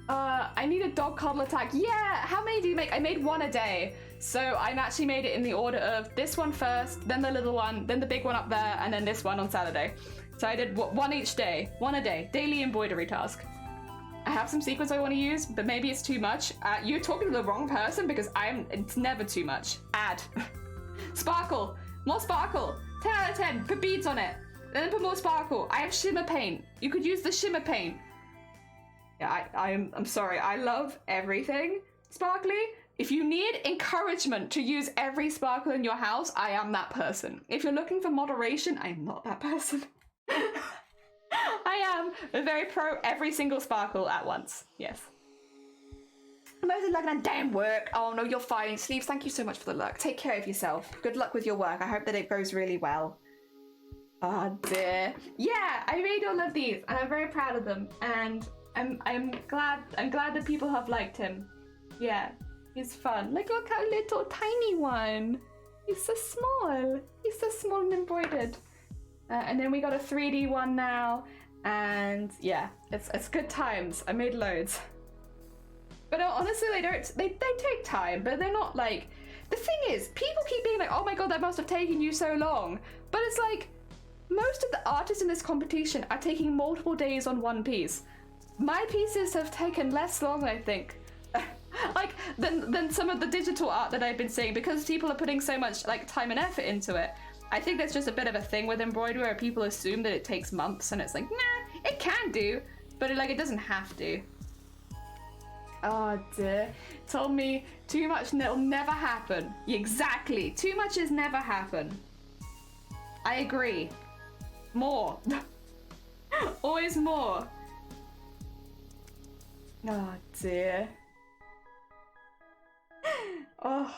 I need a dog cuddle attack. Yeah, how many do you make? I made one a day. So I actually made it in the order of this one first, then the little one, then the big one up there, and then this one on Saturday. So I did one each day, one a day, daily embroidery task. I have some secrets I want to use, but maybe it's too much. You're talking to the wrong person because it's never too much. Add. Sparkle. More sparkle. 10 out of 10. Put beads on it. Then put more sparkle. I have shimmer paint. You could use the shimmer paint. Yeah, I'm sorry. I love everything sparkly. If you need encouragement to use every sparkle in your house, I am that person. If you're looking for moderation, I'm not that person. I am very pro every single sparkle at once. Yes. I'm mostly looking at damn work. Oh no, you're fine. Sleeves, thank you so much for the luck. Take care of yourself. Good luck with your work. I hope that it goes really well. Oh dear. Yeah, I made all of these and I'm very proud of them. And I'm glad that people have liked him. Yeah, he's fun. Like, look how little tiny one. He's so small. He's so small and embroidered. And then we got a 3D one now. And yeah, it's good times. I made loads. But honestly, they take time, but they're not like, the thing is, people keep being like, oh my god, that must have taken you so long. But it's like, most of the artists in this competition are taking multiple days on one piece. My pieces have taken less long, I think, like than some of the digital art that I've been seeing, because people are putting so much like time and effort into it. I think there's just a bit of a thing with embroidery where people assume that it takes months, and it's like, nah, it can do, but it doesn't have to. Oh dear, told me too much and it'll never happen. Exactly, too much is never happen. I agree. More. Always more. Oh dear. Oh.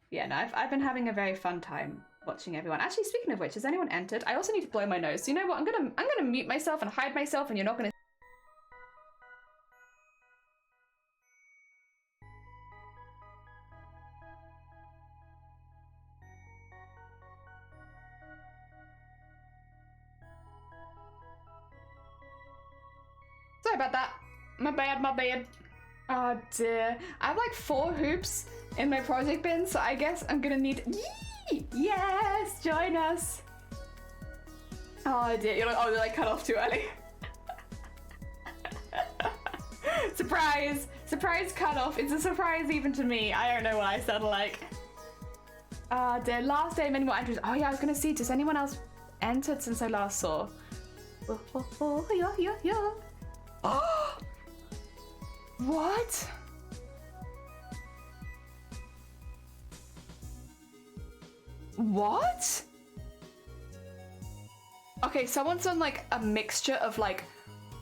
Yeah, no, I've been having a very fun time watching everyone. Actually, speaking of which, has anyone entered? I also need to blow my nose. So you know what? I'm gonna mute myself and hide myself, and you're not gonna. Sorry about that. My bad. Oh dear. I have like 4 hoops in my project bin, so I guess I'm gonna need. Yee! Yes, join us. Oh dear, you're like, oh, did I cut off too early? Surprise! Surprise cut off. It's a surprise even to me. I don't know what I sound like. Oh dear, last day, many more entries. Oh yeah, I was gonna see, does anyone else entered since I last saw? Yeah. Oh! What? What? Okay, someone's done like a mixture of like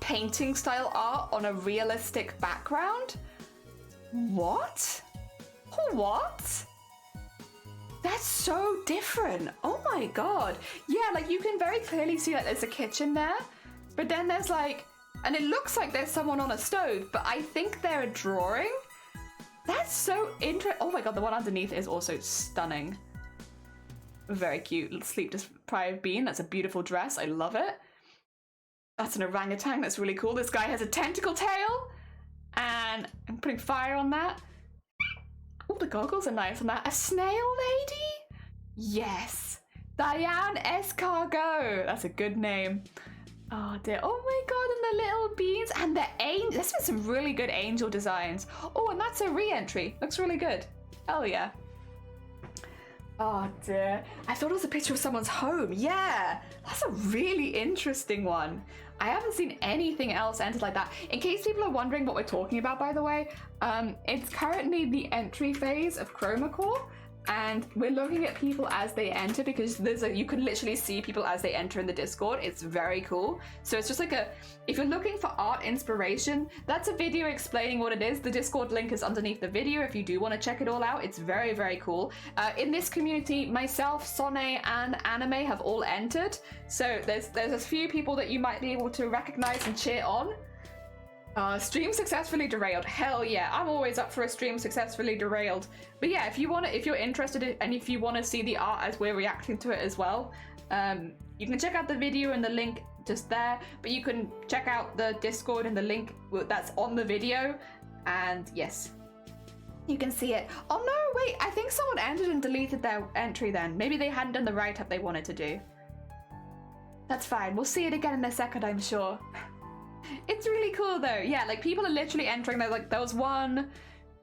painting style art on a realistic background? What? What? That's so different. Oh my god. Yeah, like you can very clearly see that there's a kitchen there, but then there's like, and it looks like there's someone on a stove, but I think they're a drawing. That's so interesting. Oh my god, the one underneath is also stunning. Very cute. Little sleep deprived bean. That's a beautiful dress. I love it. That's an orangutan. That's really cool. This guy has a tentacle tail. And I'm putting fire on that. Oh, the goggles are nice on that. A snail lady? Yes. Diane Escargot. That's a good name. Oh dear. Oh my god, and the little beans. And the angel. There's been some really good angel designs. Oh, and that's a re-entry. Looks really good. Hell yeah. Oh dear. I thought it was a picture of someone's home. Yeah. That's a really interesting one. I haven't seen anything else entered like that. In case people are wondering what we're talking about, by the way, it's currently the entry phase of Chroma Core. And we're looking at people as they enter because you can literally see people as they enter in the Discord. It's very cool. So it's just like if you're looking for art inspiration, that's a video explaining what it is. The Discord link is underneath the video if you do want to check it all out. It's very, very cool. In this community, myself, Sonne, and Anime have all entered. So there's a few people that you might be able to recognize and cheer on. Stream successfully derailed. Hell yeah, I'm always up for a stream successfully derailed. But yeah, if you're interested in, and if you want to see the art as we're reacting to it as well, you can check out the video and the link just there, but you can check out the Discord and the link that's on the video, and yes, you can see it. Oh no, wait, I think someone entered and deleted their entry then. Maybe they hadn't done the write-up they wanted to do. That's fine, we'll see it again in a second, I'm sure. It's really cool though. Yeah, like people are literally entering. There was one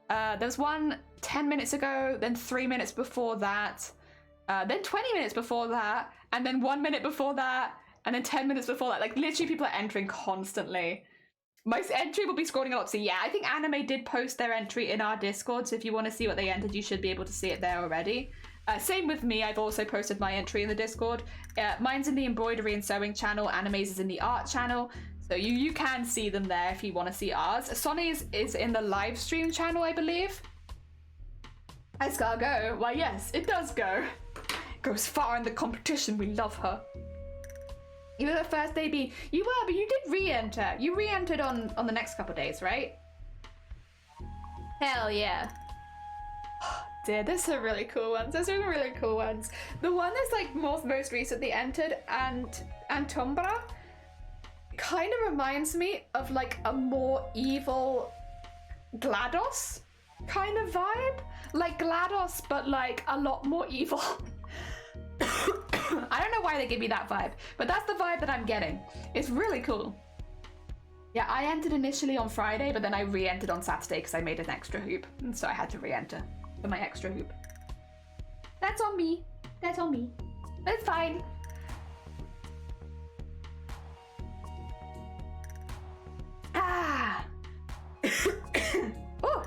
10 minutes ago, then 3 minutes before that, then 20 minutes before that, and then 1 minute before that, and then 10 minutes before that. Like literally people are entering constantly. My entry will be scrolling up. So yeah, I think Anime did post their entry in our Discord. So if you want to see what they entered, you should be able to see it there already. Same with me, I've also posted my entry in the Discord. Mine's in the embroidery and sewing channel, Anime's is in the art channel. So you can see them there if you want to see ours. Sonny's is in the live stream channel, I believe. Has gotta go. Why yes, it does go. Goes far in the competition, we love her. You were the first baby. You were, but you did re-enter. You re-entered on the next couple days, right? Hell yeah. Dear, there's some really cool ones. There's some really cool ones. The one that's like most recently entered, and Antumbra, kind of reminds me of like a more evil GLaDOS kind of vibe. Like GLaDOS, but like a lot more evil. I don't know why they give me that vibe, but that's the vibe that I'm getting. It's really cool. Yeah, I entered initially on Friday, but then I re-entered on Saturday because I made an extra hoop, and so I had to re-enter for my extra hoop. That's on me. That's on me. But it's fine. Ah! Oh!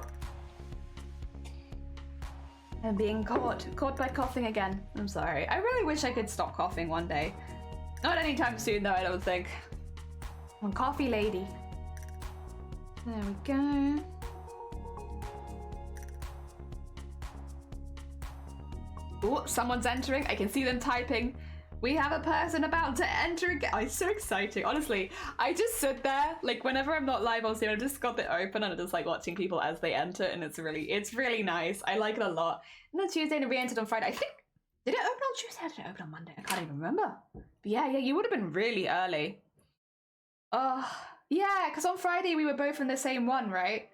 I'm being caught by coughing again. I'm sorry. I really wish I could stop coughing one day. Not anytime soon though, I don't think. I'm coffee lady. There we go. Oh, someone's entering. I can see them typing. We have a person about to enter again. Oh, it's so exciting. Honestly, I just sit there, like whenever I'm not live on stream, I just got it open and I'm just like watching people as they enter, and it's really nice. I like it a lot. And then Tuesday and re-entered on Friday. I think, did it open on Tuesday or did it open on Monday? I can't even remember. But yeah, you would have been really early. Oh, yeah, because on Friday we were both in the same one, right?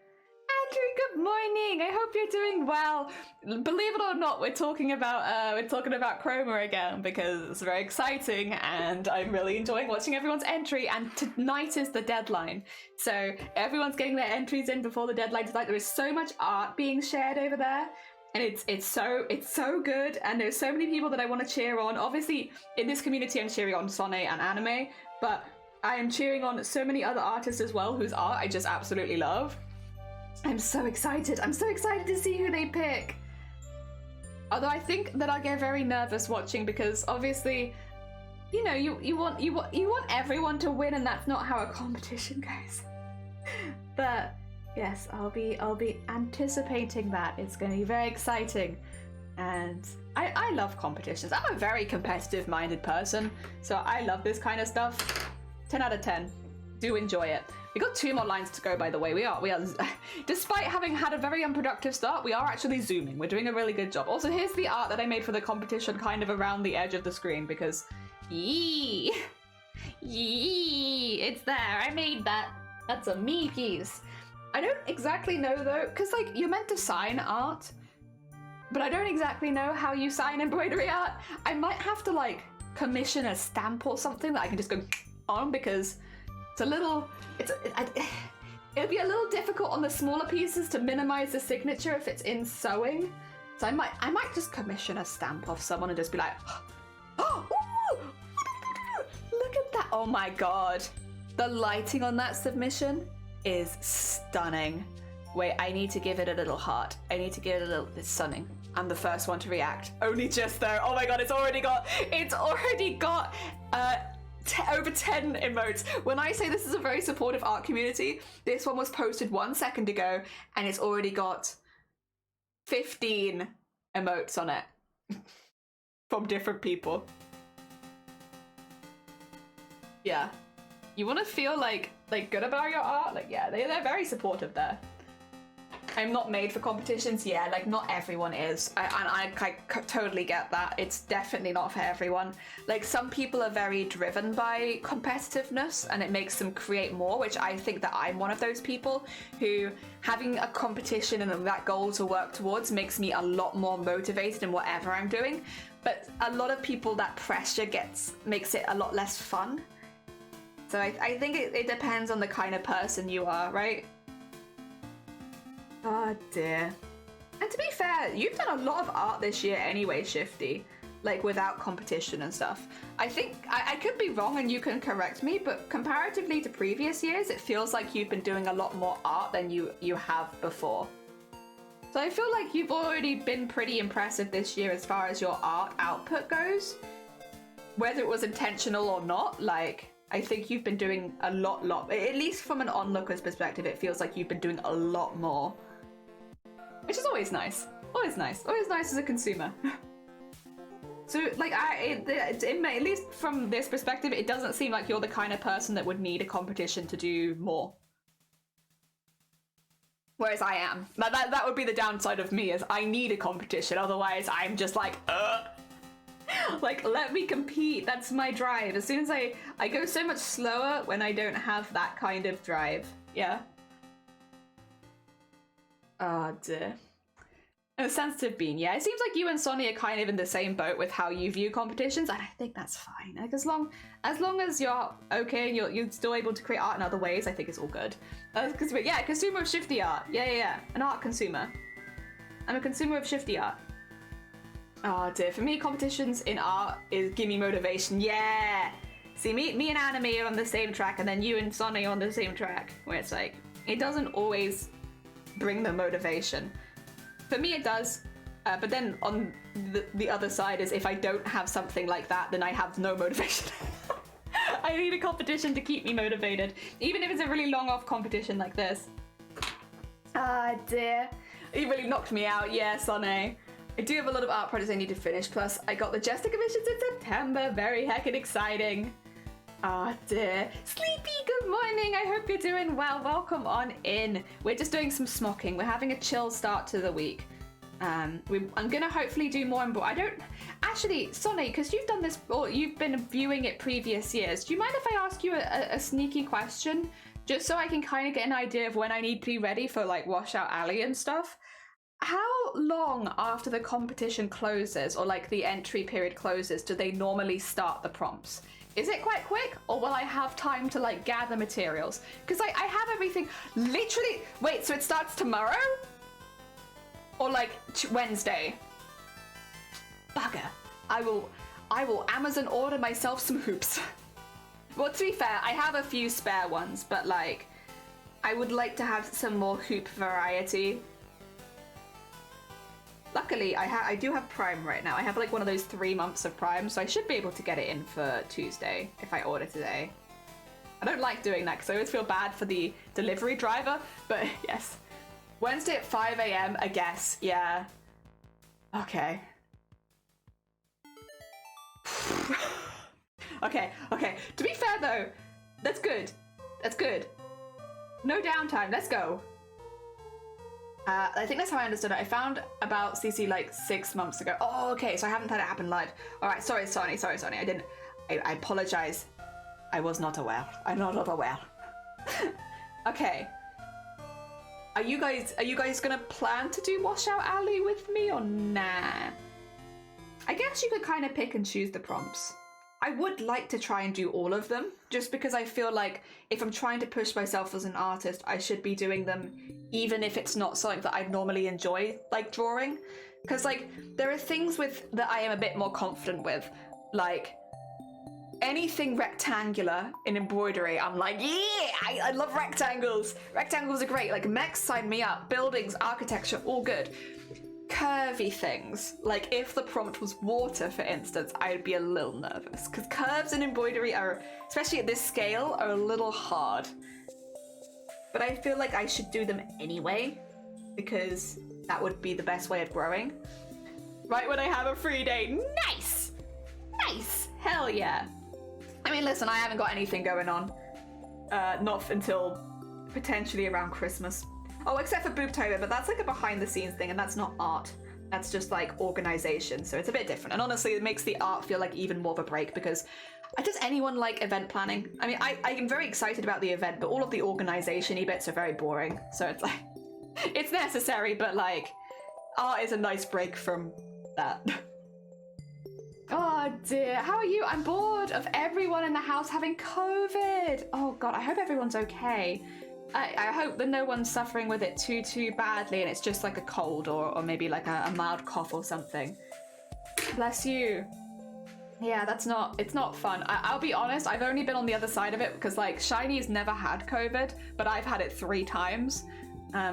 Andrew, good morning. I hope you're doing well. Believe it or not, we're talking about Chroma again because it's very exciting, and I'm really enjoying watching everyone's entry. And tonight is the deadline, so everyone's getting their entries in before the deadline tonight. There is so much art being shared over there, and it's so good. And there's so many people that I want to cheer on. Obviously, in this community, I'm cheering on Sonne and Anime, but I am cheering on so many other artists as well whose art I just absolutely love. I'm so excited. I'm so excited to see who they pick. Although I think that I'll get very nervous watching because obviously, you know, you want everyone to win, and that's not how a competition goes. But yes, I'll be anticipating that. It's going to be very exciting, and I love competitions. I'm a very competitive-minded person, so I love this kind of stuff. 10 out of 10. Do enjoy it. We got 2 more lines to go, by the way. We are, despite having had a very unproductive start, we are actually zooming. We're doing a really good job. Also, here's the art that I made for the competition kind of around the edge of the screen because, yee, it's there. I made that. That's a me piece. I don't exactly know though, because like you're meant to sign art, but I don't exactly know how you sign embroidery art. I might have to like commission a stamp or something that I can just go on because it's a little, it'll be a little difficult on the smaller pieces to minimize the signature if it's in sewing. So I might just commission a stamp off someone and just be like, oh, look at that. Oh my God. The lighting on that submission is stunning. Wait, I need to give it a little heart. It's stunning. I'm the first one to react. Only just though. Oh my God, it's already got over 10 emotes. When I say this is a very supportive art community, this one was posted 1 second ago and it's already got 15 emotes on it from different people. Yeah. You want to feel like good about your art? Like, yeah, they're very supportive there. I'm not made for competitions. Yeah, like not everyone is. I totally get that. It's definitely not for everyone. Like some people are very driven by competitiveness and it makes them create more, which I think that I'm one of those people who having a competition and that goal to work towards makes me a lot more motivated in whatever I'm doing. But a lot of people, that pressure makes it a lot less fun. So I think it depends on the kind of person you are, right? Oh dear. And to be fair, you've done a lot of art this year anyway, Shifty. Like without competition and stuff. I think, I could be wrong and you can correct me, but comparatively to previous years, it feels like you've been doing a lot more art than you have before. So I feel like you've already been pretty impressive this year as far as your art output goes. Whether it was intentional or not, like, I think you've been doing a lot, at least from an onlooker's perspective, it feels like you've been doing a lot more. Which is always nice. Always nice. Always nice as a consumer. So, like, at least from this perspective, it doesn't seem like you're the kind of person that would need a competition to do more. Whereas I am. That would be the downside of me, is I need a competition, otherwise I'm just like, like, let me compete, that's my drive. As soon as I go so much slower when I don't have that kind of drive, yeah. Oh dear. Oh, sensitive bean, yeah. It seems like you and Sonny are kind of in the same boat with how you view competitions, and I think that's fine. Like as long as you're okay and you're still able to create art in other ways, I think it's all good. Yeah, consumer of Shifty art. Yeah. An art consumer. I'm a consumer of Shifty art. Oh dear, for me, competitions in art give me motivation. Yeah! See, me and Anime are on the same track, and then you and Sonny are on the same track, where it's like, it doesn't always bring the motivation. For me, it does, but then on the other side is if I don't have something like that, then I have no motivation. I need a competition to keep me motivated, even if it's a really long off competition like this. Ah dear, you really knocked me out. Yeah, Sonny. I do have a lot of art projects I need to finish, plus I got the Jester commissions in September, very heckin' exciting. Ah dear. Sleepy, good morning, I hope you're doing well, welcome on in. We're just doing some smocking, we're having a chill start to the week. I'm gonna hopefully do more actually, Sonny, because you've done this, or you've been viewing it previous years, do you mind if I ask you a sneaky question? Just so I can kind of get an idea of when I need to be ready for like Washout Alley and stuff. How long after the competition closes, or like the entry period closes, do they normally start the prompts? Is it quite quick, or will I have time to like gather materials? Because I have everything literally. Wait, so it starts tomorrow? Or like Wednesday? Bugger. I will Amazon order myself some hoops. Well, to be fair, I have a few spare ones, but like, I would like to have some more hoop variety. Luckily, I do have Prime right now. I have like one of those 3 months of Prime, so I should be able to get it in for Tuesday if I order today. I don't like doing that because I always feel bad for the delivery driver, but yes. Wednesday at 5 AM, I guess, yeah. Okay. Okay. To be fair though, that's good. That's good. No downtime, let's go. I think that's how I understood it. I found about CC like 6 months ago. Oh, okay, so I haven't had it happen live. All right, sorry, Sonny. I apologize. I was not aware. I'm not aware. Okay. Are you guys gonna plan to do Washout Alley with me or nah? I guess you could kind of pick and choose the prompts. I would like to try and do all of them, just because I feel like if I'm trying to push myself as an artist, I should be doing them even if it's not something that I normally enjoy, like drawing. Because like, there are things that I am a bit more confident with, like anything rectangular in embroidery, I'm like, yeah, I love rectangles. Rectangles are great, like mechs, sign me up, buildings, architecture, all good. Curvy things, like if the prompt was water, for instance, I'd be a little nervous because curves in embroidery are, especially at this scale, are a little hard. But I feel like I should do them anyway because that would be the best way of growing. Right when I have a free day. Nice! Nice! Hell yeah. I mean, listen, I haven't got anything going on. Not until potentially around Christmas. Oh, except for Booptober, but that's like a behind the scenes thing, and that's not art. That's just like organization, so it's a bit different. And honestly, it makes the art feel like even more of a break, because does anyone like event planning? I mean, I am very excited about the event, but all of the organization-y bits are very boring. So it's like, it's necessary, but like, art is a nice break from that. Oh dear, how are you? I'm bored of everyone in the house having COVID. Oh god, I hope everyone's okay. I hope that no one's suffering with it too badly and it's just like a cold or maybe like a mild cough or something. Bless you. Yeah, it's not fun. I'll be honest, I've only been on the other side of it because like Shiny's never had COVID, but I've had it 3 times.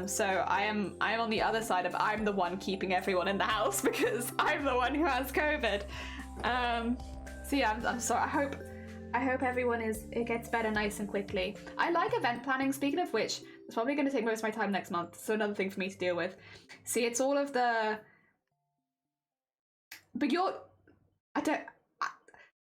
So I'm on the other side of I'm the one keeping everyone in the house because I'm the one who has COVID. So yeah, I'm sorry. I hope it gets better nice and quickly. I like event planning. Speaking of which, it's probably going to take most of my time next month. So another thing for me to deal with. See, it's all of the. But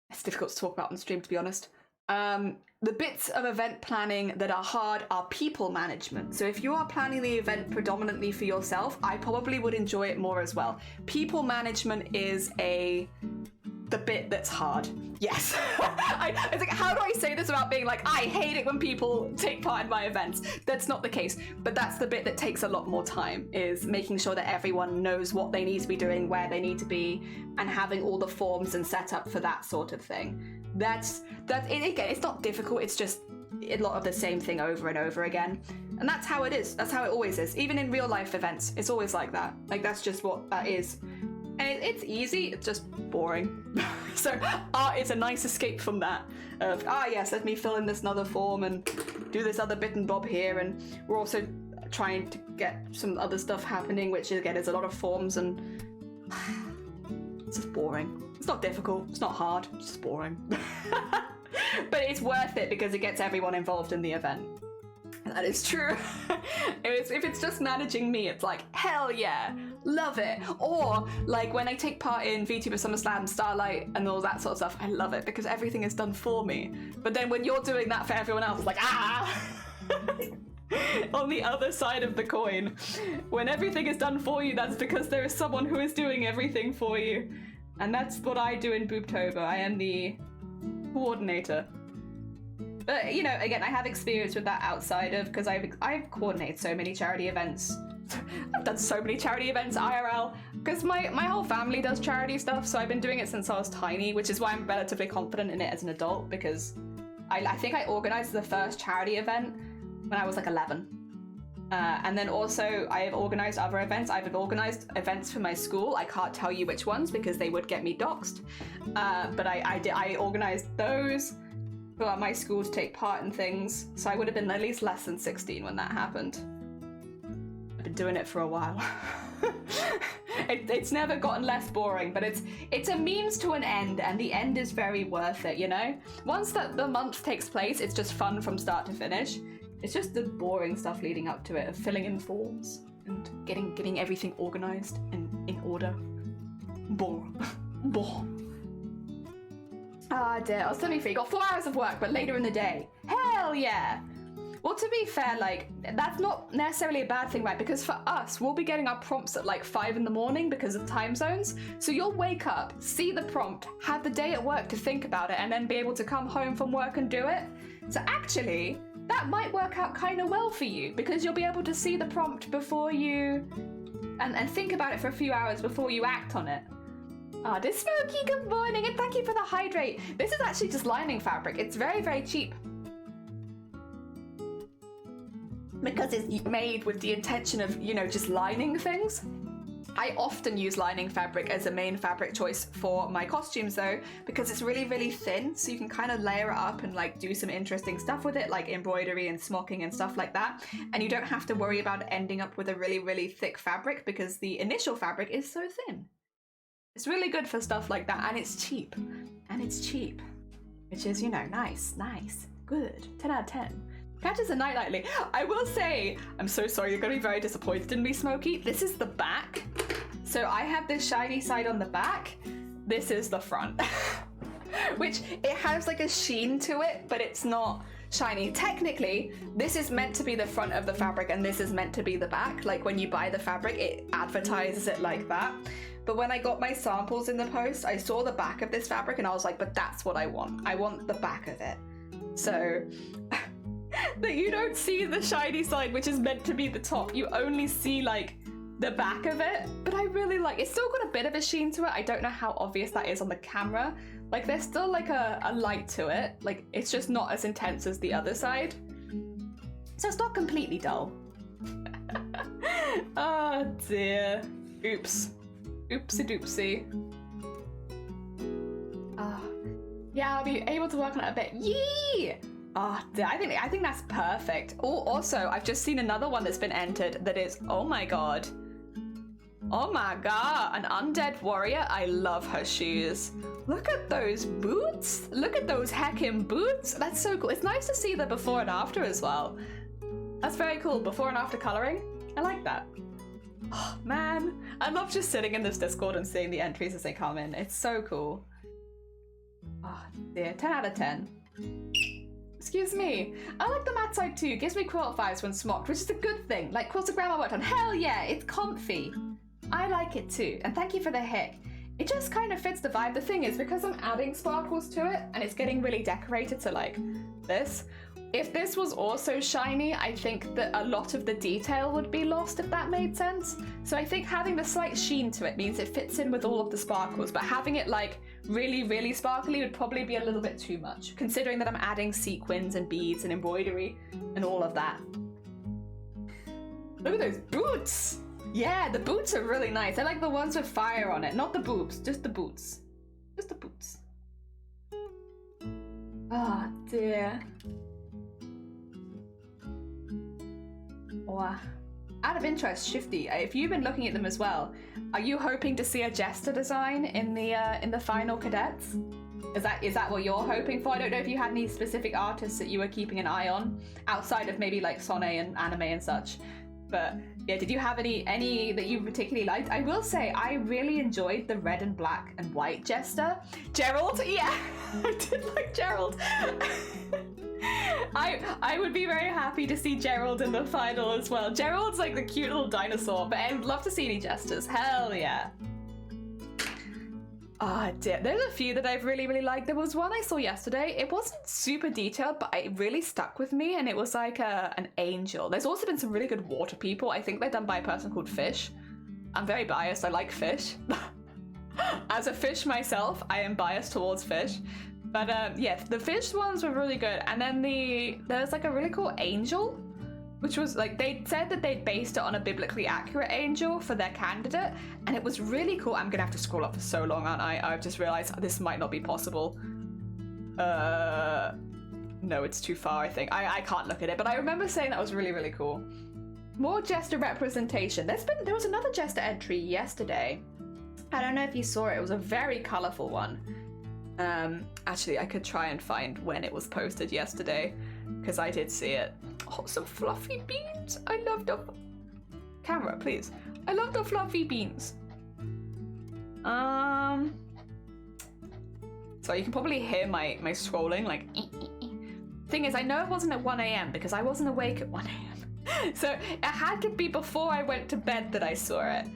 it's difficult to talk about on stream, to be honest. The bits of event planning that are hard are people management. So if you are planning the event predominantly for yourself, I probably would enjoy it more as well. People management is the bit that's hard. Yes. I was like, how do I say this without being like, I hate it when people take part in my events? That's not the case. But that's the bit that takes a lot more time, is making sure that everyone knows what they need to be doing, where they need to be, and having all the forms and set up for that sort of thing. That's it. Again, it's not difficult, it's just a lot of the same thing over and over again. And that's how it is. That's how it always is. Even in real life events, it's always like that. Like, that's just what that is. And it's easy, it's just boring. So art is a nice escape from that. Of, yes, let me fill in this another form and do this other bit and bob here. And we're also trying to get some other stuff happening, which again is a lot of forms, and it's just boring. It's not difficult, it's not hard, it's just boring. But it's worth it because it gets everyone involved in the event. That is true. If it's just managing me, it's like, hell yeah, love it. Or like when I take part in VTuber SummerSlam, Starlight, and all that sort of stuff, I love it because everything is done for me. But then when you're doing that for everyone else, it's like, on the other side of the coin. When everything is done for you, that's because there is someone who is doing everything for you. And that's what I do in Booptober. I am the coordinator. But, you know, again, I have experience with that outside of, because I've coordinated so many charity events. I've done so many charity events IRL, because my whole family does charity stuff, so I've been doing it since I was tiny, which is why I'm relatively confident in it as an adult, because I think I organised the first charity event when I was like 11. And then also I have organised other events. I've organised events for my school. I can't tell you which ones because they would get me doxxed. But I organised those for my school to take part in things. So I would have been at least less than 16 when that happened. I've been doing it for a while. It's never gotten less boring, but it's a means to an end, and the end is very worth it, you know? Once the month takes place, it's just fun from start to finish. It's just the boring stuff leading up to it, of filling in forms and getting everything organised and in order. Bore. Ah dear, I was telling you, you got 4 hours of work, but later in the day. Hell yeah! Well, to be fair, like, that's not necessarily a bad thing, right? Because for us, we'll be getting our prompts at like 5 in the morning because of time zones. So you'll wake up, see the prompt, have the day at work to think about it, and then be able to come home from work and do it. So actually, that might work out kind of well for you, because you'll be able to see the prompt before you... and think about it for a few hours before you act on it. Ah, this Smokey, good morning, and thank you for the hydrate. This is actually just lining fabric. It's very, very cheap. Because it's made with the intention of, you know, just lining things. I often use lining fabric as a main fabric choice for my costumes though, because it's really, really thin, so you can kind of layer it up and like do some interesting stuff with it, like embroidery and smocking and stuff like that. And you don't have to worry about ending up with a really, really thick fabric because the initial fabric is so thin. It's really good for stuff like that, and it's cheap. Which is, you know, nice, good, 10 out of 10. Catches a night nightly. I will say, I'm so sorry, you're gonna be very disappointed in me, Smokey. This is the back. So I have this shiny side on the back. This is the front. Which, it has like a sheen to it, but it's not shiny. Technically, this is meant to be the front of the fabric and this is meant to be the back. Like when you buy the fabric, it advertises it like that. But when I got my samples in the post, I saw the back of this fabric and I was like, but that's what I want. I want the back of it. So that you don't see the shiny side, which is meant to be the top. You only see like the back of it. But I really like, it's still got a bit of a sheen to it. I don't know how obvious that is on the camera. Like there's still like a light to it. Like it's just not as intense as the other side. So it's not completely dull. Oh dear. Oops. Oopsie doopsie. Yeah, I'll be able to work on it a bit. Yee! I think that's perfect. Oh, also, I've just seen another one that's been entered that is, oh my god. Oh my god, an undead warrior. I love her shoes. Look at those boots. Look at those heckin' boots. That's so cool. It's nice to see the before and after as well. That's very cool. Before and after coloring. I like that. Oh man, I love just sitting in this Discord and seeing the entries as they come in. It's so cool. Oh dear, 10 out of 10. Excuse me. I like the matte side too. Gives me quilt vibes when smocked, which is a good thing. Like quilts of grandma worked on. Hell yeah, it's comfy. I like it too. And thank you for the hick. It just kind of fits the vibe. The thing is, because I'm adding sparkles to it and it's getting really decorated to like this, if this was also shiny, I think that a lot of the detail would be lost, if that made sense. So I think having the slight sheen to it means it fits in with all of the sparkles, but having it like really, really sparkly would probably be a little bit too much, considering that I'm adding sequins and beads and embroidery and all of that. Look at those boots! Yeah, the boots are really nice. I like the ones with fire on it, not the boobs, just the boots. Just the boots. Oh dear. Wow. Out of interest, Shifty, if you've been looking at them as well, are you hoping to see a jester design in the final cadets? Is that what you're hoping for? I don't know if you had any specific artists that you were keeping an eye on outside of maybe like Sonne and anime and such. But yeah, did you have any that you particularly liked? I will say I really enjoyed the red and black and white jester. Gerald, yeah, I did like Gerald. I would be very happy to see Gerald in the final as well. Gerald's like the cute little dinosaur, but I would love to see any jesters. Hell yeah. Ah, dear. There's a few that I've really, really liked. There was one I saw yesterday. It wasn't super detailed, but it really stuck with me, and it was like an angel. There's also been some really good water people. I think they're done by a person called Fish. I'm very biased. I like fish. As a fish myself, I am biased towards fish. But yeah, the fish ones were really good. And then there's like a really cool angel, which was like, they said that they'd based it on a biblically accurate angel for their candidate. And it was really cool. I'm gonna have to scroll up for so long, aren't I? I've just realized this might not be possible. No, it's too far, I think. I can't look at it, but I remember saying that was really, really cool. More jester representation. There was another jester entry yesterday. I don't know if you saw it. It was a very colorful one. Actually, I could try and find when it was posted yesterday, because I did see it. Oh, some fluffy beans. I love the camera, please. I love the fluffy beans. So you can probably hear my scrolling, like. Thing is, I know it wasn't at 1 a.m. because I wasn't awake at 1 a.m. So it had to be before I went to bed that I saw it.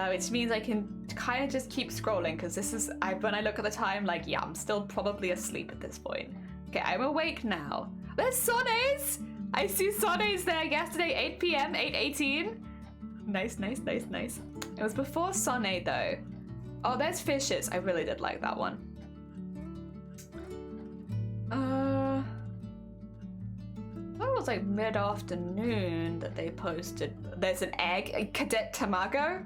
Which means I can kind of just keep scrolling, because this is, when I look at the time, like, yeah, I'm still probably asleep at this point. Okay, I'm awake now. There's Sonne's! I see Sonne's there yesterday, 8 p.m., 8:18. Nice, nice, nice, nice. It was before Sonne, though. Oh, there's Fishes. I really did like that one. That was like mid-afternoon that they posted. There's an egg, a Cadet Tamago.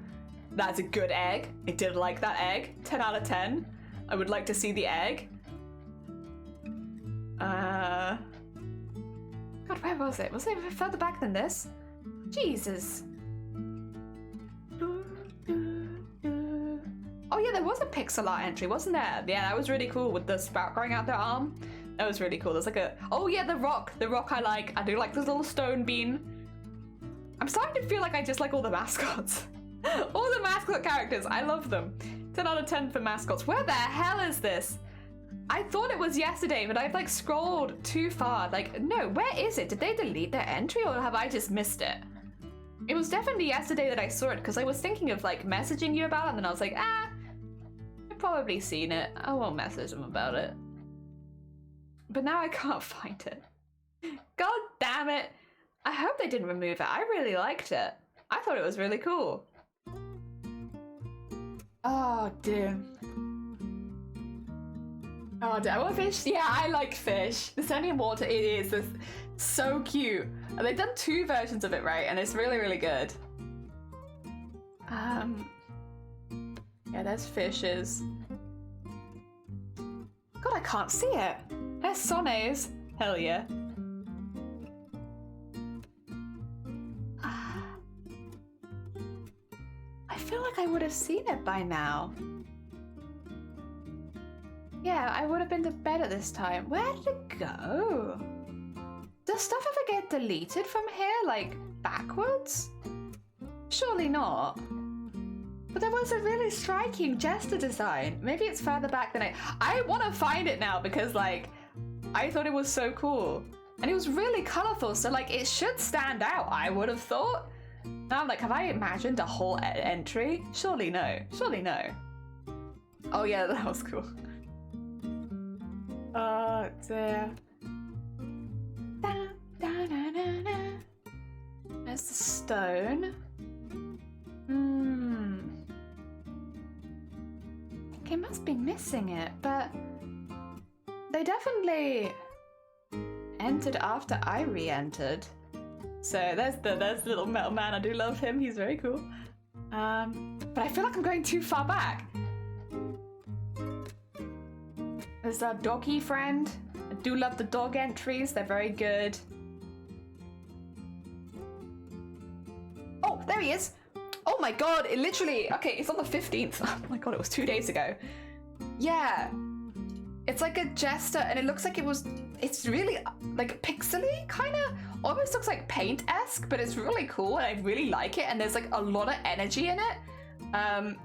That's a good egg. I did like that egg. 10 out of 10. I would like to see the egg. God, where was it? Was it further back than this? Jesus. Oh yeah, there was a pixel art entry, wasn't there? Yeah, that was really cool with the spout growing out their arm. That was really cool. There's like a... Oh yeah, the rock. The rock I like. I do like this little stone bean. I'm starting to feel like I just like all the mascots. All the mascot characters. I love them. 10 out of 10 for mascots. Where the hell is this? I thought it was yesterday, but I've like scrolled too far. Like, no, where is it? Did they delete their entry or have I just missed it? It was definitely yesterday that I saw it because I was thinking of like messaging you about it and then I was like, I've probably seen it. I won't message them about it. But now I can't find it. God damn it. I hope they didn't remove it. I really liked it. I thought it was really cool. Oh, dear. Oh, do I want fish? Yeah, I like fish. The Sending Water, it is. It's so cute. And they've done 2 versions of it, right? And it's really, really good. Yeah, there's fishes. God, I can't see it. There's Sone's. Hell yeah. I feel like I would have seen it by now. Yeah, I would have been to bed at this time. Where did it go? Does stuff ever get deleted from here, like, backwards? Surely not. But there was a really striking jester design. Maybe it's further back than I want to find it now because, like, I thought it was so cool. And it was really colorful, so, like, it should stand out, I would have thought. Now I'm like, have I imagined a whole entry? Surely no. Surely no. Oh yeah, that was cool. Oh dear. There's the stone. I think I must be missing it, but they definitely entered after I re-entered. So there's the little metal man. I do love him. He's very cool. But I feel like I'm going too far back. There's our doggy friend. I do love the dog entries. They're very good. Oh, there he is. Oh my god, it literally... Okay, it's on the 15th. Oh my god, it was 2 days ago. Yeah. It's like a jester, and it looks like it was... It's really, like, pixely, kind of. Almost looks like paint-esque, but it's really cool, and I really like it, and there's, like, a lot of energy in it.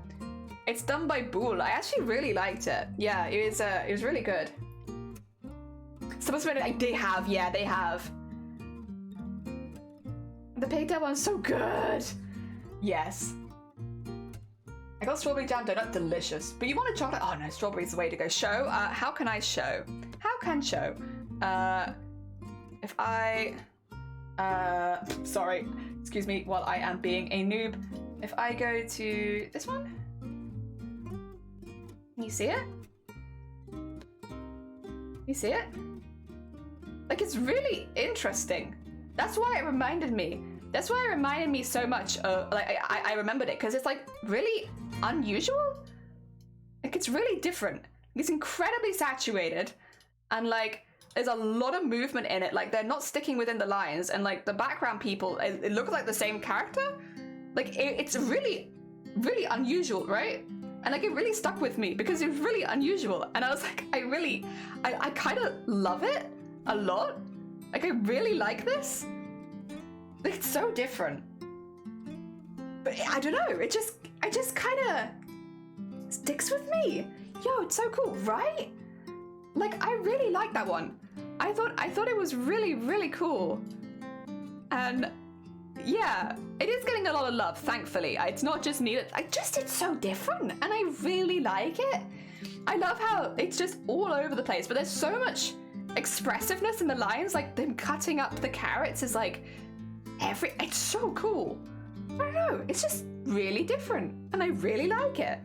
It's done by Bool. I actually really liked it. Yeah, it was really good. Supposed to be like, they have, yeah, they have. The pigtail one's so good. Yes. I got strawberry jam donut, delicious. But you want a chocolate? Oh no, strawberry's the way to go. Show, how can I show? How can show? If I, sorry, excuse me while I am being a noob. If I go to this one, can you see it? You see it? Like, it's really interesting. That's why it reminded me. That's why it reminded me so much of, like, I remembered it, because it's, like, really unusual. Like, it's really different. It's incredibly saturated, and, like, there's a lot of movement in it. Like, they're not sticking within the lines, and, like, the background people, it looks like the same character. Like, it's really, really unusual, right? And, like, it really stuck with me, because it was really unusual, and I was like, I kind of love it a lot. Like, I really like this. It's so different. But I don't know, it just kind of sticks with me. Yo, it's so cool, right? Like, I really like that one. I thought it was really, really cool. And yeah, it is getting a lot of love, thankfully. It's not just me, it's so different, and I really like it. I love how it's just all over the place, but there's so much expressiveness in the lines, like them cutting up the carrots is like it's so cool. I don't know, it's just really different, and I really like it.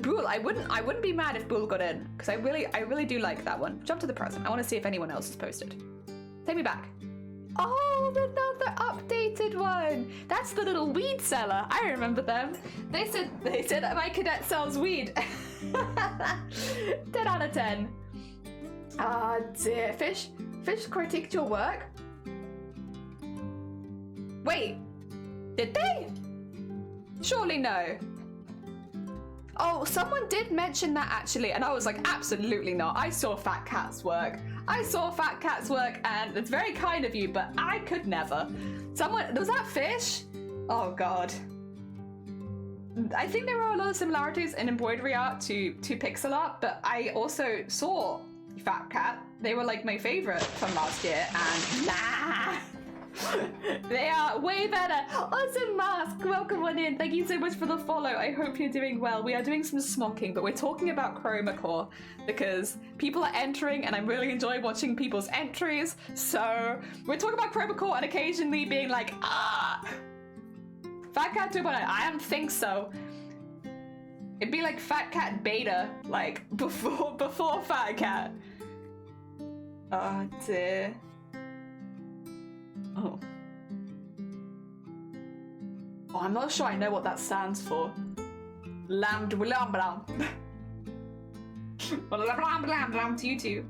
Bool, I wouldn't be mad if Bool got in, because I really do like that one. Jump to the present. I want to see if anyone else has posted. Take me back. Oh, another updated one. That's the little weed seller. I remember them. They said that my cadet sells weed. 10 out of 10. Ah, dear. Fish critiqued your work. Wait, did they? Surely no. Oh, someone did mention that actually, and I was like, absolutely not. I saw Fat Cat's work. And it's very kind of you, but I could never. Was that Fish? Oh God. I think there are a lot of similarities in embroidery art to pixel art, but I also saw Fat Cat. They were like my favorite from last year, and nah, they are way better. Awesome Mask, welcome on in. Thank you so much for the follow. I hope you're doing well. We are doing some smocking, but we're talking about chroma core because people are entering, and I'm really enjoying watching people's entries. So we're talking about chroma core and occasionally being like, Fat Cat 2.0, I don't think so. It'd be like Fat Cat Beta, like before Fat Cat. Oh dear. Oh. Oh, I'm not sure I know what that stands for. Lamb to you too.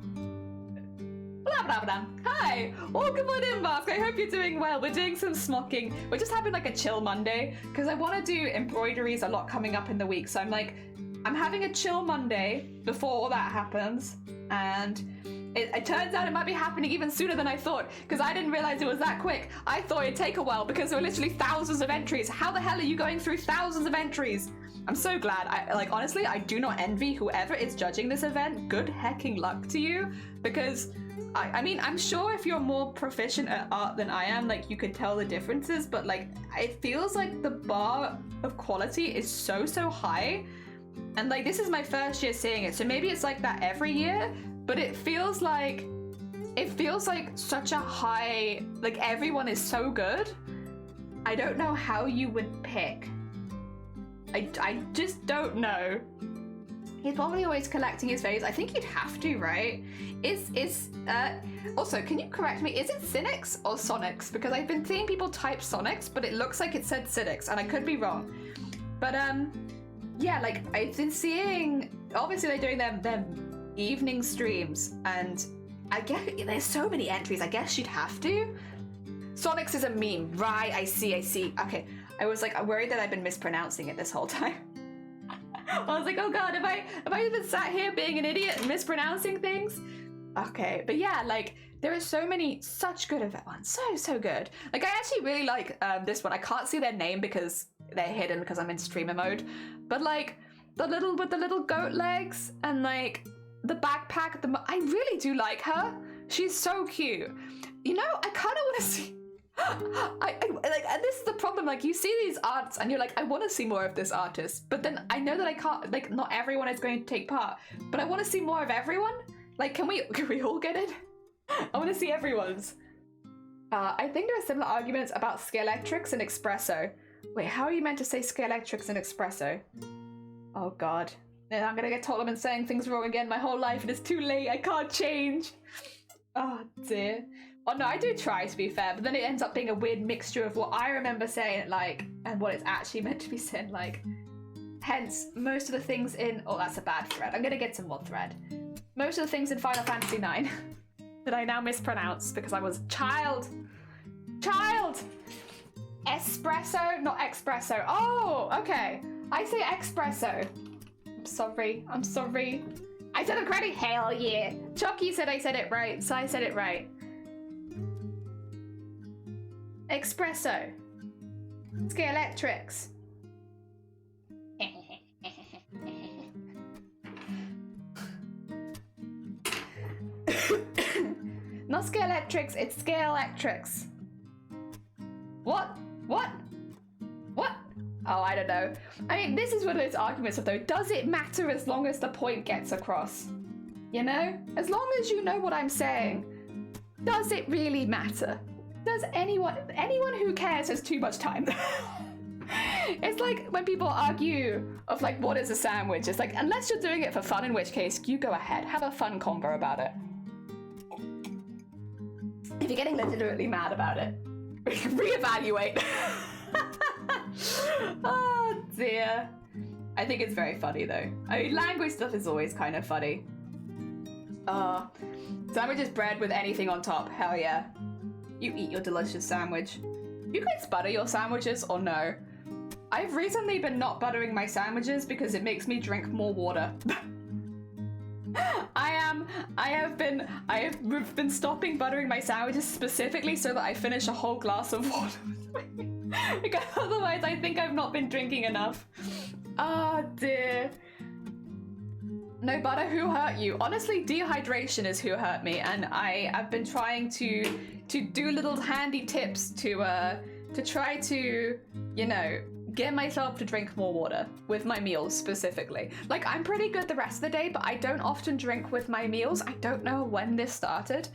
Hi! Welcome on in, Mask. I hope you're doing well. We're doing some smocking. We're just having like a chill Monday because I want to do embroideries a lot coming up in the week. So I'm having a chill Monday before all that happens. And it turns out it might be happening even sooner than I thought because I didn't realize it was that quick. I thought it'd take a while because there were literally thousands of entries. How the hell are you going through thousands of entries? I'm so glad. Honestly, I do not envy whoever is judging this event. Good hecking luck to you because I mean, I'm sure if you're more proficient at art than I am, like you could tell the differences, but like it feels like the bar of quality is so high. And like this is my first year seeing it, so maybe it's like that every year, but it feels like such a high, like everyone is so good. I don't know how you would pick. I just don't know. He's probably always collecting his faves. I think you'd have to, right? Also, can you correct me? Is it Cynics or Sonics? Because I've been seeing people type Sonics, but it looks like it said Cynics, and I could be wrong. But yeah, like I've been seeing. Obviously, they're doing their evening streams, and I guess there's so many entries. I guess you'd have to. Sonics is a meme, right? I see. Okay, I was like worried that I've been mispronouncing it this whole time. I was like, oh god, have I even sat here being an idiot and mispronouncing things? Okay, but yeah, like there are so many such good event ones, so good. Like I actually really like this one. I can't see their name because they're hidden because I'm in streamer mode. But like the little goat legs and like the backpack. I really do like her. She's so cute. You know, I kind of want to see. And this is the problem, like you see these arts and you're like, I want to see more of this artist, but then I know that I can't, like not everyone is going to take part, but I want to see more of everyone. Like can we all get in? I want to see everyone's. I think there are similar arguments about Scalextrics and Espresso. Wait, how are you meant to say Scalextrics and Espresso? Oh god, then I'm gonna get told I've been saying things wrong again my whole life and it's too late, I can't change. Oh dear. Oh no, I do try to be fair, but then it ends up being a weird mixture of what I remember saying it like and what it's actually meant to be said like. Hence, most of the things in... Oh, that's a bad thread. I'm gonna get some more thread. Most of the things in Final Fantasy IX that I now mispronounce because I was child! Espresso, not espresso. Oh, okay. I say espresso. I'm sorry. I said it correctly? Hell yeah. Chucky said I said it right, so I said it right. Espresso. Scalextrics. Not Scalextrics, it's Scalextrics. What? Oh, I don't know. I mean, this is one of those arguments of though, does it matter as long as the point gets across? You know? As long as you know what I'm saying, does it really matter? Does anyone who cares has too much time? It's like when people argue of like, what is a sandwich? It's like, unless you're doing it for fun, in which case, you go ahead, have a fun convo about it. If you're getting legitimately mad about it, reevaluate. Oh dear. I think it's very funny though. I mean, language stuff is always kind of funny. Sandwich is bread with anything on top, hell yeah. You eat your delicious sandwich. You guys butter your sandwiches or no? I've recently been not buttering my sandwiches because it makes me drink more water. I have been stopping buttering my sandwiches specifically so that I finish a whole glass of water Because otherwise I think I've not been drinking enough. Oh dear. No butter, who hurt you? Honestly, dehydration is who hurt me, and I've been trying to do little handy tips to try to, you know, get myself to drink more water with my meals specifically. Like, I'm pretty good the rest of the day, but I don't often drink with my meals. I don't know when this started,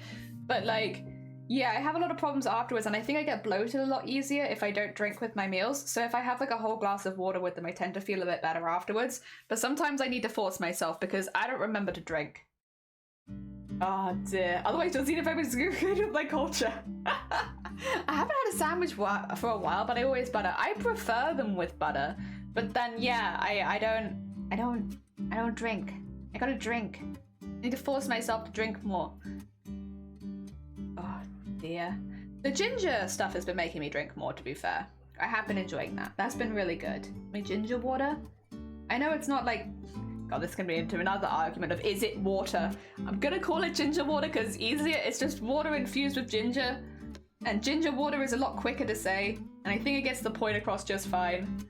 but like, yeah, I have a lot of problems afterwards, and I think I get bloated a lot easier if I don't drink with my meals. So if I have like a whole glass of water with them, I tend to feel a bit better afterwards. But sometimes I need to force myself because I don't remember to drink. Oh dear. Otherwise, your xenophobe is good with my culture. I haven't had a sandwich for a while, but I always butter. I prefer them with butter. But then, yeah, I don't drink. I gotta drink. I need to force myself to drink more. Oh dear. The ginger stuff has been making me drink more, to be fair. I have been enjoying that. That's been really good. My ginger water. I know it's not like... God, this can be into another argument of is it water? I'm gonna call it ginger water because it's easier. It's just water infused with ginger. And ginger water is a lot quicker to say. And I think it gets the point across just fine.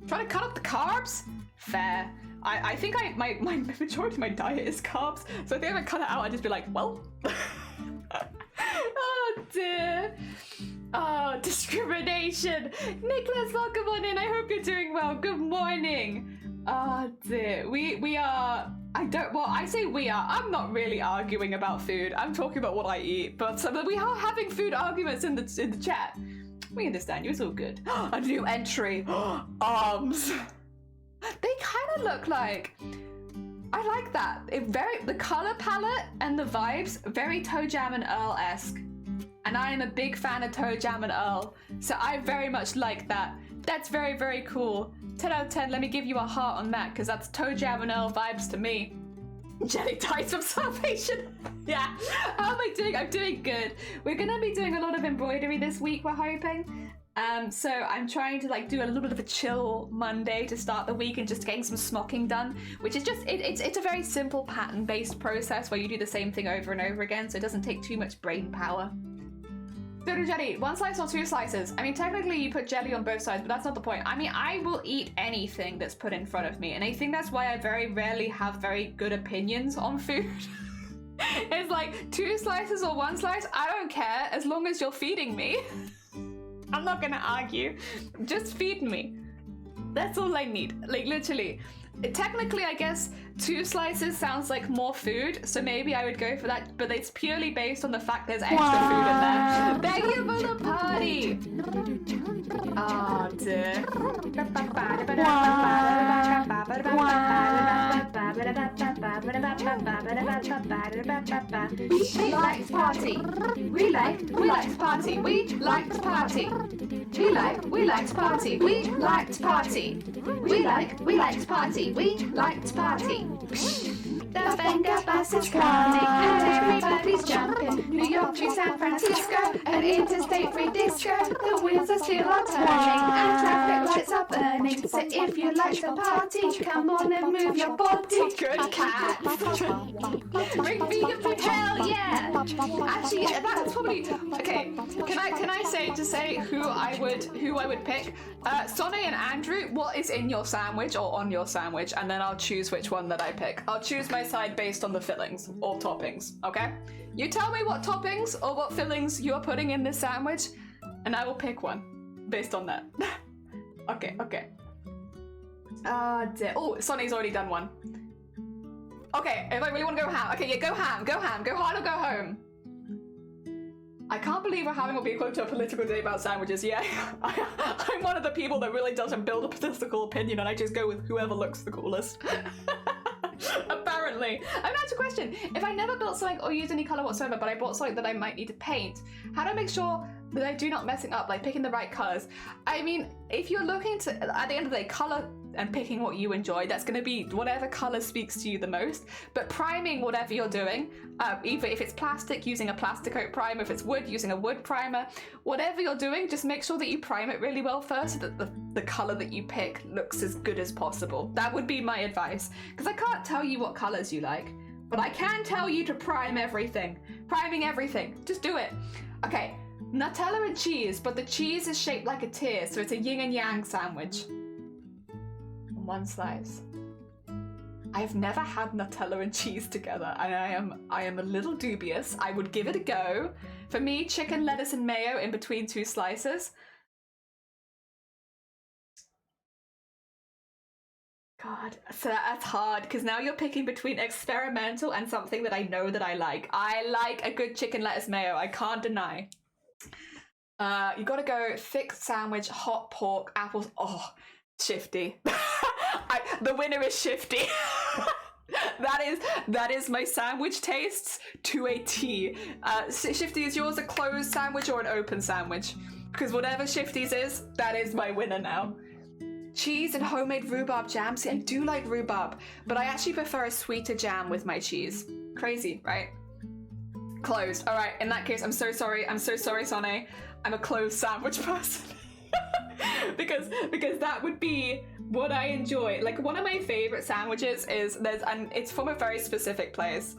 Trying to cut up the carbs? Fair. I think my majority of my diet is carbs. So if they ever cut it out, I'd just be like, well... Oh dear. Oh, discrimination. Nicholas, welcome on in. I hope you're doing well. Good morning. Oh dear. We are... I say we are. I'm not really arguing about food. I'm talking about what I eat. But we are having food arguments in the chat. We understand you. It's all good. A new entry. Arms. They kind of look like... I like that. The color palette and the vibes, very Toe Jam and Earl-esque. And I am a big fan of Toe Jam and Earl, so I very much like that. That's very, very cool. 10 out of 10, let me give you a heart on that, because that's Toe Jam and Earl vibes to me. Jelly Tights of Salvation. Yeah. How am I doing? I'm doing good. We're going to be doing a lot of embroidery this week, we're hoping. So I'm trying to like do a little bit of a chill Monday to start the week and just getting some smocking done, which is just, it's a very simple pattern-based process where you do the same thing over and over again, so it doesn't take too much brain power. Dodo jelly, 1 slice or 2 slices? I mean, technically you put jelly on both sides, but that's not the point. I mean, I will eat anything that's put in front of me, and I think that's why I very rarely have very good opinions on food. It's like 2 slices or 1 slice, I don't care, as long as you're feeding me. I'm not gonna argue. Just feed me. That's all I need. Like, literally. Technically, I guess 2 slices sounds like more food, so maybe I would go for that, but it's purely based on the fact there's extra food in there. Thank you for the party! Oh dear. We like to party. We like to party. We like to party. We like to party. We like to party. We like to party. We like to party. The Venga bus is coming and everybody's jumping. New York to San Francisco, an interstate free disco. The wheels are still are turning and traffic lights are burning. So if you like to party, come on and move your body. Good cat. Bring vegan food, hell yeah. Actually, that's probably okay. Can I say who I would pick? Sonny and Andrew, what is in your sandwich or on your sandwich, and then I'll choose which one that I pick. I'll choose my side based on the fillings or toppings, okay? You tell me what toppings or what fillings you are putting in this sandwich, and I will pick one based on that. Okay. Dear. Oh, Sonny's already done one. Okay, if I really want to go ham. Okay, yeah, go ham. Go hard or go home. I can't believe we're having what we equate to a political debate about sandwiches. Yeah, I'm one of the people that really doesn't build a political opinion, and I just go with whoever looks the coolest. Apparently. I'm gonna ask a question. If I never built something or used any color whatsoever, but I bought something that I might need to paint, how do I make sure that I do not messing up, like picking the right colors? I mean, if you're looking to, at the end of the day, color and picking what you enjoy, that's going to be whatever color speaks to you the most. But priming whatever you're doing, either if it's plastic, using a plastic coat primer, if it's wood, using a wood primer, whatever you're doing, just make sure that you prime it really well first so that the color that you pick looks as good as possible. That would be my advice, because I can't tell you what colors you like, but I can tell you to prime everything. Priming everything. Just do it. Okay. Nutella and cheese, but the cheese is shaped like a tear, so it's a yin and yang sandwich. On one slice. I've never had Nutella and cheese together, and I am a little dubious. I would give it a go. For me, chicken, lettuce, and mayo in between two slices. God, so that's hard, because now you're picking between experimental and something that I know that I like. I like a good chicken, lettuce, mayo, I can't deny. You gotta go thick sandwich, hot pork, apples. Oh, Shifty. The winner is Shifty. That is my sandwich tastes to a T. Shifty, is yours a closed sandwich or an open sandwich? Because whatever Shifty's is, that is my winner now. Cheese and homemade rhubarb jam. See, I do like rhubarb, but I actually prefer a sweeter jam with my cheese. Crazy, right? Closed. All right, in that case, I'm so sorry. I'm so sorry, Sonny. I'm a closed sandwich person. because that would be what I enjoy. Like, one of my favorite sandwiches is and it's from a very specific place.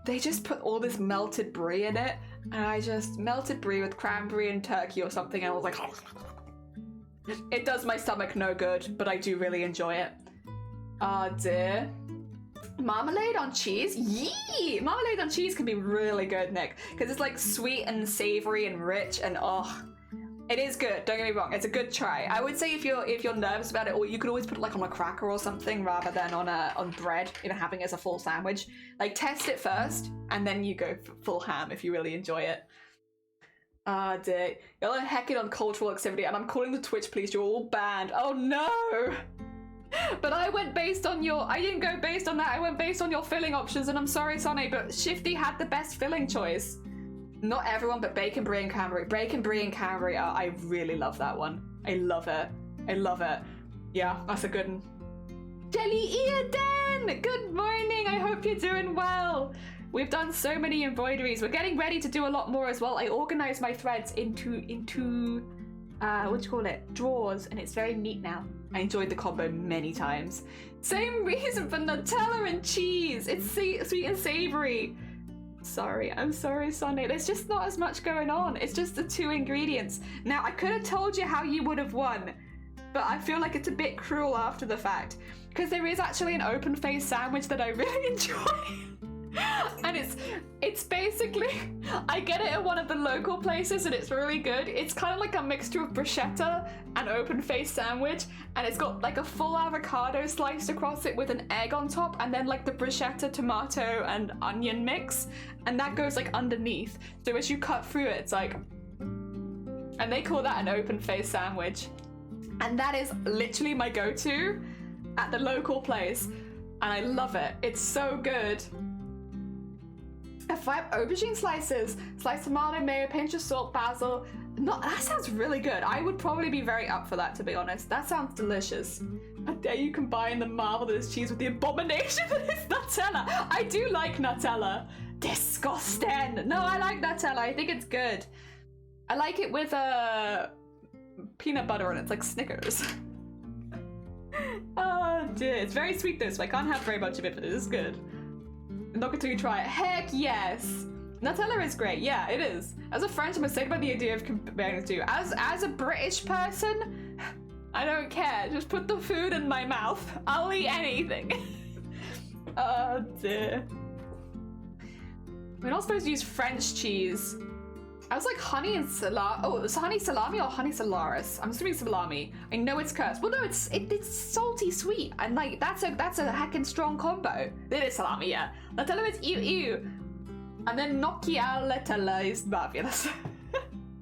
They just put all this melted brie in it, and I just melted brie with cranberry and turkey or something, and I was like, it does my stomach no good, but I do really enjoy it. Oh dear. Marmalade on cheese? Yee! Marmalade on cheese can be really good, Nick, because it's like sweet and savory and rich, and oh, it is good. Don't get me wrong, it's a good try. I would say if you're nervous about it, or you could always put it like on a cracker or something rather than on bread, you know, having it as a full sandwich. Like, test it first, and then you go full ham if you really enjoy it. Ah, dear. Y'all are hecking on cultural activity, and I'm calling the Twitch police. You're all banned. Oh no! But I went based on I didn't go based on that. I went based on your filling options, and I'm sorry, Sonny, but Shifty had the best filling choice. Not everyone, but bacon, brie, and cranberry. Bacon, brie, and cranberry. I really love that one. I love it. I love it. Yeah, that's a good one. Jelly Eden! Good morning. I hope you're doing well. We've done so many embroideries. We're getting ready to do a lot more as well. I organized my threads into what do you call it? Drawers, and it's very neat now. I enjoyed the combo many times. Same reason for Nutella and cheese. It's sweet and savory. Sorry, I'm sorry, Sonny. There's just not as much going on. It's just the two ingredients. Now, I could have told you how you would have won, but I feel like it's a bit cruel after the fact, because there is actually an open-faced sandwich that I really enjoy. And it's basically, I get it at one of the local places, and it's really good. It's kind of like a mixture of bruschetta and open-faced sandwich, and it's got like a full avocado sliced across it with an egg on top, and then like the bruschetta, tomato, and onion mix, and that goes like underneath. So as you cut through it, it's like, and they call that an open-faced sandwich. And that is literally my go-to at the local place, and I love it. It's so good. 5 aubergine slices, sliced tomato, mayo, pinch of salt, basil. No, that sounds really good. I would probably be very up for that, to be honest. That sounds delicious. How dare you combine the marvelous cheese with the abomination that is Nutella? I do like Nutella. Disgusting. No, I like Nutella. I think it's good. I like it with peanut butter on it. It's like Snickers. Oh dear. It's very sweet though, so I can't have very much of it, but it is good. Not until you try it. Heck yes! Nutella is great. Yeah, it is. As a French, I'm excited about the idea of comparing the two. As a British person, I don't care. Just put the food in my mouth. I'll eat anything. Oh dear. We're not supposed to use French cheese. I was like honey and salami. Oh, it's honey salami or honey solaris? I'm assuming salami. I know it's cursed. Well, no, it's salty sweet, and like that's a heckin' strong combo. It is salami, yeah. Nutella is ew. And then Nutella is fabulous.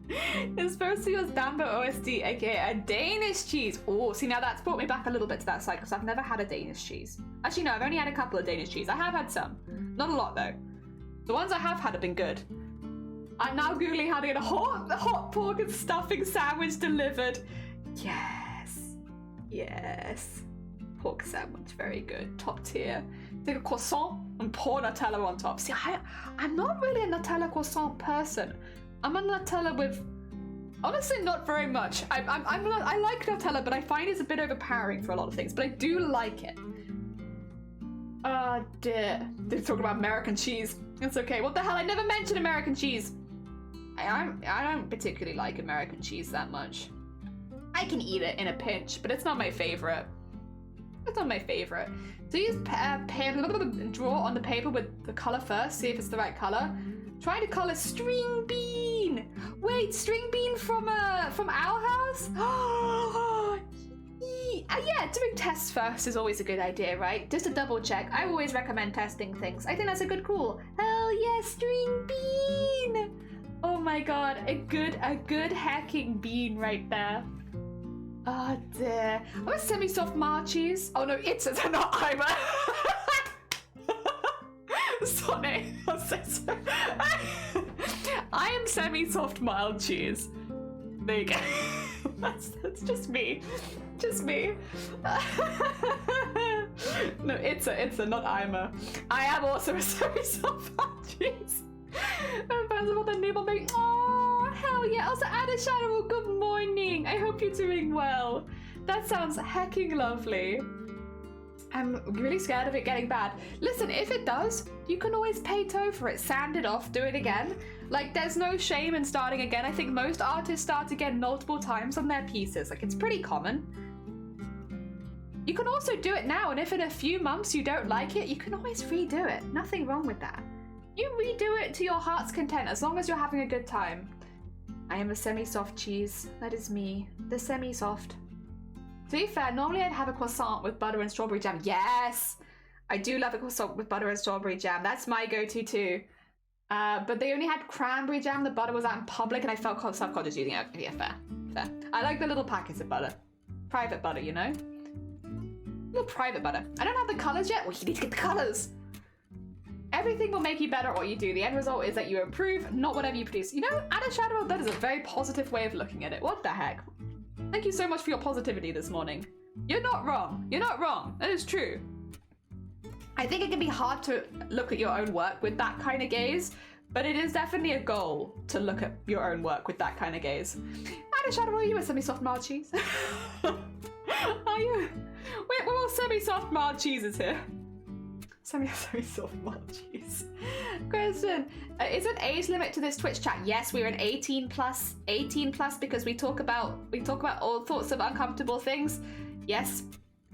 It's supposed to use Danbo OSD, aka a Danish cheese. Oh, see, now that's brought me back a little bit to that side, because I've never had a Danish cheese. Actually, no, I've only had a couple of Danish cheese. I have had some. Not a lot, though. The ones I have had have been good. I'm now Googling how to get a hot pork and stuffing sandwich delivered. Yes. Pork sandwich, very good. Top tier. Take a croissant and pour Nutella on top. See, I'm not really a Nutella croissant person. I'm a Nutella with, honestly, not very much. I like Nutella, but I find it's a bit overpowering for a lot of things. But I do like it. Oh dear. Did talk about American cheese. It's okay. What the hell? I never mentioned American cheese. I don't particularly like American cheese that much. I can eat it in a pinch, but it's not my favorite. It's not my favorite. So use draw on the paper with the color first, see if it's the right color. Try to color string bean. Wait, string bean from our house? Yeah, doing tests first is always a good idea, right? Just to double check. I always recommend testing things. I think that's a good call. Hell yeah, string bean. Oh my god, a good hacking bean right there. Oh dear. I'm a semi-soft mild cheese. Oh no, it's not I'm sorry. I'm so sorry. I am semi-soft mild cheese. There you go. That's just me. Just me. No, it's a not I'm a. I am also a semi-soft mild cheese. And first of all, the nibble baby. Oh, hell yeah. Also, Ada Shadow, good morning. I hope you're doing well. That sounds hecking lovely. I'm really scared of it getting bad. Listen, if it does, you can always pay toe for it. Sand it off, do it again. Like, there's no shame in starting again. I think most artists start again multiple times on their pieces. Like, it's pretty common. You can also do it now, and if in a few months you don't like it, you can always redo it. Nothing wrong with that. You redo it to your heart's content, as long as you're having a good time. I am a semi-soft cheese. That is me. The semi-soft. To be fair, normally I'd have a croissant with butter and strawberry jam. Yes! I do love a croissant with butter and strawberry jam. That's my go-to too. But they only had cranberry jam. The butter was out in public and I felt self-conscious using it. Yeah, fair. Fair. I like the little packets of butter. Private butter, you know? Little private butter. I don't have the colours yet. Well, you need to get the colours. Everything will make you better at what you do. The end result is that you improve, not whatever you produce. You know, Add a Shadow, that is a very positive way of looking at it. What the heck? Thank you so much for your positivity this morning. You're not wrong. You're not wrong. That is true. I think it can be hard to look at your own work with that kind of gaze, but it is definitely a goal to look at your own work with that kind of gaze. Add a Shadow, are you a semi-soft mild cheese? Are you? We're all semi-soft mild cheeses here. Semi-soft mild cheese. Question. Is there an age limit to this Twitch chat? Yes, we're an 18 plus. 18 plus because we talk about all sorts of uncomfortable things. Yes.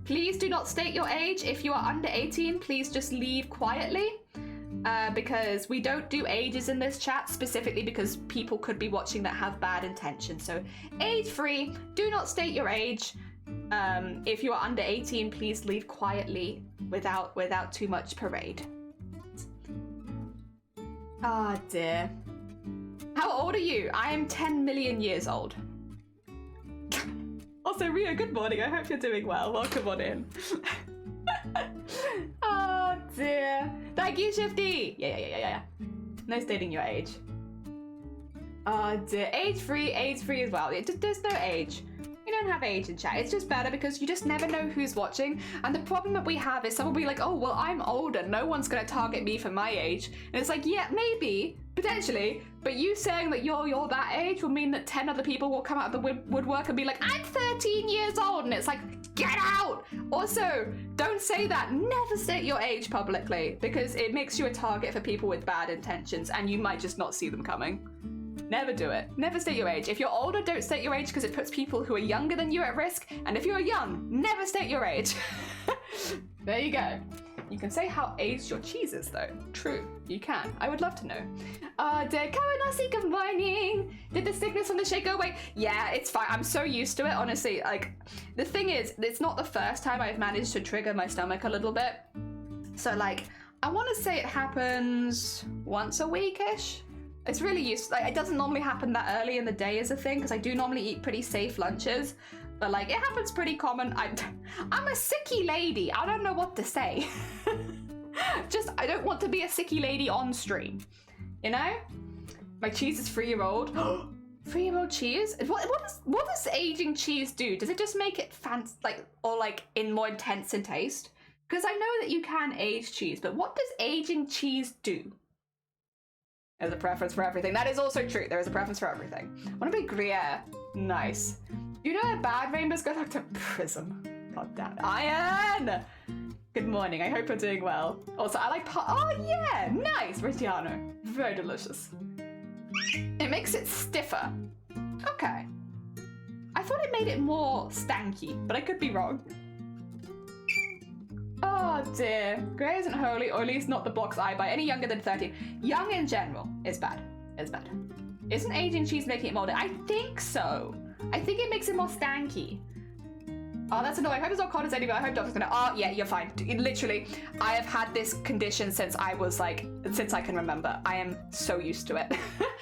Please do not state your age. If you are under 18, please just leave quietly. Because we don't do ages in this chat, specifically because people could be watching that have bad intentions. So age free, do not state your age. If you are under 18, please leave quietly without too much parade. Ah, dear. How old are you? I am 10 million years old. Also, Rio, good morning. I hope you're doing well. Welcome on in. Oh, dear. Thank you, Shifty. Yeah. No stating your age. Oh, dear. Age free as well. There's no age. You don't have age in chat. It's just better because you just never know who's watching. And the problem that we have is someone will be like, oh, well, I'm older. No one's going to target me for my age. And it's like, yeah, maybe, potentially. But you saying that you're that age will mean that 10 other people will come out of the woodwork and be like, I'm 13 years old. And it's like, get out. Also, don't say that. Never state your age publicly because it makes you a target for people with bad intentions and you might just not see them coming. Never do it. Never state your age. If you're older, don't state your age because it puts people who are younger than you at risk. And if you're young, never state your age. There you go. You can say how aged your cheese is, though. True, you can. I would love to know. Dear Kawanasi, good morning. Did the sickness on the shake go away? Yeah, it's fine. I'm so used to it, honestly. Like, the thing is, it's not the first time I've managed to trigger my stomach a little bit. So, like, I want to say it happens once a week-ish. It's really useful. Like, it doesn't normally happen that early in the day as a thing because I do normally eat pretty safe lunches. But like, it happens pretty common. I'm a sicky lady. I don't know what to say. I don't want to be a sicky lady on stream. You know? My cheese is 3-year-old. 3-year-old cheese? What does aging cheese do? Does it just make it fancy, or in more intense in taste? Because I know that you can age cheese, but what does aging cheese do? There's a preference for everything. That is also true. There is a preference for everything. I want to be Gruyere. Nice. You know that bad rainbows go back to prism. God damn it. Iron! Good morning. I hope you're doing well. Also, I like oh yeah! Nice! Ricciano. Very delicious. It makes it stiffer. Okay. I thought it made it more stanky, but I could be wrong. Oh dear. Grey isn't holy, or at least not the box I buy. Any younger than 13. Young in general is bad. Is bad. Isn't aging cheese making it molded? I think so. I think it makes it more stanky. Oh, that's annoying. I hope it's not cold as anyway. I hope doctor's gonna. Oh, yeah, you're fine. Literally, I have had this condition since I was like, since I can remember. I am so used to it.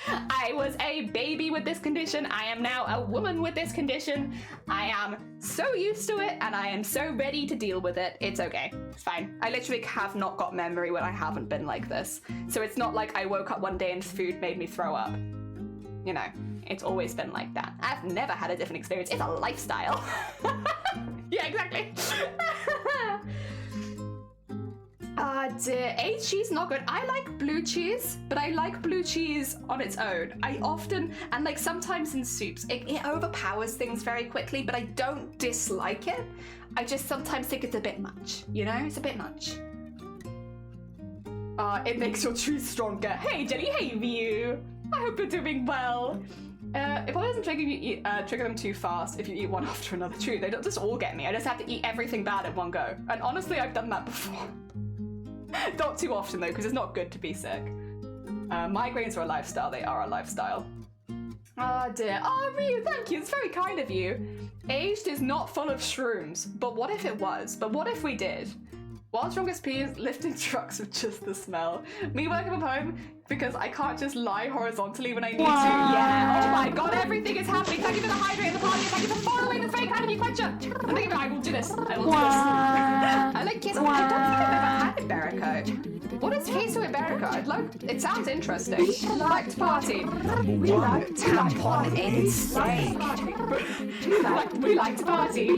I was a baby with this condition. I am now a woman with this condition. I am so used to it, and I am so ready to deal with it. It's okay. It's fine. I literally have not got memory when I haven't been like this. So it's not like I woke up one day and food made me throw up. You know, it's always been like that. I've never had a different experience. It's a lifestyle. Yeah, exactly. Dear. Aged cheese, not good. I like blue cheese, but I like blue cheese on its own. I often, and like sometimes in soups, it overpowers things very quickly, but I don't dislike it. I just sometimes think it's a bit much, you know? It's a bit much. It makes your cheese stronger. Hey, Jenny, hey, View. I hope you're doing well. If it doesn't trigger them too fast if you eat one after another. True, they don't just all get me. I just have to eat everything bad at one go. And honestly, I've done that before. Not too often though, because it's not good to be sick. Migraines are a lifestyle. They are a lifestyle. Oh dear. Oh, Ryu, thank you. It's very kind of you. Aged is not full of shrooms. But what if it was? But what if we did? World's strongest peas, lifting trucks with just the smell. Me working from home because I can't just lie horizontally when I need to. Yeah. Oh my god, everything is happening. Thank you for the hydrate and the party. Thank you for following the fake hand of you quencher. And thank you for, I will do this. I will do this. I like kiss. I don't think I've ever had Iberico. What is queso Iberico? It sounds interesting. Liked party. We like tampon insane. We like to party.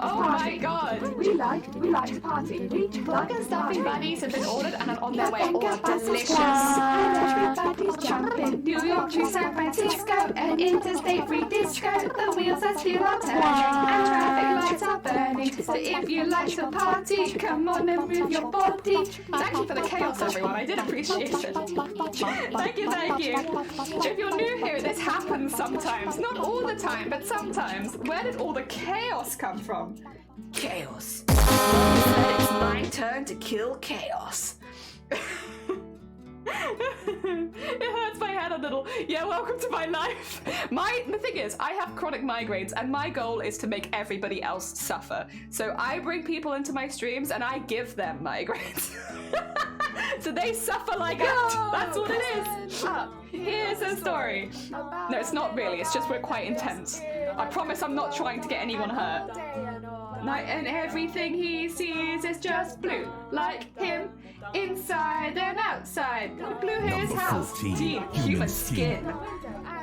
Oh my god. We like to party. Plug and stuffing bunnies have been ordered and are on their way. Oh, delicious. Everybody's jumping. New York to San Francisco, an interstate free disco. The wheels are still are turning and traffic lights are burning. So if you like to party, come on and move your body. Thank you for the chaos, everyone. I did appreciate it. Thank you, thank you. If you're new here, this happens sometimes. Not all the time, but sometimes. Where did all the chaos come from? Chaos. It's my turn to kill chaos. It hurts my head a little. Yeah, welcome to my life. The thing is, I have chronic migraines, and my goal is to make everybody else suffer. So I bring people into my streams, and I give them migraines. So they suffer like that. That's what it is. Here's a story. No, it's not really. It's just we're quite intense. I promise I'm not trying to get anyone hurt. And everything he sees is just blue, like him, inside and outside. Blue his house, deep human skin,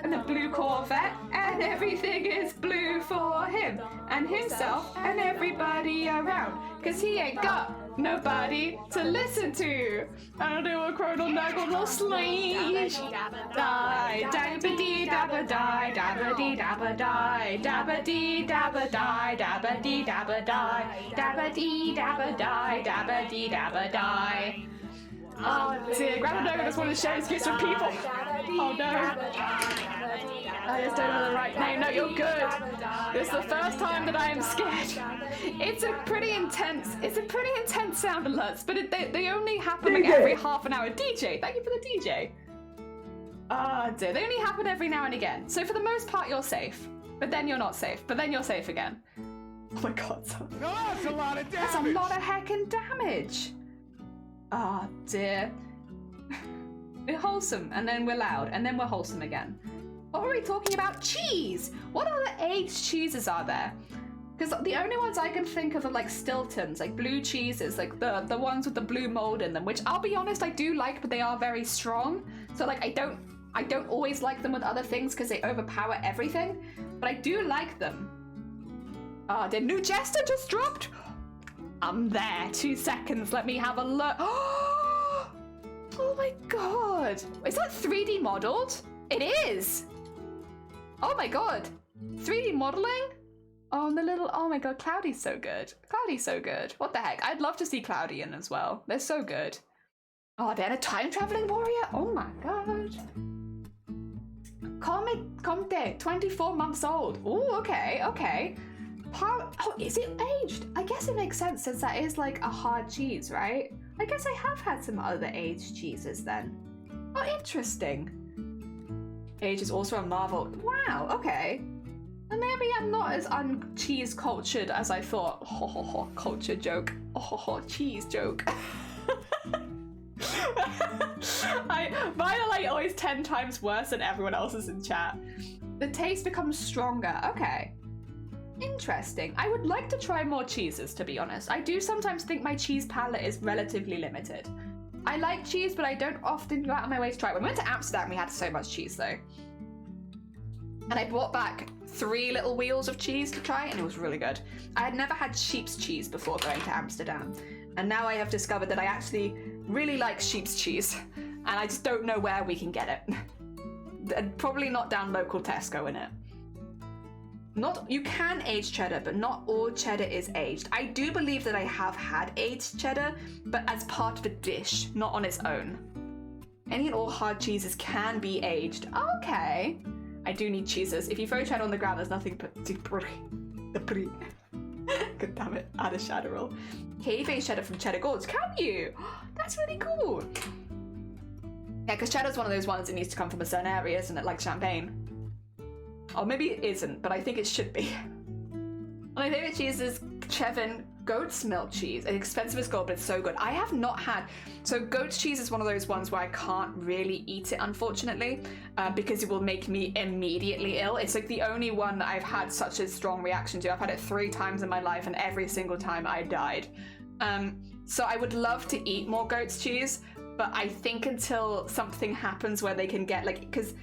and the blue Corvette, and everything is blue for him, and himself, and everybody around, cause he ain't got nobody to listen to. I do a chronal naggle no sleep. Die, dabba dee dabba die, dabba dee dabba die, dabba dee dabba die, dabba dee dabba die, dabba dee dabba die, dabba dee dabba die. Oh dear, Grandma just wanted to share his gifts with people. Oh no. I just don't know the right name. No, you're good. This is the first time that I am scared. It's a pretty intense sound alerts, but they only happen like every half an hour. DJ, thank you for the DJ. Dear, they only happen every now and again. So for the most part, you're safe. But then you're not safe. But then you're safe again. Oh my god. That's a lot of damage. That's a lot of heckin' damage. Oh dear. We're wholesome, and then we're loud, and then we're wholesome again. What were we talking about? Cheese! What other aged cheeses are there? Because the only ones I can think of are like Stiltons, like blue cheeses, like the ones with the blue mold in them, which I'll be honest, I do like, but they are very strong. So like I don't always like them with other things because they overpower everything, but I do like them. The new Jester just dropped? I'm there. 2 seconds. Let me have a look. Oh my god. Is that 3D modeled? It is. Oh my god. 3D modeling? Oh, and the little, oh my god, Cloudy's so good. Cloudy's so good. What the heck? I'd love to see Cloudy in as well. They're so good. Oh, they're a time traveling warrior? Oh my god. Comte, 24 months old. Ooh, okay. Oh, is it aged? I guess it makes sense since that is like a hard cheese, right? I guess I have had some other aged cheeses then. Oh, interesting. Age is also a marvel. Wow, okay. And maybe I'm not as cheese cultured as I thought. Ho ho ho, culture joke. Oh ho ho, cheese joke. Mine are like always 10 times worse than everyone else's in chat. The taste becomes stronger. Okay. Interesting. I would like to try more cheeses, to be honest. I do sometimes think my cheese palette is relatively limited. I like cheese, but I don't often go out of my way to try it. When we went to Amsterdam, we had so much cheese, though. And I brought back 3 little wheels of cheese to try, and it was really good. I had never had sheep's cheese before going to Amsterdam. And now I have discovered that I actually really like sheep's cheese. And I just don't know where we can get it. Probably not down local Tesco in it. You can age cheddar, but not all cheddar is aged. I do believe that I have had aged cheddar, but as part of a dish, not on its own. Any and all hard cheeses can be aged. Okay. I do need cheeses. If you throw cheddar on the ground, there's nothing but the brie. God damn it, add a shadow roll. Cave-aged cheddar from Cheddar Gorge, can you? That's really cool. Yeah, because cheddar's one of those ones that needs to come from a certain area, isn't it? Like champagne. Or maybe it isn't, but I think it should be. My favorite cheese is Chevin goat's milk cheese. It's expensive as gold, but it's so good. I have not had... So goat's cheese is one of those ones where I can't really eat it, unfortunately, because it will make me immediately ill. It's like the only one that I've had such a strong reaction to. I've had it 3 times in my life, and every single time I died. So I would love to eat more goat's cheese, but I think until something happens where they can get, like, because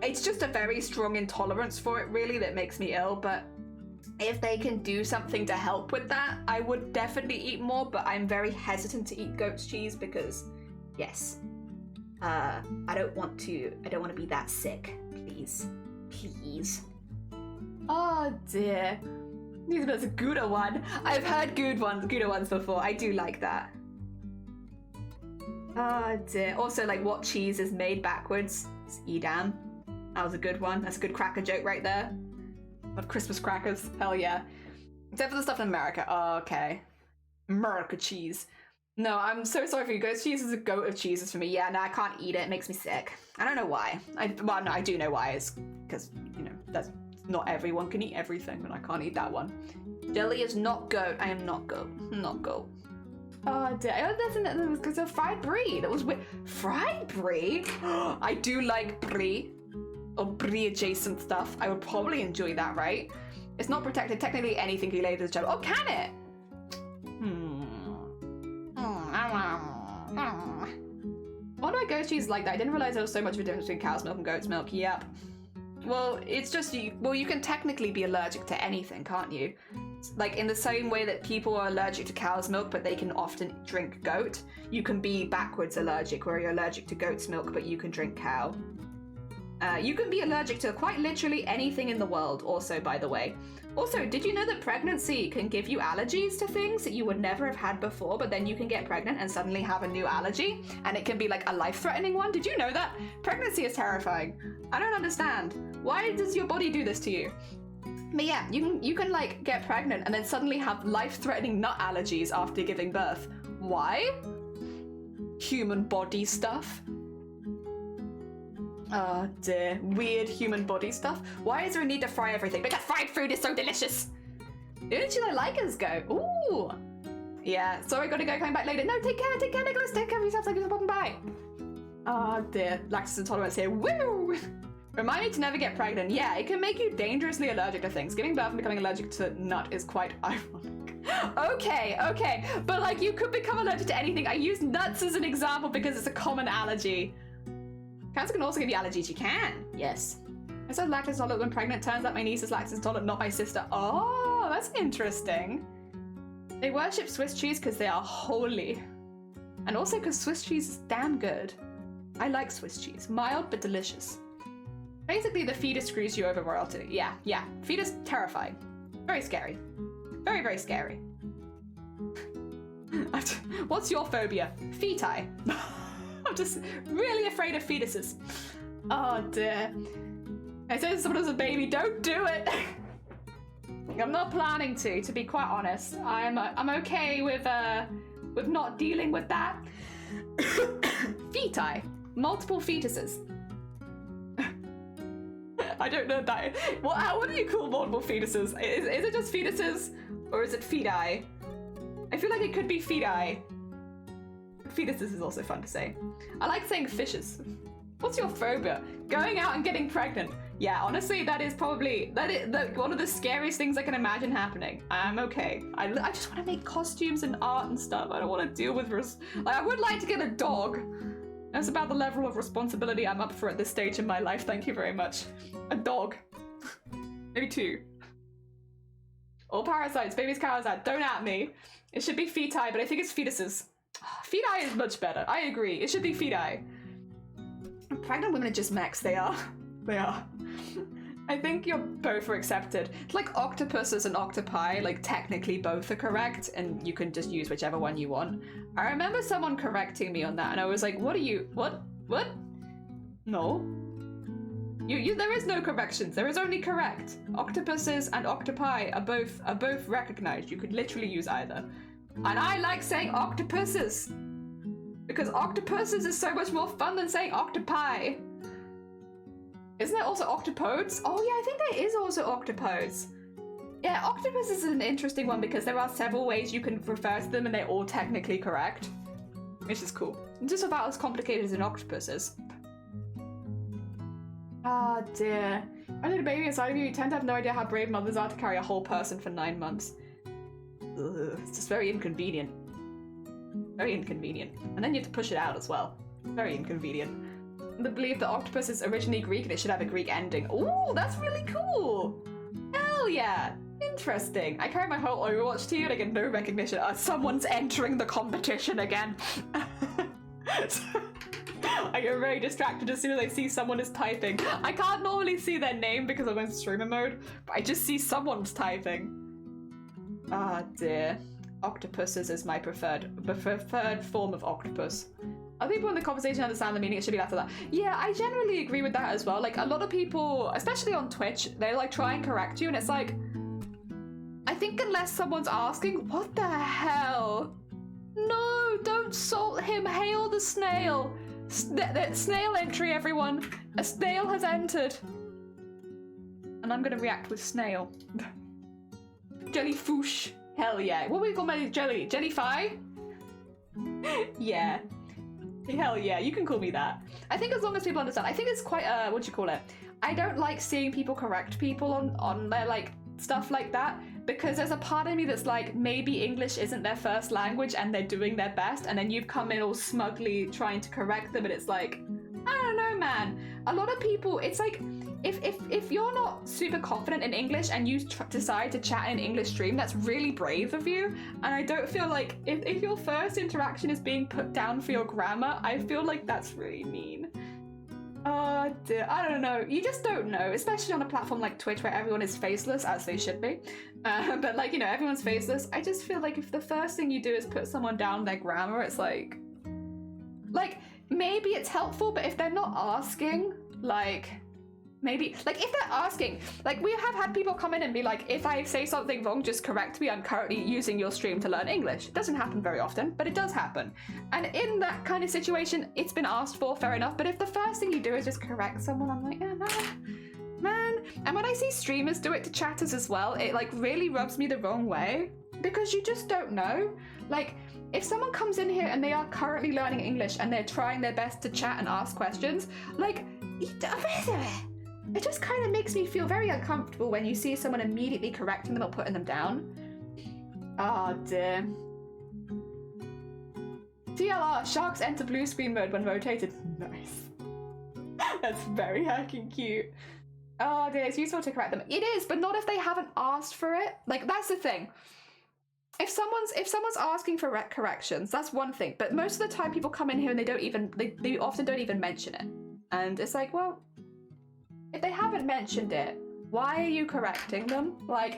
it's just a very strong intolerance for it, really, that makes me ill. But if they can do something to help with that, I would definitely eat more. But I'm very hesitant to eat goat's cheese because, yes, I don't want to be that sick. Please. Oh dear, this is a Gouda one. I've heard Gouda ones before. I do like that. Oh dear. Also, like, what cheese is made backwards? It's Edam. That was a good one. That's a good cracker joke right there. Love Christmas crackers. Hell yeah. Except for the stuff in America. Oh, okay. America cheese. No, I'm so sorry for you. Goat cheese is a goat of cheeses for me. Yeah, no, I can't eat it. It makes me sick. I don't know why. Well, no, I do know why. It's because, you know, that's not everyone can eat everything, and I can't eat that one. Jelly is not goat. I am not goat. Not goat. Oh dear. Oh, that was because of fried brie. That was weird. Fried brie? I do like brie. Or brie adjacent stuff. I would probably enjoy that, right? It's not protected. Technically anything can be labeled as jelly. Oh, can it? Why do I goat cheese like that? I didn't realize there was so much of a difference between cow's milk and goat's milk. Yep. Well, it's just you can technically be allergic to anything, can't you? Like, in the same way that people are allergic to cow's milk, but they can often drink goat, you can be backwards allergic, where you're allergic to goat's milk, but you can drink cow. You can be allergic to quite literally anything in the world, also, by the way. Also, did you know that pregnancy can give you allergies to things that you would never have had before, but then you can get pregnant and suddenly have a new allergy, and it can be like a life-threatening one? Did you know that? Pregnancy is terrifying. I don't understand. Why does your body do this to you? But yeah, you can like get pregnant and then suddenly have life-threatening nut allergies after giving birth. Why? Human body stuff. Oh dear, weird human body stuff. Why is there a need to fry everything? Because fried food is so delicious. Where did you like us go? Ooh. Yeah, sorry, gotta go, coming back later. No, take care, Nicholas. Take care of yourself, take a important bye. Oh dear, lactose intolerance here. Woo! Remind me to never get pregnant. Yeah, it can make you dangerously allergic to things. Giving birth and becoming allergic to nut is quite ironic. Okay, but like you could become allergic to anything. I use nuts as an example because it's a common allergy. Cancer can also give you allergies. You can. Yes. I said lactose intolerant when pregnant. Turns out my niece is lactose intolerant, not my sister. Oh, that's interesting. They worship Swiss cheese because they are holy. And also because Swiss cheese is damn good. I like Swiss cheese. Mild but delicious. Basically, the fetus screws you over royalty. Yeah. Fetus, terrifying. Very scary. Very, very scary. What's your phobia? Feti. I'm just really afraid of fetuses. Oh dear. I said to someone as a baby, don't do it. I'm not planning to be quite honest. I'm okay with not dealing with that. Feti. Multiple fetuses. I don't know that. What do you call multiple fetuses? Is it just fetuses or is it feti? I feel like it could be feti. Fetuses is also fun to say. I like saying fishes. What's your phobia? Going out and getting pregnant. Yeah, honestly, that is probably one of the scariest things I can imagine happening. I'm okay. I just want to make costumes and art and stuff. I don't want to deal with I would like to get a dog. That's about the level of responsibility I'm up for at this stage in my life. Thank you very much. A dog. Maybe 2. All parasites, babies, cows, don't at me. It should be feti, but I think it's fetuses. Feti is much better. I agree. It should be feti. Pregnant women are just mechs. They are. They are. I think you're both are accepted. It's like octopuses and octopi, like technically both are correct, and you can just use whichever one you want. I remember someone correcting me on that, and I was like, what? No. There is no corrections. There is only correct. Octopuses and octopi are both recognized. You could literally use either. And I like saying octopuses because octopuses is so much more fun than saying octopi. Isn't there also octopodes? Oh yeah, I think there is also octopodes. Yeah, octopus is an interesting one because there are several ways you can refer to them and they're all technically correct. Which is cool. It's just about as complicated as an octopus is. Ah dear. When you're a baby inside of you, you tend to have no idea how brave mothers are to carry a whole person for 9 months. Ugh, it's just very inconvenient. Very inconvenient. And then you have to push it out as well. Very inconvenient. The belief that octopus is originally Greek and it should have a Greek ending. Ooh, that's really cool! Hell yeah! Interesting. I carry my whole Overwatch team and I get no recognition. Someone's entering the competition again. I get very distracted as soon as I see someone is typing. I can't normally see their name because I'm in streamer mode, but I just see someone's typing. Ah dear. Octopuses is my preferred form of octopus. Other people in the conversation understand the meaning, it should be left at that. Yeah, I generally agree with that as well. Like, a lot of people, especially on Twitch, they like try and correct you, and it's like, I think unless someone's asking, what the hell? No, don't salt him, hail the snail. Snail entry, everyone. A snail has entered. And I'm gonna react with snail. Jellyfoosh. Hell yeah. What do we call my jelly? Jellyfi? Yeah. Hell yeah, you can call me that. I think as long as people understand, I think it's quite what do you call it? I don't like seeing people correct people on their like stuff like that because there's a part of me that's like maybe English isn't their first language and they're doing their best and then you've come in all smugly trying to correct them and it's like, I don't know, man. A lot of people, it's like if you're not super confident in English and you decide to chat in an English stream, that's really brave of you. And I don't feel like if your first interaction is being put down for your grammar, I feel like that's really mean. Oh dear, I don't know. You just don't know, especially on a platform like Twitch where everyone is faceless, as they should be. But like, you know, everyone's faceless. I just feel like if the first thing you do is put someone down their grammar, it's like maybe it's helpful, but if they're not asking, like, maybe, like, if they're asking, like, we have had people come in and be like, if I say something wrong, just correct me, I'm currently using your stream to learn English. It doesn't happen very often, but it does happen. And in that kind of situation, it's been asked for, fair enough, but if the first thing you do is just correct someone, I'm like, yeah, man. And when I see streamers do it to chatters as well, it, like, really rubs me the wrong way, because you just don't know. Like, if someone comes in here and they are currently learning English and they're trying their best to chat and ask questions, like, it just kind of makes me feel very uncomfortable when you see someone immediately correcting them or putting them down. Oh dear. TLR, sharks enter blue screen mode when rotated. Nice. That's very heckin' cute. Oh dear, it's useful to correct them. It is, but not if they haven't asked for it. Like, that's the thing. If someone's asking for corrections, that's one thing. But most of the time people come in here and they often don't even mention it. And it's like, well, if they haven't mentioned it, why are you correcting them? Like,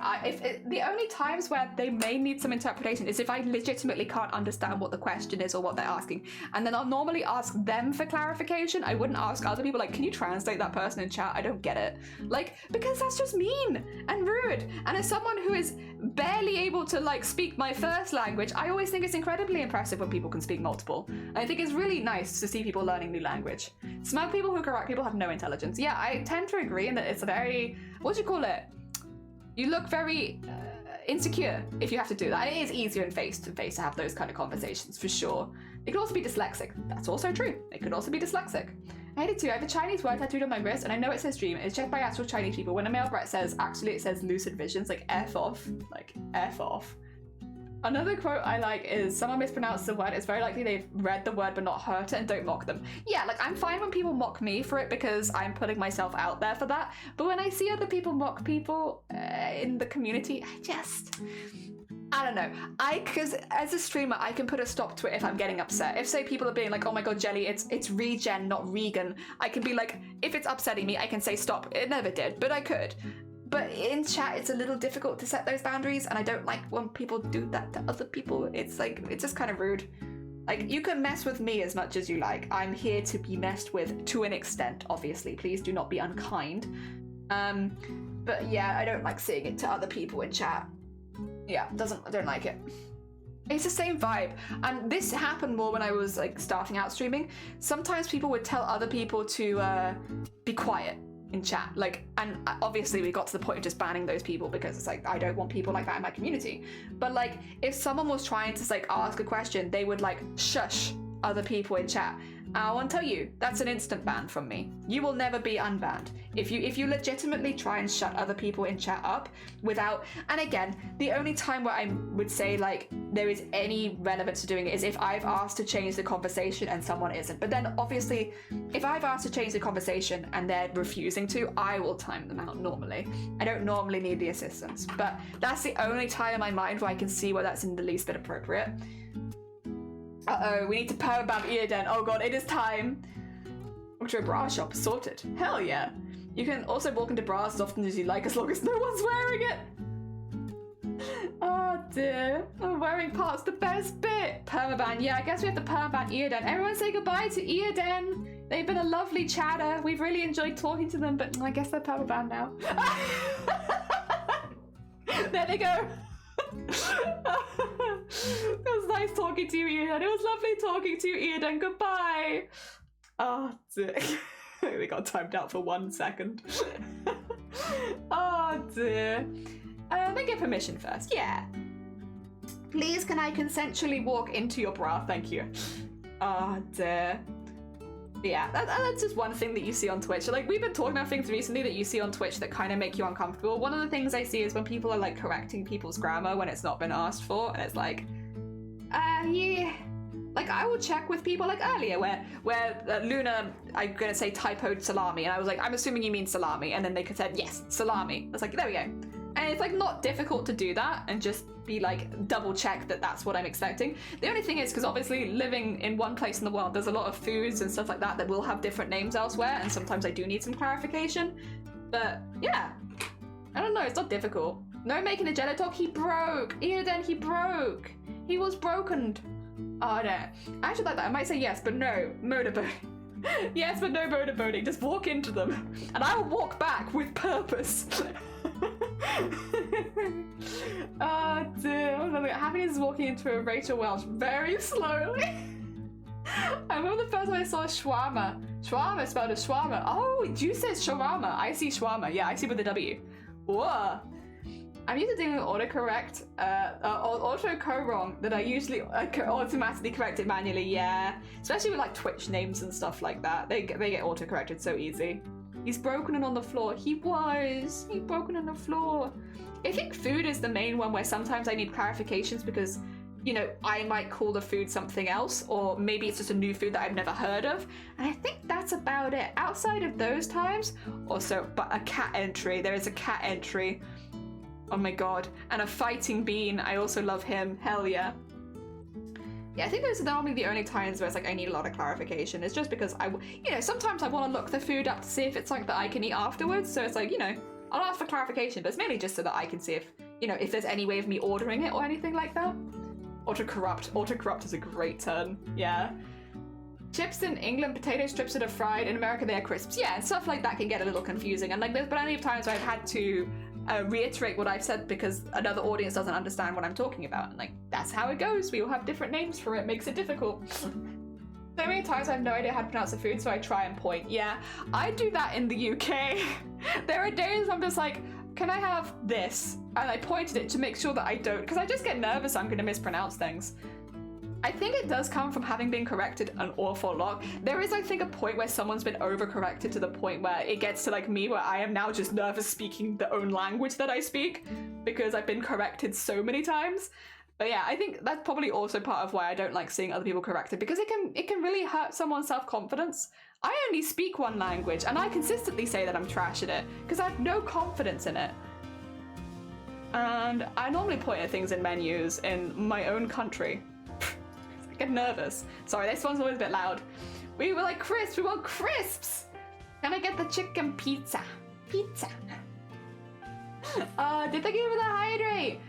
the only times where they may need some interpretation is if I legitimately can't understand what the question is or what they're asking. And then I'll normally ask them for clarification. I wouldn't ask other people, like, can you translate that person in chat? I don't get it. Like, because that's just mean and rude. And as someone who is barely able to, like, speak my first language, I always think it's incredibly impressive when people can speak multiple. I think it's really nice to see people learning new language. Smug people who correct people have no intelligence. Yeah, I tend to agree in that it's a very... what do you call it? You look very insecure if you have to do that. And it is easier in face-to-face to have those kind of conversations, for sure. They could also be dyslexic. That's also true. They could also be dyslexic. I did too. I have a Chinese word tattooed on my wrist, and I know it says dream. It's checked by actual Chinese people. When a male Brett says, actually it says lucid visions, like F off. Like, F off. Another quote I like is, someone mispronounced the word, it's very likely they've read the word but not heard it, and don't mock them. Yeah, like, I'm fine when people mock me for it because I'm putting myself out there for that, but when I see other people mock people in the community, I don't know. Because as a streamer, I can put a stop to it if I'm getting upset. If, say, people are being like, oh my god, Jelly, it's regen, not Regan, I can be like, if it's upsetting me, I can say stop. It never did, but I could. But in chat, it's a little difficult to set those boundaries, and I don't like when people do that to other people. It's like, it's just kind of rude. Like, you can mess with me as much as you like. I'm here to be messed with to an extent, obviously. Please do not be unkind. But yeah, I don't like seeing it to other people in chat. Yeah, I don't like it. It's the same vibe. And this happened more when I was like starting out streaming. Sometimes people would tell other people to be quiet in chat, like, and obviously we got to the point of just banning those people because it's like, I don't want people like that in my community. But like, if someone was trying to like ask a question, they would like shush other people in chat. I want to tell you, that's an instant ban from me. You will never be unbanned. If you legitimately try and shut other people in chat up without, and again, the only time where I would say like there is any relevance to doing it is if I've asked to change the conversation and someone isn't. But then obviously, if I've asked to change the conversation and they're refusing to, I will time them out normally. I don't normally need the assistance, but that's the only time in my mind where I can see where that's in the least bit appropriate. Uh-oh, we need to permaban Eoden. Oh god, it is time. Walk to a bra shop, sorted. Hell yeah. You can also walk into bras as often as you like, as long as no one's wearing it. Oh dear. Oh, wearing parts the best bit. Permaban, yeah, I guess we have to permaban Eoden. Everyone say goodbye to Eoden. They've been a lovely chatter. We've really enjoyed talking to them, but I guess they're permaban now. There they go. It was nice talking to you, Eoden. It was lovely talking to you, Eoden. Goodbye. Oh, dear. We got timed out for 1 second. Oh, dear. Then get permission first. Yeah. Please, can I consensually walk into your bra? Thank you. Oh, dear. Yeah, that's just one thing that you see on Twitch. Like, we've been talking about things recently that you see on Twitch that kind of make you uncomfortable. One of the things I see is when people are, like, correcting people's grammar when it's not been asked for, and it's like, yeah. Like, I will check with people, like, earlier, where Luna, I'm gonna say, typoed salami, and I was like, I'm assuming you mean salami, and then they said, yes, salami. I was like, there we go. And it's, like, not difficult to do that, and just be like, double check that that's what I'm expecting. The only thing is, because obviously living in one place in the world, there's a lot of foods and stuff like that that will have different names elsewhere, and sometimes I do need some clarification. But yeah, I don't know, it's not difficult. No making a jello talk, he broke. Eoden, he broke. He was broken. Oh no, I actually like that. I might say yes, but no, motorboating. Yes, but no motorboating. Just walk into them, and I will walk back with purpose. Oh dear. Happiness is walking into a Rachel Welch very slowly. I remember the first time I saw shawarma. Shawarma spelled as shawarma. Oh, you said shawarma. I see shawarma. Yeah, I see with a W. Whoa. I'm used to doing autocorrect, auto-co-wrong that I usually automatically correct it manually, yeah. Especially with like Twitch names and stuff like that. They get auto-corrected so easy. He's broken and on the floor. He's broken on the floor. I think food is the main one where sometimes I need clarifications because, you know, I might call the food something else, or maybe it's just a new food that I've never heard of. And I think that's about it. Outside of those times, also, but a cat entry. There is a cat entry. Oh my god. And a fighting bean. I also love him. Hell yeah. Yeah, I think those are normally the only times where it's like I need a lot of clarification. It's just because sometimes I want to look the food up to see if it's something that I can eat afterwards. So it's like, you know, I'll ask for clarification, but it's mainly just so that I can see if, you know, if there's any way of me ordering it or anything like that. Autocorrupt. Autocorrupt is a great term. Yeah. Chips in England, potato strips that are fried. In America, they are crisps. Yeah, and stuff like that can get a little confusing. And like, there's plenty of times where I've had to reiterate what I've said because another audience doesn't understand what I'm talking about. And like, that's how it goes. We all have different names for it. Makes it difficult. So many times I have no idea how to pronounce the food, so I try and point. Yeah, I do that in the UK. There are days I'm just like, can I have this? And I pointed it to make sure that I don't, because I just get nervous I'm going to mispronounce things. I think it does come from having been corrected an awful lot. There is, I think, a point where someone's been overcorrected to the point where it gets to like me, where I am now just nervous speaking the own language that I speak because I've been corrected so many times. But yeah, I think that's probably also part of why I don't like seeing other people corrected, because it can really hurt someone's self-confidence. I only speak one language and I consistently say that I'm trash at it because I have no confidence in it. And I normally point at things in menus in my own country. I get nervous. Sorry, this one's always a bit loud. We were like, crisps, we want crisps! Can I get the chicken pizza? Pizza. Did they give me the hydrate?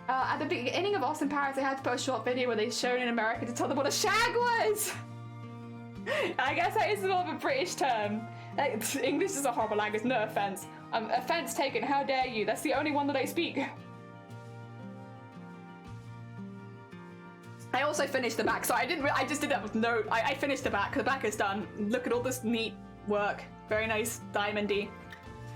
At the beginning of Austin Paris, they had to put a short video where they showed in America to tell them what a shag was! I guess that is more of a British term. English is a horrible language, no offense. Offense taken, how dare you? That's the only one that I speak. I also finished the back, so I just did that with no, I finished the back is done. Look at all this neat work, very nice, diamondy.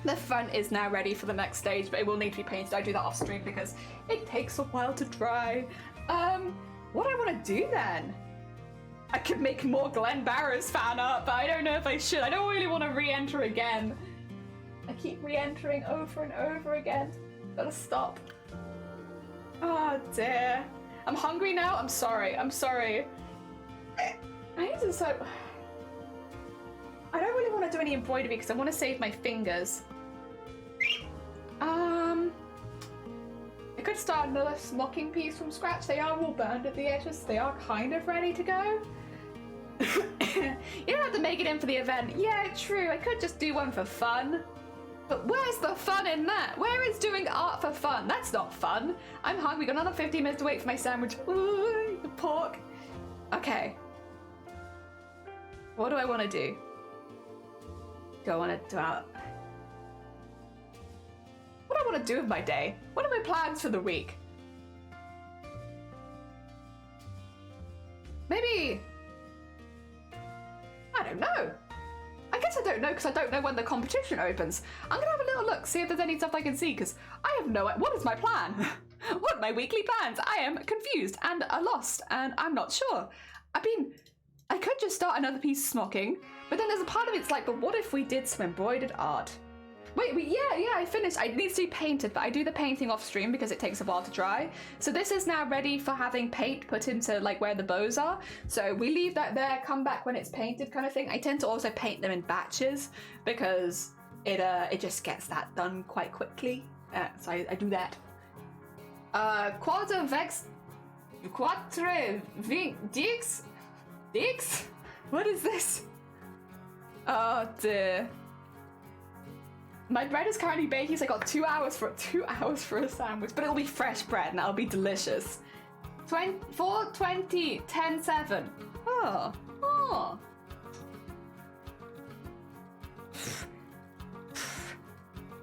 The front is now ready for the next stage, but it will need to be painted. I do that off stream because it takes a while to dry. What do I want to do then? I could make more Glenn Barrows fan art, but I don't know if I should. I don't really want to re-enter again. I keep re-entering over and over again. Gotta stop. Oh dear. I'm hungry now. I'm sorry. I need to I don't really want to do any embroidery because I want to save my fingers. I could start another smocking piece from scratch. They are all burned at the edges. They are kind of ready to go. You don't have to make it in for the event. Yeah, true. I could just do one for fun. But where's the fun in that? Where is doing art for fun? That's not fun. I'm hungry. Got another 15 minutes to wait for my sandwich. Ooh, the pork. Okay. What do I want to do? Do I want to do out? What do I want to do with my day? What are my plans for the week? Maybe... I don't know. I guess I don't know because I don't know when the competition opens. I'm gonna have a little look, see if there's any stuff I can see, because I have no idea. What is my plan? What are my weekly plans? I am confused and lost, and I'm not sure. I mean, I could just start another piece of smocking, but then there's a part of it's like, but what if we did some embroidered art? Wait, yeah, I finished. It needs to be painted, but I do the painting off stream because it takes a while to dry. So this is now ready for having paint put into like where the bows are. So we leave that there, come back when it's painted kind of thing. I tend to also paint them in batches because it just gets that done quite quickly. So I do that. Quatre dix? Dix? What is this? Oh dear. My bread is currently baking, so I got 2 hours for a sandwich, but it'll be fresh bread and that'll be delicious. 4:20, 10:07. Oh.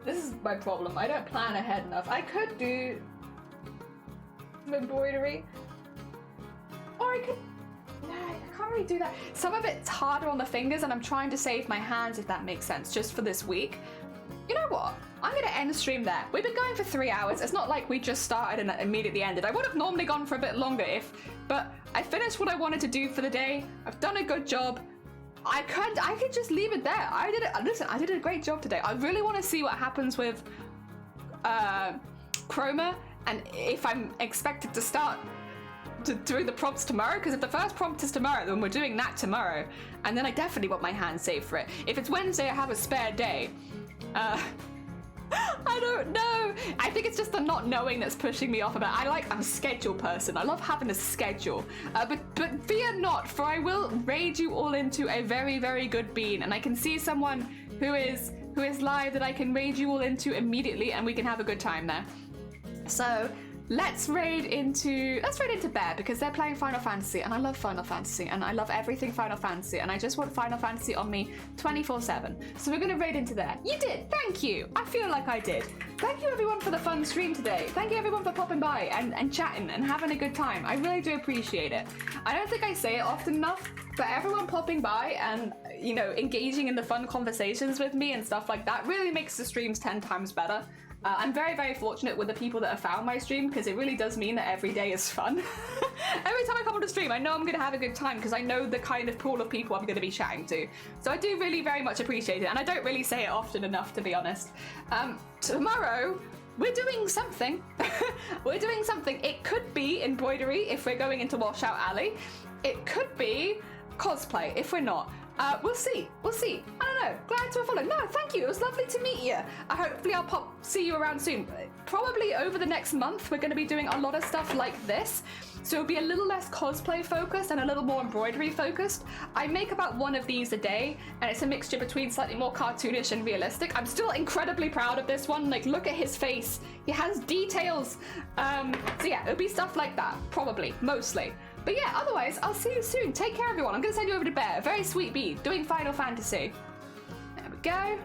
This is my problem. I don't plan ahead enough. I could do some embroidery, or I could. No, I can't really do that. Some of it's harder on the fingers, and I'm trying to save my hands, if that makes sense, just for this week. You know what? I'm gonna end the stream there. We've been going for 3 hours. It's not like we just started and immediately ended. I would have normally gone for a bit longer but I finished what I wanted to do for the day. I've done a good job. I could just leave it there. I did a great job today. I really want to see what happens with Chroma, and if I'm expected to start doing the prompts tomorrow, because if the first prompt is tomorrow, then we're doing that tomorrow, and then I definitely want my hand saved for it. If it's Wednesday, I have a spare day. I don't know. I think it's just the not knowing that's pushing me off a bit. I'm a schedule person. I love having a schedule. But fear not, for I will raid you all into a very, very good bean. And I can see someone who who is live that I can raid you all into immediately and we can have a good time there. So let's raid into Bear because they're playing Final Fantasy and I love Final Fantasy and I love everything Final Fantasy and I just want Final Fantasy on me 24/7. So we're gonna raid into there. You did, thank you. I feel like I did. Thank you everyone for the fun stream today. Thank you everyone for popping by and chatting and having a good time. I really do appreciate it. I don't think I say it often enough, but everyone popping by and, you know, engaging in the fun conversations with me and stuff like that really makes the streams 10 times better. I'm very, very fortunate with the people that have found my stream because it really does mean that every day is fun. Every time I come on the stream, I know I'm going to have a good time because I know the kind of pool of people I'm going to be chatting to. So I do really very much appreciate it, and I don't really say it often enough, to be honest. Tomorrow, we're doing something. We're doing something. It could be embroidery if we're going into Washout Alley. It could be cosplay if we're not. We'll see. We'll see. I don't know. Glad to have followed. No, thank you. It was lovely to meet you. Hopefully I'll see you around soon. Probably over the next month, we're going to be doing a lot of stuff like this. So it'll be a little less cosplay focused and a little more embroidery focused. I make about one of these a day, and it's a mixture between slightly more cartoonish and realistic. I'm still incredibly proud of this one. Like, look at his face. He has details. So yeah, it'll be stuff like that. Probably. Mostly. But yeah, otherwise, I'll see you soon. Take care, everyone. I'm going to send you over to Bear, a very sweet bee, doing Final Fantasy. There we go.